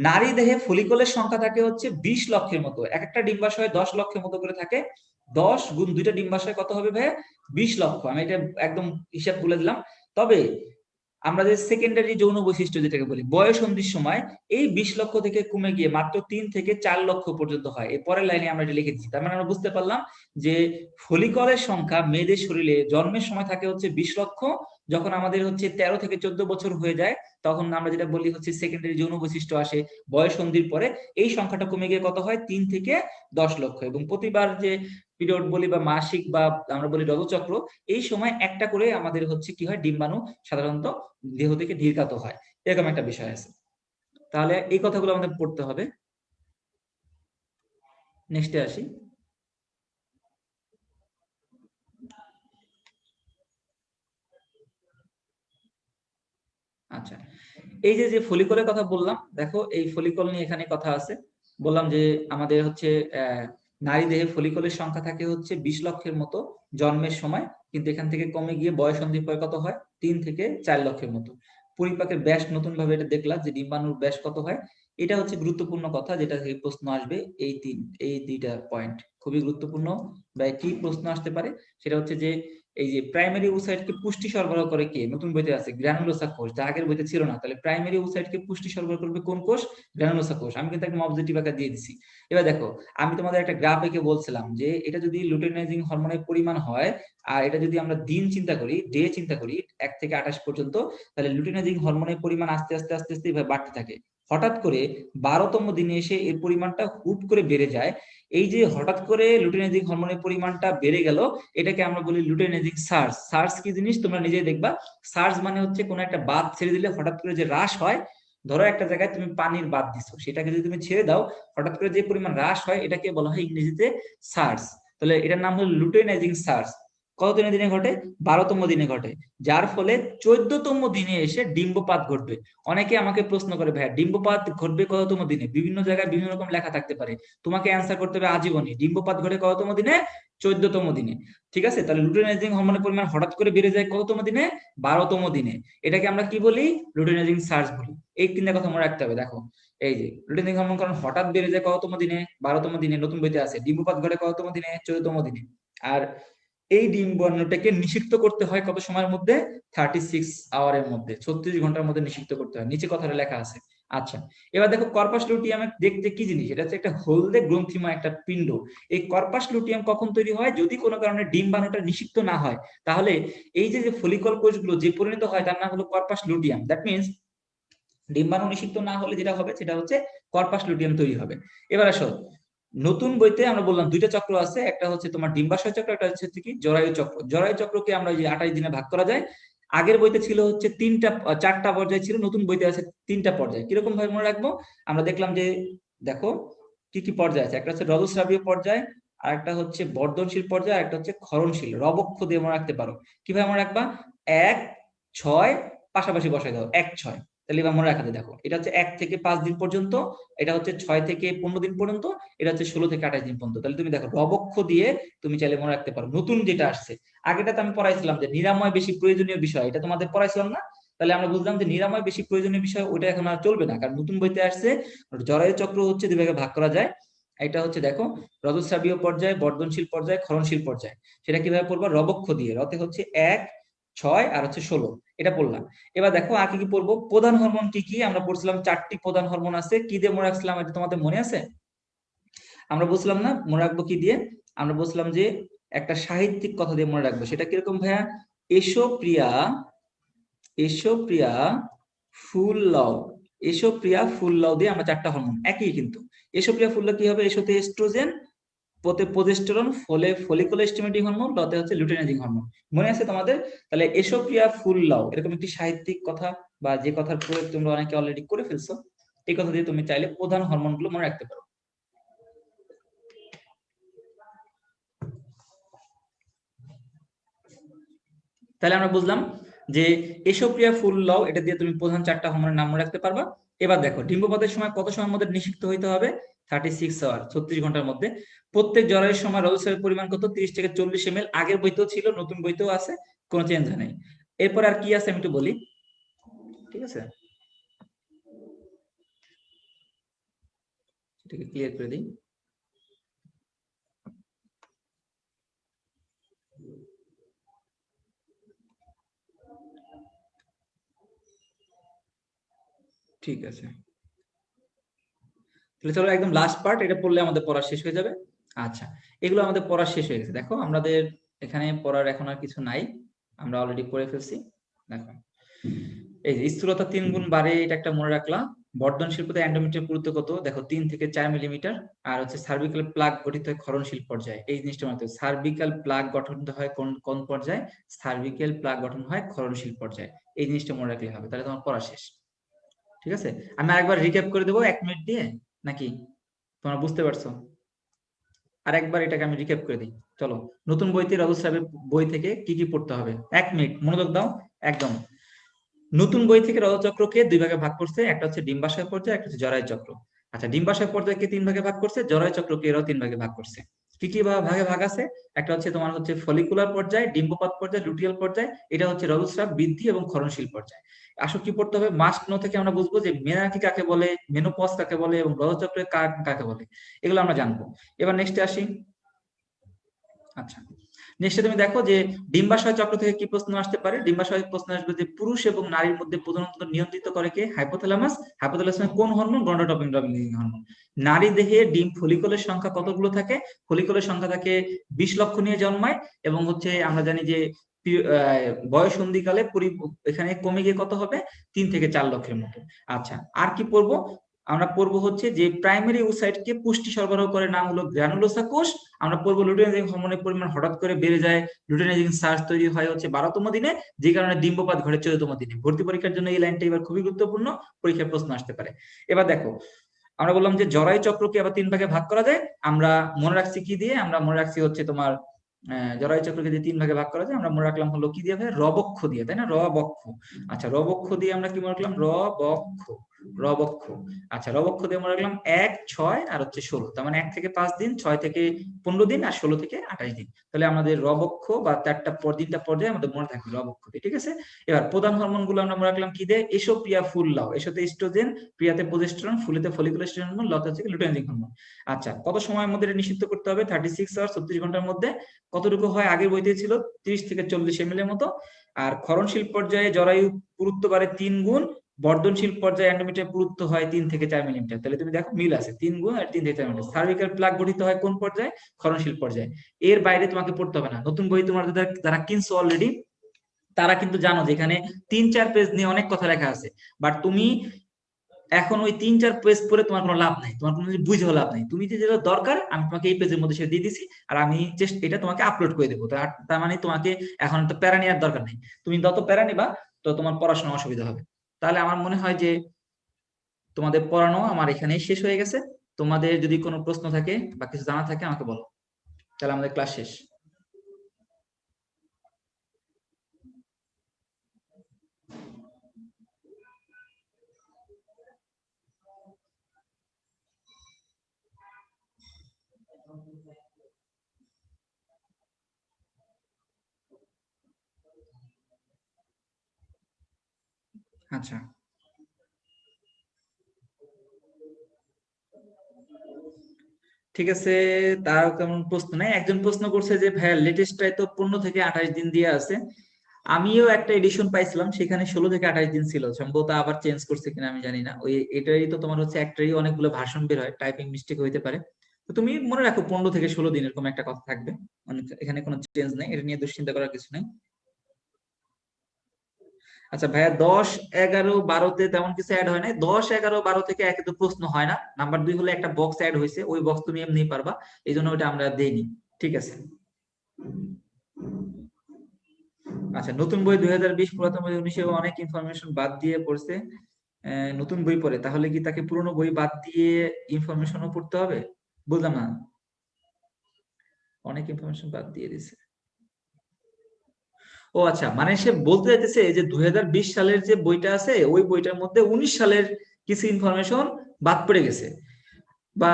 নারী দেহে ফলিকলের সংখ্যা থাকে হচ্ছে 20 লক্ষের মতো, এক একটা ডিম্বাশয়ে 10 লক্ষের মতো করে থাকে। 10 গুণ 2টা ডিম্বাশয় কত হবে ভাইয়া? 20 লক্ষ। আমি এটা একদম হিসাব বলে দিলাম। তবে আমরা যে সেকেন্ডারি যৌন বৈশিষ্ট্য যেটাকে বলি, বয়ঃসন্ধির সময় এই 20 লক্ষ থেকে কমে গিয়ে মাত্র 3 থেকে 4 লক্ষ পর্যন্ত হয়। এই পরের লাইনে আমরা এটা লিখে দিচ্ছি। তার মানে আমরা বুঝতে পারলাম যে ফলিকলের সংখ্যা মেয়েদের শরীরে জন্মের সময় থাকে হচ্ছে 20 লক্ষ, যখন আমাদের হচ্ছে 13 থেকে 14 বছর হয়ে যায়, তখন আমরা যেটা বলি হচ্ছে সেকেন্ডারি যৌন বৈশিষ্ট্য আসে বয়ঃসন্ধির পরে, এই সংখ্যাটা কমে গিয়ে কত হয়? 3 থেকে 10 লক্ষ। এবং প্রতিবার যে পিরিয়ড বলি বা মাসিক বা আমরা বলি রজচক্র, এই সময় একটা করে আমাদের হচ্ছে কি হয়, ডিম্বাণু সাধারণত দেহ থেকে নির্গত হয়, এরকম একটা বিষয় আছে। তাহলে এই কথাগুলো আমাদের পড়তে হবে। নেক্সটে আসি। আচ্ছা, এই যে যে ফলিকলের কথা বললাম, দেখো এই ফলিকল নিয়ে এখানে কথা আছে। বললাম যে আমাদের হচ্ছে নারী দেহে ফলিকলের সংখ্যা থাকে হচ্ছে 20 লক্ষের মতো জন্মের সময়, কিন্তু এখান থেকে কমে গিয়ে বয়ঃসন্ধির পরে কত হয়? 3 থেকে 4 লক্ষের মতো। পরিপাকের ব্যাস নতুন ভাবে এটা দেখলাম যে ডিম্বাণুর ব্যাস কত হয়? এটা হচ্ছে গুরুত্বপূর্ণ কথা, যেটা থেকে প্রশ্ন আসবে। এই দুইটা পয়েন্ট খুবই গুরুত্বপূর্ণ। বা কি প্রশ্ন আসতে পারে সেটা হচ্ছে যে এই যে প্রাইমারি ওসাইটকে পুষ্টি সরবরাহ করে কে? নতুন বইতে আছে গ্রানুলোসা কোষ, যা আগের বইতে ছিল না। তাহলে প্রাইমারি ওসাইটকে পুষ্টি সরবরাহ করবে কোন কোষ? গ্রানুলোসা কোষ। আমি কিন্তু একটা অবজেক্টিভ আকার দিয়ে দিছি। এবার দেখো, আমি তোমাদের একটা গ্রাফ এঁকে বলছিলাম যে এটা যদি লুটেনাইজিং হরমোনের পরিমাণ হয়, আর এটা যদি আমরা দিন চিন্তা করি, ডে চিন্তা করি 1 থেকে 28 পর্যন্ত, তাহলে লুটেনাইজিং হরমোনের পরিমাণ আস্তে আস্তে আস্তে আস্তে এভাবে বাড়তে থাকে। হঠাৎ করে 12তম দিনে এসে এর পরিমাণটা হুট করে বেড়ে যায়। এই যে হঠাৎ করে লুটেনাইজিং হরমোনের পরিমাণটা বেড়ে গেল, এটাকে আমরা বলি লুটেনাইজিং সার্জ। সার্জ কি জিনিস তোমরা নিজেই দেখবা। সার্জ মানে হচ্ছে কোনো একটা বাঁধ ছেড়ে দিলে হঠাৎ করে যে হ্রাস হয়। ধরো একটা জায়গায় তুমি পানির বাঁধ দিছো, সেটাকে যদি তুমি ছেড়ে দাও, হঠাৎ করে যে পরিমাণ হ্রাস হয়, এটাকে বলা হয় ইংরেজিতে সার্জ। তাহলে এটার নাম হলো লুটেনাইজিং সার্জ। কততম দিনে ঘটে? 12তম দিনে ঘটে। যার ফলে 14তম দিনে এসে ডিম্বপাত ঘটবে। অনেকে আমাকে প্রশ্ন করে, ভাইয়া ডিম্বপাত ঘটবে কততম দিনে? বিভিন্ন জায়গায় বিভিন্ন রকম লেখা থাকতে পারে, তোমাকে অ্যান্সার করতে হবে আজীবনী। ডিম্বপাত ঘটে কততম দিনে? 14তম দিনে। ঠিক আছে, তাহলে লুটেনাইজিং হরমোনের পরিমাণ হঠাৎ করে বেড়ে যায় কততম দিনে? 12তম দিনে। এটাকে আমরা কি বলি? লুটেনাইজিং সার্জ বলি। এই তিনটা কথা মনে রাখতে হবে। দেখো, এই যে লুটেনাইজিং হরমোন কারণ হঠাৎ বেড়ে যায় কততম দিনে? 12তম দিনে। নতুন বইতে আছে ডিম্বপাত ঘটে কততম দিনে? 14তম দিনে। আর এই ডিম্বাণুটাকে নিষিক্ত করতে হয় কত সময়ের মধ্যে? 36 আওয়ারের মধ্যে, 36 ঘন্টার মধ্যে নিষিক্ত করতে হয়। নিচে কথাটা লেখা আছে। আচ্ছা, এবার দেখো কর্পাস লুটিয়াম দেখতে কি জিনিস? এটা হচ্ছে একটা হলদে গ্রন্থিময় একটা পিণ্ড। এই কর্পাস লুটিয়াম কখন তৈরি হয়? যদি কোনো কারণে ডিম্বাণুটা নিষিক্ত না হয়, তাহলে এই যে ফলিকল কোষগুলো যে পরিণত হয়, তার নাম হলো কর্পাস লুটিয়াম। দ্যাট মিনস ডিম্বাণু নিষিক্ত না হলে যেটা হবে সেটা হচ্ছে কর্পাস লুটিয়াম তৈরি হবে। এবার আসো, নতুন বইতে আমরা বললাম দুইটা চক্র আছে, একটা হচ্ছে তোমার ডিম্বাশয় চক্র, একটা হচ্ছে কি জরায়ু চক্র। জরায়ু চক্রকে আমরা যে 28 দিনে ভাগ করা যায়। আগের বইতে ছিল হচ্ছে 4টা পর্যায় ছিল, নতুন বইতে আছে 3টা পর্যায়। কিরকম ভাবে মনে রাখবো? আমরা দেখলাম যে দেখো কি কি পর্যায় আছে। একটা হচ্ছে রজস্রাবীয় পর্যায়, আর একটা হচ্ছে বর্ধনশীল পর্যায়, আর একটা হচ্ছে ক্ষরণশীল। রবক্ষ দিয়ে মনে রাখতে পারো। কিভাবে মনে রাখবা? 1, 6 পাশাপাশি বসাই দাও, 1, 6। তাহলে এবার মনে রাখাতে দেখো, এটা হচ্ছে 1 থেকে 5 দিন পর্যন্ত, এটা হচ্ছে 6 থেকে 15 দিন পর্যন্ত, এটা হচ্ছে 16 থেকে 28 দিন পর্যন্ত। তাহলে তুমি দেখো রবক্ষ দিয়ে তুমি চাইলে মনে রাখতে পারো। নতুন যেটা আসছে, আগেটাতে আমি পড়াইছিলাম যে নিরাময় বেশি প্রয়োজনীয় বিষয়, এটা তোমাদের পড়াইছিলাম না? তাহলে আমরা বুঝলাম যে নিরাময় বেশি প্রয়োজনীয় বিষয়, ওটা এখন আর চলবে না, কারণ নতুন বইতে আসছে জরায়ু চক্র হচ্ছে দুই ভাগে ভাগ করা যায়। এটা হচ্ছে দেখো রজস্রাবীয় পর্যায়, বর্ধনশীল পর্যায়, ক্ষরণশীল পর্যায়। সেটা কিভাবে পড়বা? রবক্ষ দিয়ে। রতে হচ্ছে 1, 6 আর হচ্ছে 16, এটা পড়লাম। এবার দেখো আর কি কি পড়বো। প্রধান হরমোন কি কি? আমরা পড়ছিলাম 4টি প্রধান হরমোন আছে। কি দিয়ে মনে রাখছিলাম? এটা তোমাদের মনে আছে? আমরা বলছিলাম না মনে রাখবো কি দিয়ে? আমরা বলছিলাম যে একটা সাহিত্যিক কথা দিয়ে মনে রাখবো। সেটা কিরকম ভাইয়া? এসো প্রিয়া, এসো প্রিয়া ফুল লও। এসো প্রিয়া ফুল লও দিয়ে আমরা 4টা হরমোন, একই কিন্তু। এসো প্রিয়া ফুল লও কি হবে? এসোতে এস্ট্রোজেন, পোতে প্রজেস্টেরন, ফলে ফলিকুলার স্টিমুলেটিং হরমোন, লতে হচ্ছে লুটেনাইজিং হরমোন। মনে আছে তোমাদের? তাহলে এসো প্রিয়া ফুল লও এরকম একটি সাহিত্যিক কথা, বা যে কথার প্রয়োগ তোমরা অনেকে অলরেডি করে ফেলছো, এই কথা দিয়ে তুমি চাইলে প্রধান হরমোন গুলো মনে রাখতে পারো। তাহলে আমরা বুঝলাম যে এসো প্রিয়া ফুল লও, এটা দিয়ে তুমি প্রধান 4টা হরমোনের নাম মনে রাখতে পারবা। এবার দেখো ডিম্বপাতের সময় কত সময়ের মধ্যে নিষিক্ত হইতে হবে? 36 আওয়ার, 36 ঘন্টার মধ্যে। প্রত্যেক জরায়ুর সময় রজস্রাবের পরিমাণ কত? 30 থেকে 40 ml। আগের বইতেও ছিল, নতুন বইতেও আছে, কোনো চেঞ্জ হয় নাই। এরপর আর কি আছে আমি একটু বলি, ঠিক আছে? এটাকে ক্লিয়ার করে দিই। ঠিক আছে, তাহলে চলো একদম লাস্ট পার্ট, এটা পড়লে আমাদের পড়া শেষ হয়ে যাবে। আচ্ছা, এগুলো আমাদের পড়া শেষ হয়ে গেছে। দেখো আমাদের এখানে পড়ার এখন আর কিছু নাই, আমরা অলরেডি পড়ে ফেলছি। দেখো এই যে স্থূলতা 3 গুণ বাড়ে, এটা একটা মনে রাখলাম। বর্ধনশীল পর্যায়ে এন্ডোমেট্রিয়াম পুরুত্ব কত? দেখো 3 থেকে 4 মিলিমিটার। আর হচ্ছে সার্ভিক্যাল প্লাগ গঠিত হয় ক্ষরণশীল পর্যায়ে। এই জিনিসটা মনে রাখতে হবে, সার্ভিক্যাল প্লাগ গঠন হয় কোন কোন পর্যায়ে? সার্ভিক্যাল প্লাগ গঠন হয় ক্ষরণশীল পর্যায়ে। এই জিনিসটা মনে রাখলে হবে, তাহলে তোমার পড়া শেষ। ঠিক আছে, আমি আরেকবার রিক্যাপ করে দেবো 1 মিনিট দিয়ে, নাকি তোমরা বুঝতে পারছো? আর একবার এটাকে আমি রিক্যাপ করে দিই, চলো। নতুন বইতে রজস্রাবের বই থেকে কি কি পড়তে হবে? 1 মিনিট মনোযোগ দাও একদম। নতুন বই থেকে রজচক্রকে 2 ভাগে ভাগ করছে, একটা হচ্ছে ডিম্বাশয় পর্যায়, একটা হচ্ছে জরায়ু চক্র। আচ্ছা, ডিম্বাশয় পর্যায়কে 3 ভাগে ভাগ করছে, জরায়ু চক্রকে এরাও 3 ভাগে ভাগ করছে। কি কি ভাগে ভাগ আছে? একটা হচ্ছে তোমার হচ্ছে ফলিকুলার পর্যায়, ডিম্বপাত পর্যায়, লুটিয়াল পর্যায়, এটা হচ্ছে রজস্রাব, বৃদ্ধি এবং ক্ষরণশীল পর্যায়। আসলে কি পড়তে হবে? মাস্ট নো থেকে আমরা বুঝবো যে মেনার্কি কাকে বলে, মেনোপজ কাকে বলে এবং রজচক্রে কাকে বলে, এগুলো আমরা জানবো। এবার নেক্সটে আসি। আচ্ছা, নেক্সটে তুমি দেখো যে ডিম্বাশয় চক্র থেকে কি প্রশ্ন আসতে পারে। ডিম্বাশয় প্রশ্ন আসবে যে পুরুষ এবং নারীর মধ্যে প্রজনন নিয়ন্ত্রিত করে কে? হাইপোথ্যালামাস। হাইপোথ্যালামাসে কোন হরমোন? গন্ডোট্রপিন হরমোন। নারী দেহে ডিম ফলিকলের সংখ্যা কতগুলো থাকে? ফলিকলের সংখ্যা থাকে 20 লক্ষ নিয়ে জন্মায়, এবং হচ্ছে আমরা জানি যে বয়স সন্ধিকালে এখানে কমে গিয়ে কত হবে? 3 থেকে 4 লক্ষের মতো। আচ্ছা, আর কি পড়বো? আমরা পড়বো হচ্ছে যে প্রাইমারি ওসাইটকে পুষ্টি সরবরাহ করে, নাম হলো গ্রানুলোসা কোষ। আমরা পড়বো লুটেনাইজিং হরমোনের পরিমাণ হঠাৎ করে বেড়ে যায়, লুটেনাইজিং সার্চ তৈরি হয় হচ্ছে 12তম দিনে, যে কারণে ডিম্বপাত ঘটে 14তম দিনে। ভর্তি পরীক্ষার জন্য এই লাইনটা এবার খুবই গুরুত্বপূর্ণ, পরীক্ষার প্রশ্ন আসতে পারে। এবার দেখো, আমরা বললাম যে জরায়ু চক্রকে আবার 3 ভাগে ভাগ করা যায়। আমরা মনে রাখছি কি দিয়ে? আমরা মনে রাখছি হচ্ছে তোমার জরায়ু চক্রকে দিয়ে 3 ভাগে ভাগ করা যায়। আমরা মনে রাখলাম হলো কি দিয়ে? ভাই, রবক্ষ দিয়ে, তাই না? রবক্ষ। আচ্ছা, রবক্ষ দিয়ে আমরা কি মনে রাখলাম? রবক্ষ, রবক্ষ। আচ্ছা, রবক্ষ দিয়ে মনে রাখলাম 1, 6 আর হচ্ছে 16। তার মানে 1 থেকে 5 দিন, 6 থেকে 15 দিন আর 16 থেকে 28 দিন। তাহলে আমাদের রবক্ষ বা 4টা দিনটা পর্যায়ে আমাদের মনে থাকবে রবক্ষ দিয়ে, ঠিক আছে? এবার প্রধান হরমোন গুলো আমরা মনে রাখলাম কি দিয়ে? এসো প্রিয়া ফুল লাও। এসোতে ইস্ট্রোজেন, প্রিয়াতে প্রজেস্টেরন, ফুলেতে ফলিকুলার স্টিরয়েড হরমোন, লতে হচ্ছে লুটেনাইজিং হরমোন। আচ্ছা, কত সময়ের মধ্যে এটা নিষিদ্ধ করতে হবে? 36 আওয়ার, 36 ঘন্টার মধ্যে। কতটুকু হয়? আগের বইতে ছিল 30 থেকে 40 ml এর মতো। আর ক্ষরণশীল পর্যায়ে জরায়ু পুরুত্ব বাড়ে 3 গুণ, বর্ধনশীল পর্যায়ে এন্ডোমেট্রিয়াম পুরুত্ব হয় 3 থেকে 4 মিলিমিটার। তাহলে তুমি দেখো মিল আছে, 3 গুণ আর 3 থেকে 4 মিলিমিটার। সার্ভিক্যাল প্লাগ গঠিত হয় কোন পর্যায়ে? ক্ষরণশীল পর্যায়ে। এর বাইরে তোমাকে পড়তে হবে না। নতুন বই তোমার যারা কিনছো অলরেডি, তারা কিন্তু জানো যে এখানে 3-4 পেজ নিয়ে অনেক কথা লেখা আছে। বাট তুমি এখন ওই 3-4 পেজ পড়ে তোমার কোনো লাভ নাই, তোমার কোনো বুঝেও লাভ নাই। তুমি যেটা দরকার আমি তোমাকে এই পেজের মধ্যে সেটা দিয়ে দিছি, আর আমি এটা তোমাকে আপলোড করে দেবো। তার মানে তোমাকে এখন তো প্যারা নেওয়ার দরকার নেই। তুমি যত প্যারা নিবা তো তোমার পড়াশোনা অসুবিধা হবে। তাহলে আমার মনে হয় যে তোমাদের পড়ানো আমার এখানেই শেষ হয়ে গেছে। তোমাদের যদি কোনো প্রশ্ন থাকে বা কিছু জানা থাকে আমাকে বলো, তাহলে আমাদের ক্লাস শেষ। আচ্ছা, ঠিক আছে। তার তেমন প্রশ্ন নাই। একজন প্রশ্ন করছে যে ভাইয়া লেটেস্টটাই তো 15 থেকে 28 দিন দিয়ে আছে। আমিও একটা এডিশন পাইছিলাম, সেখানে 16 থেকে 28 দিন ছিল। সম্ভবত আবার চেঞ্জ করছে কিনা আমি জানি না। ওই এটারই তো তোমার হচ্ছে একটারই অনেকগুলো ভার্সন বের হয়, টাইপিং মিস্টেক হইতে পারে। তো তুমি মনে রাখো 15 থেকে 16 দিন এরকম একটা কথা থাকবে। এখানে কোনো চেঞ্জ নেই, এটা নিয়ে দুশ্চিন্তা করার কিছু নেই। আচ্ছা ভাইয়া, 10, 11, 12-তে তেমন কিছু অ্যাড হয় নাই। 10, 11, 12 থেকে একে তো প্রশ্ন হয় না। নাম্বার 2 হলে একটা বক্স অ্যাড হয়েছে, ওই বক্স তুমি এমনি পারবা, এই জন্য ওটা আমরা দেইনি। ঠিক আছে। আচ্ছা, নতুন বই 2020, পুরাতন বই 19, অনেক ইনফরমেশন বাদ দিয়ে পড়ছে। নতুন বই পড়ে তাহলে কি তাকে পুরনো বই বাদ দিয়ে ইনফরমেশনও পড়তে হবে? বুঝলাম না। অনেক ইনফরমেশন বাদ দিয়ে দিছে। ও আচ্ছা, মানে সে বলতে চাইতেছে যে 2020 সালের যে বইটা আছে ওই বইটার মধ্যে 19 সালের কিছু ইনফরমেশন বাদ পড়ে গেছে, বা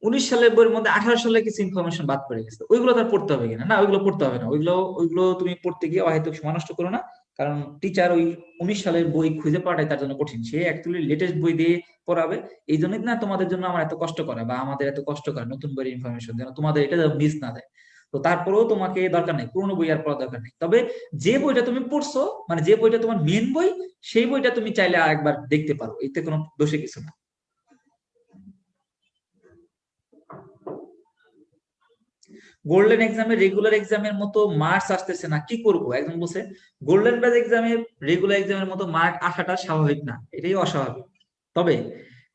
19 সালের বইয়ের মধ্যে 18 সালের কিছু ইনফরমেশন বাদ পড়ে গেছে। ওইগুলো তার পড়তে হবে কিনা? না, ওইগুলো পড়তে হবে না। ওইগুলো ওইগুলো তুমি পড়তে গিয়ে অহেতুক সময় নষ্ট করো না। কারণ টিচার ওই 19 সালের বই খুঁজে পাওয়াটাই তার জন্য কঠিন। সে অ্যাকচুয়ালি লেটেস্ট বই দিয়ে পড়াবে। এই জন্যই না তোমাদের জন্য আমার এত কষ্ট করা, বা আমাদের এত কষ্ট করা নতুন বইয়ের ইনফরমেশন যেন তোমাদের এটা মিস না দেয়। তো তারপরেও তোমাকে দরকার নেই, পুরোনো বই আর পড়ার দরকার নেই। তবে যে বইটা তুমি পড়ছো, মানে যে বইটা তোমার মেন বই, সেই বইটা তুমি চাইলে আরেকবার দেখতে পারো, এতে কোনো দোষে কিছু না। গোল্ডেন এক্সামে রেগুলার এক্সামের মতো মার্কস আসতেছে না, কি করব? একজন বলছে গোল্ডেন ব্যাচ এক্সামে রেগুলার এক্সামের মতো মার্ক আসাটা স্বাভাবিক না, এটাই অস্বাভাবিক। তবে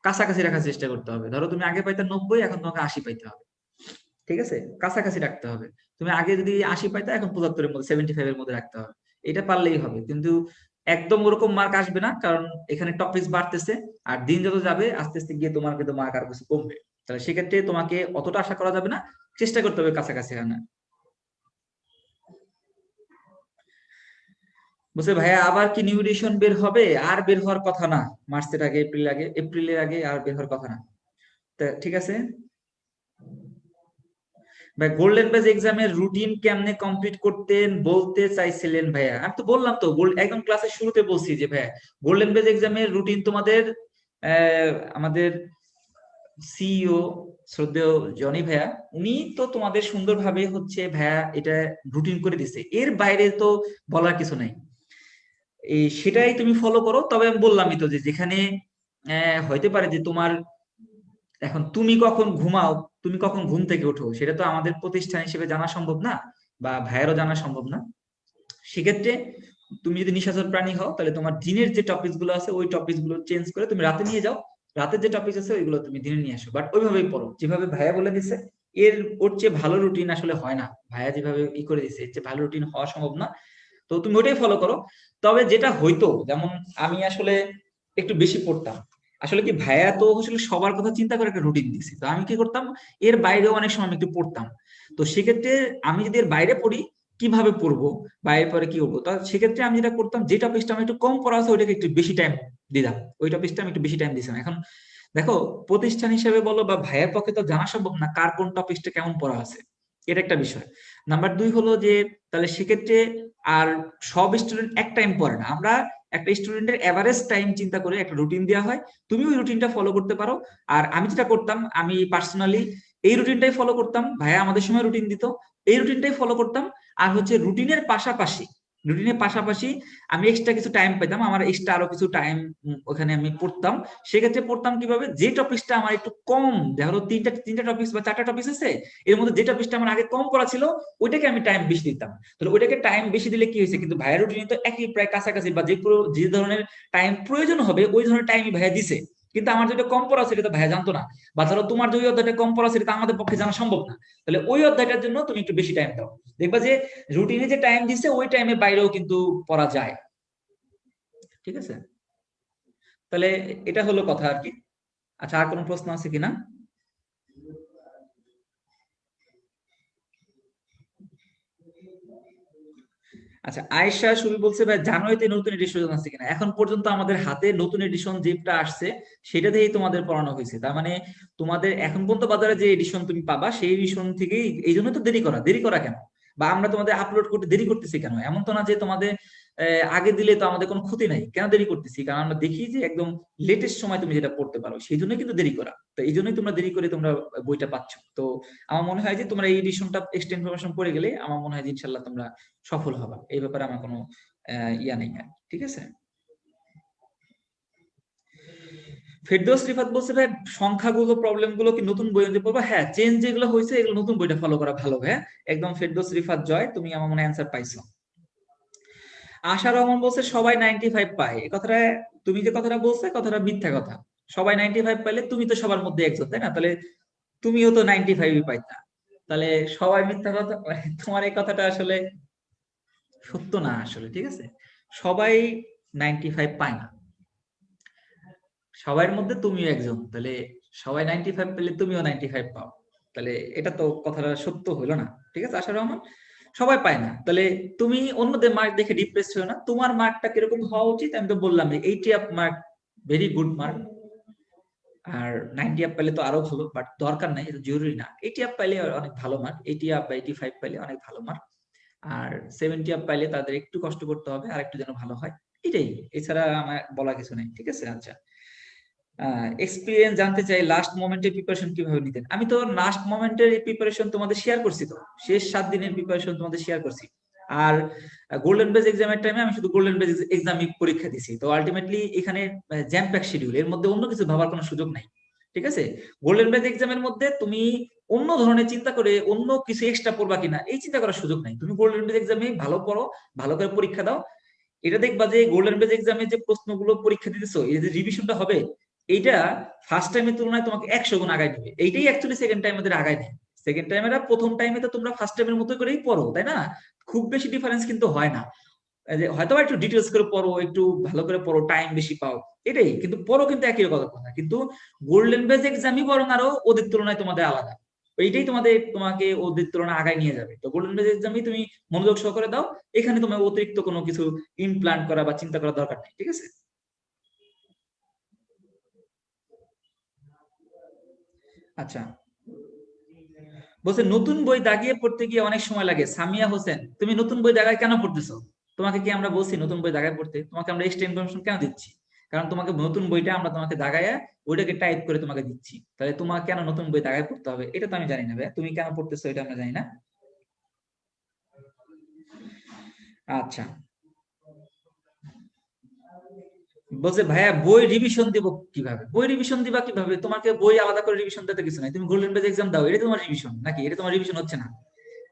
কাছাকাছি রাখার চেষ্টা করতে হবে। ধরো তুমি আগে পাইতে 90, এখন তোমাকে 80 পাইতে হবে। ঠিক আছে, কাছাকাছি রাখতে হবে। তুমি আগে যদি 80 পাইতে, এখন 75-এর মধ্যে, 75 এর মধ্যে রাখতে হবে। এটা পারলেই হবে। কিন্তু একদম ওরকম মার্ক আসবে না, কারণ এখানে টপিক বাড়তেছে। আর দিন যত যাবে আস্তে আস্তে গিয়ে তোমার কিন্তু মার্ক আর কিছু কমবে। তাহলে সেক্ষেত্রে তোমাকে অতটা আশা করা যাবে না, চেষ্টা করতে হবে কাছাকাছি আনা। বলছে ভাইয়া আবার কি নিউ এডিশন বের হবে? আর বের হওয়ার কথা না। মার্চের আগে, এপ্রিলের আগে আর বের হওয়ার কথা না। তা ঠিক আছে। ভাই গোল্ডেন বেজ এক্সামের রুটিন কেমনে কমপ্লিট করতেন বলতে চাইছিলেন ভাইয়া? আমি তো বললাম তো, একদম ক্লাসের শুরুতে বলছি যে ভাইয়া গোল্ডেন বেজ এক্সামের রুটিন তোমাদের আমাদের সিইও শ্রদ্ধেয় জনি ভাইয়া উনি তো তোমাদের সুন্দরভাবে হচ্ছে ভাইয়া এটা রুটিন করে দিছে, এর বাইরে তো বলার কিছু নাই। এই সেটাই তুমি ফলো করো। তবে আমি বললামই তো যে যেখানে হইতে পারে যে তোমার এখন তুমি কখন ঘুমাও, তুমি কখন ঘুম থেকে ওঠো, সেটা তো আমাদের প্রতিষ্ঠান হিসেবে জানা সম্ভব না, বা ভাইয়েরও জানা সম্ভব না। সেক্ষেত্রে তুমি যদি নিশাচর প্রাণী হও, তাহলে তোমার দিনের যে টপিক গুলো আছে ওই টপিক গুলো চেঞ্জ করে তুমি রাতে নিয়ে যাও, রাতের যে টপিক আছে ওইগুলো তুমি দিনে নিয়ে আসো, বাট ওইভাবেই পড়ো যেভাবে ভাইয়া বলে দিচ্ছে। ওর চেয়ে ভালো রুটিন আসলে হয় না, ভাইয়া যেভাবে করে দিচ্ছে এর চেয়ে ভালো রুটিন হওয়া সম্ভব না। তো তুমি ওটাই ফলো করো। তবে যেটা হইতো, যেমন আমি আসলে একটু বেশি পড়তাম, আসলে কি ভাইয়া তো আসলে সবার কথা চিন্তা করে একটা রুটিন দিছি, তো আমি কি করতাম এর বাইরেও অনেক সময় আমি একটু পড়তাম। তো সেক্ষেত্রে আমি যদি এর বাইরে পড়ি, কিভাবে পড়বো বা এরপরে কি করবো, তা সেক্ষেত্রে আমি যেটা করতাম, যে টপিকটা আমি একটু কম পড়া আছে ওইটাকে একটু বেশি টাইম দিতাম, ওই টপিকটা আমি একটু বেশি টাইম দিতাম। এখন দেখো, প্রতিষ্ঠান হিসেবে বলো বা ভাইয়ের পক্ষে তো জানা সম্ভব না কার কোন টপিকটা কেমন পড়া আছে, এটা একটা বিষয়। নাম্বার দুই হলো যে তাহলে সেক্ষেত্রে আর সব স্টুডেন্ট এক টাইম পড়ে না, আমরা একটা স্টুডেন্টের এভারেজ টাইম চিন্তা করে একটা রুটিন দেওয়া হয়, তুমি ওই রুটিনটা ফলো করতে পারো। আর আমি যেটা করতাম, আমি পার্সোনালি এই রুটিনটাই ফলো করতাম, ভাইয়া আমাদের সময় রুটিন দিত, এই রুটিনটাই ফলো করতাম। আর হচ্ছে রুটিনের পাশাপাশি আমি এক্সট্রা কিছু টাইম পেতাম, আমার এক্সট্রা আরো কিছু টাইম ওখানে আমি পড়তাম। সেক্ষেত্রে পড়তাম কিভাবে, যে টপিকটা আমার একটু কম, দেখা হলো তিনটা টপিক বা চারটা টপিক আছে, এর মধ্যে যে টপিকটা আমার আগে কম পড়া ছিল ওইটাকে আমি টাইম বেশি দিতাম। তাহলে ওইটাকে টাইম বেশি দিলে কি হয়েছে, কিন্তু ভাইয়ের রুটিনে তো একই প্রায় কাছাকাছি, বা যে ধরনের টাইম প্রয়োজন হবে ওই ধরনের টাইমই ভাইয়া দিছে, কিন্তু আমার যেটা কম পড়া সেটা তো ভাইয়া জানতো না। বা ধরো তোমার যে অধ্যায়টা কম পড়া সেটা আমাদের পক্ষে জানা সম্ভব না, তাহলে ওই অধ্যায়টার জন্য তুমি একটু বেশি টাইম দাও, দেখবা যে রুটিনে যে টাইম দিছে ওই টাইমের বাইরেও কিন্তু পড়া যায়। ঠিক আছে, তাহলে এটা হলো কথা আর কি। আচ্ছা, আর কোনো প্রশ্ন আছে কিনা? আচ্ছা, আয়েশা সুবি বলছে ভাই জানুয়ারিতে নতুন এডিশন আছে কিনা, এখন পর্যন্ত আমাদের হাতে নতুন এডিশন যেটা আসছে সেটা থেকেই তোমাদের পড়ানো হয়েছে, তার মানে তোমাদের এখন পর্যন্ত বাজারে যে এডিশন তুমি পাবা সেই এডিশন থেকেই, এই জন্য তো দেরি করা কেন, বা আমরা তোমাদের আপলোড করতে দেরি করতেছি কেন, এমন তো না যে তোমাদের আগে দিলে তো আমাদের কোনো ক্ষতি নাই, কেন দেরি করতেছি, কারণ আমরা দেখি যে একদম লেটেস্ট সময় তুমি যেটা পড়তে পারো, সেই জন্যই কিন্তু দেরি করা। তো এই জন্যই তোমরা দেরি করে তোমরা বইটা পাচ্ছ। তো আমার মনে হয় যে তোমরা এই এডিশনটা এক্সটেন্ড ইনফরমেশন পড়ে গেলে আমার মনে হয় যে ইনশাল্লাহ তোমরা সফল হবা, এই ব্যাপারে আমার কোনো ইয়া নেই আর। ঠিক আছে, ফেরদৌস রিফাত বলছে ভাই সংখ্যাগুলো প্রবলেম গুলো কি নতুন বই অনুযায়ী পড়বা? হ্যাঁ, চেঞ্জ যেগুলো হয়েছে এগুলো নতুন বইটা ফলো করা ভালো ভাই। একদম ফেরদৌস রিফাত জয়, তুমি আমার মনে অ্যান্সার পাইছো। আশা রহমান বলছে সবাই 95 পায়, এই কথাটা, তুমি যে কথাটা বলছো কথাটা মিথ্যা কথা। সবাই 95 পাইলে তুমি তো সবার মধ্যে একজন, তাই না? তাহলে তুমিও তো 95 পাইতা, তাহলে সবাই মিথ্যা কথা তোমার এই কথাটা আসলে সত্য না আসলে। ঠিক আছে, সবাই 95 পায় না, সবার মধ্যে তুমিও একজন, তাহলে সবাই 95 পেলে তুমিও 95 পাও, তাহলে এটা তো কথাটা সত্য হলো না। ঠিক আছে আশা রহমান, সবাই পায় না, তাহলে তুমি অন্যদের মার্ক দেখে ডিপ্রেস হও না, তোমার মার্কটা কিরকম হওয়া উচিত আমি তো বললাম, 80 up mark very good mark. আর 90 আপ পাইলে তো আরো ভালো, বাট দরকার নাই, এটা জরুরি না। 80 আপ পাইলে অনেক ভালো মার্ক, 80 আপ বা 85 পাইলে অনেক ভালো মার্ক। আর 70 আপ পাইলে তাদের একটু কষ্ট করতে হবে আর একটু যেন ভালো হয়, এটাই। এছাড়া আমার বলা কিছু নেই। ঠিক আছে, আচ্ছা, এক্সপিরিয়েন্স জানতে চাই, লাস্ট মোমেন্টের প্রিপারেশন কিভাবে নিতেন? আমি তো লাস্ট মোমেন্টের প্রিপারেশন তোমাদের শেয়ার করছি, তো শেষ 7 দিনের প্রিপারেশন তোমাদের শেয়ার করছি। আর গোল্ডেন বেজ এক্সামের টাইমে আমি শুধু গোল্ডেন বেজ এক্সামই পরীক্ষা দিছি, তো আলটিমেটলি এখানে জ্যাম প্যাক শিডিউল, এর মধ্যে অন্য কিছু ভাবার কোনো সুযোগ নাই। ঠিক আছে, গোল্ডেন বেজ এক্সামের মধ্যে তুমি অন্য ধরনের চিন্তা করে অন্য কিছু এক্সট্রা পড়বা কিনা এই চিন্তা করার সুযোগ নাই, তুমি গোল্ডেন বেজ এক্সামে ভালো পড়ো, ভালো করে পরীক্ষা দাও। এটা দেখবা যে গোল্ডেন বেজ এক্সামে যে প্রশ্নগুলো পরীক্ষা দিতেছো, এই যে রিভিশনটা হবে, এইটা ফার্স্ট টাইমের তুলনায় তোমাকে 100 গুণ আগায় দিবে, এইটাই অ্যাকচুয়ালি সেকেন্ড টাইম এদের আগায় দেয়। সেকেন্ড টাইমেরা প্রথম টাইমে তো তোমরা ফার্স্ট টাইমের মতো করেই পড়ো, তাই না? খুব বেশি ডিফারেন্স কিন্তু হয় না, এই যে হয়তো একটু ডিটেলস করে পড়ো, একটু ভালো করে পড়ো, টাইম বেশি পাও, এটাই, কিন্তু পড়ো কিন্তু একই কথা। কিন্তু গোল্ডেন বেজ এক্সামই বরং আরো ওদের তুলনায় তোমাদের আলাদা, এইটাই তোমাকে ওদের তুলনায় আগায় নিয়ে যাবে। তো গোল্ডেন বেজ এক্সামই তুমি মনোযোগ সহকারে দাও, এখানে তোমার অতিরিক্ত কোনো কিছু ইমপ্লান্ট করা বা চিন্তা করার দরকার নেই। ঠিক আছে, আচ্ছা, বলছে নতুন বই দাগিয়ে পড়তে গিয়ে অনেক সময় লাগে। সামিয়া হোসেন, তুমি নতুন বই দাগায় কেন পড়তেছো? তোমাকে কি আমরা বলছি নতুন বই দাগায় পড়তে? তোমাকে আমরা এক্সট্রা ইনফরমেশন কেন দিচ্ছি? কারণ তোমাকে নতুন বইটা আমরা তোমাকে দাগায়া ওইটাকে টাইপ করে তোমাকে দিচ্ছি। তাহলে তোমার কেন নতুন বই দাগায় পড়তে হবে এটা তো আমি জানি না ভাই, তুমি কেন পড়তেছো এটা আমরা জানি না। আচ্ছা, বলছে ভাইয়া বই রিভিশন দিব কিভাবে? বই রিভিশন দিবা কিভাবে? তোমাকে বই আলাদা করে রিভিশন দিতে কিছু নাই, তুমি গোল্ডেন পেজ এক্সাম দাও, এটা তোমার রিভিশন নাকি? এটা তোমার রিভিশন হচ্ছে না।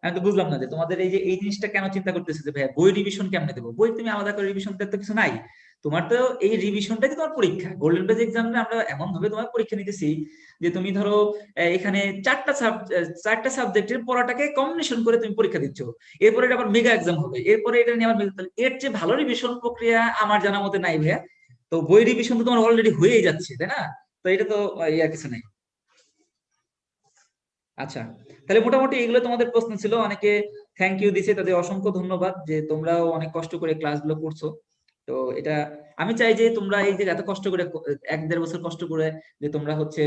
আমি তো বুঝলাম না যে তোমাদের এই যে এই জিনিসটা কেন চিন্তা করতেছে যে ভাইয়া বই রিভিশন কেমনে দেবো? বই তুমি আলাদা করে রিভিশন দিতে তো কিছু নাই। তোমার তো এই রিভিশনটাই তো তোমার পরীক্ষা। গোল্ডেন পেজ এক্সামে আমরা এমন ভাবে তোমার পরীক্ষা নিতেছি যে তুমি ধরো এখানে চারটা সাবজেক্টের পড়াটাকে কম্বিনেশন করে তুমি পরীক্ষা দিচ্ছ। এরপরে এটা আবার মেগা এক্সাম হবে, এরপরে এটা নিয়ে আবার এর চেয়ে ভালো রিভিশন প্রক্রিয়া আমার জানা মতে নাই ভাইয়া। তো বই রিভিশন তো তোমার অলরেডি হয়েই যাচ্ছে, তাই না? তো এটা তো ইয়া কিছু নাই। আচ্ছা, তাহলে মোটামুটি এগুলো তোমাদের প্রশ্ন ছিল। অনেকে থ্যাংক ইউ দিছে, তাদের অসংখ্য ধন্যবাদ যে তোমরাও অনেক কষ্ট করে ক্লাসগুলো করছো। তো এটা আমি চাই যে তোমরা এই যে এত কষ্ট করে 1-1.5 বছর কষ্ট করে যে তোমরা হচ্ছে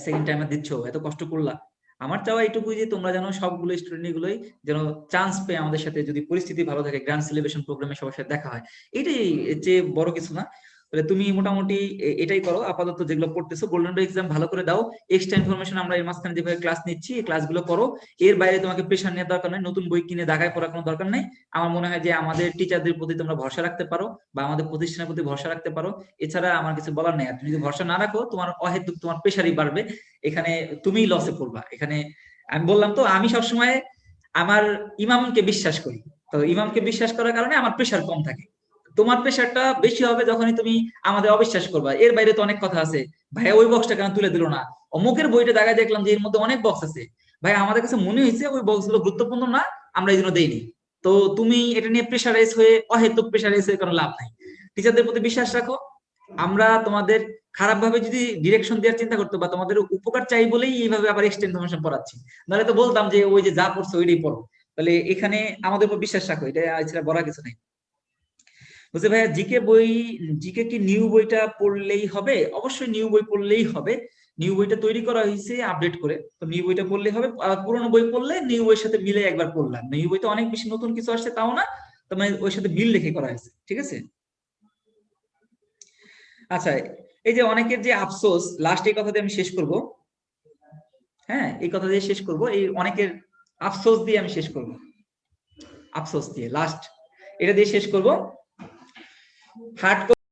সেকেন্ড টাইমে দিচ্ছ, এত কষ্ট করলা, আমার চাওয়া এইটুকুই যে তোমরা যেন সবগুলো স্টুডেন্ট গুলোই যেন চান্স পেয়ে আমাদের সাথে, যদি পরিস্থিতি ভালো থাকে, গ্র্যান্ড সেলিব্রেশন প্রোগ্রামে সবার সাথে দেখা হয়। এটাই, এর চেয়ে বড় কিছু না। তাহলে তুমি মোটামুটি এটাই করো আপাতত, যেগুলো পড়তেছো গোল্ডেন ডে এক্সাম ভালো করে দাও। এক্সট্রা ইনফরমেশন আমরা এর মাঝখানে যেভাবে ক্লাস নিচ্ছি এই ক্লাসগুলো করো। এর বাইরে তোমাকে প্রেশার নেওয়ার দরকার নেই, নতুন বই কিনে দাগায় পড়ার কোনো দরকার নেই। আমার মনে হয় যে আমাদের টিচারদের প্রতি তোমরা ভরসা রাখতে পারো বা আমাদের প্রতিষ্ঠানের প্রতি ভরসা রাখতে পারো। এছাড়া আমার কিছু বলার নেই। আর তুমি যদি ভরসা না রাখো তোমার অহেতুক তোমার প্রেশারই বাড়বে, এখানে তুমিই লসে পড়বা এখানে। আমি বললাম তো আমি সবসময় আমার ইমামকে বিশ্বাস করি। তো ইমামকে বিশ্বাস করার কারণে আমার প্রেশার কম থাকে। তোমার প্রেশারটা বেশি হবে যখনই তুমি আমাদের অবিশ্বাস করবা। এর বাইরে তো অনেক কথা আছে, ভাইয়া ওই বক্সটা কেন তুলে দিল না, অমুকের বইটা দেখায় দেখলাম যে এর মধ্যে অনেক বক্স আছে, ভাই আমাদের কাছে মনে হয়েছে ওই বক্স গুলো গুরুত্বপূর্ণ না, আমরা এই জন্য দেইনি। তো তুমি এটা নিয়ে প্রেশারাইজ হয়ে অহেতুক প্রেশারাইজ হয়ে কোনো লাভ নাই। টিচারদের প্রতি বিশ্বাস রাখো। আমরা তোমাদের খারাপ ভাবে যদি ডিরেকশন দেওয়ার চিন্তা করতো বা তোমাদের উপকার চাই বলেই এইভাবে আবার এক্সটেন্ড ইনফরমেশন পড়াচ্ছি, নাহলে তো বলতাম যে ওই যে যা পড়ছো ওইটাই পড়ো। তাহলে এখানে আমাদের উপর বিশ্বাস রাখো, এটা এছাড়া বলার কিছু নেই। বুঝতে ভাইয়া, জিকে বই, জিকে কি নিউ বইটা পড়লেই হবে? অবশ্যই নিউ বই পড়লেই হবে। নিউ বইটা তৈরি করা হয়েছে আপডেট করে, তো নিউ বইটা পড়লেই হবে। আর পুরোনো বই পড়লে নিউ বইয়ের সাথে মিলে একবার পড়লাম, নিউ বইতে অনেক বেশি নতুন কিছু আসছে তাও না, তো মানে ওই সাথে মিল রেখে করা হয়েছে, ঠিক আছে? আচ্ছা, এই যে অনেকের যে আফসোস, লাস্ট এই কথা দিয়ে আমি শেষ করব। হ্যাঁ, এই কথা দিয়ে শেষ করব, এই অনেকের আফসোস দিয়ে আমি শেষ করব। আফসোস দিয়ে লাস্ট এটা দিয়ে শেষ করব। হার্ড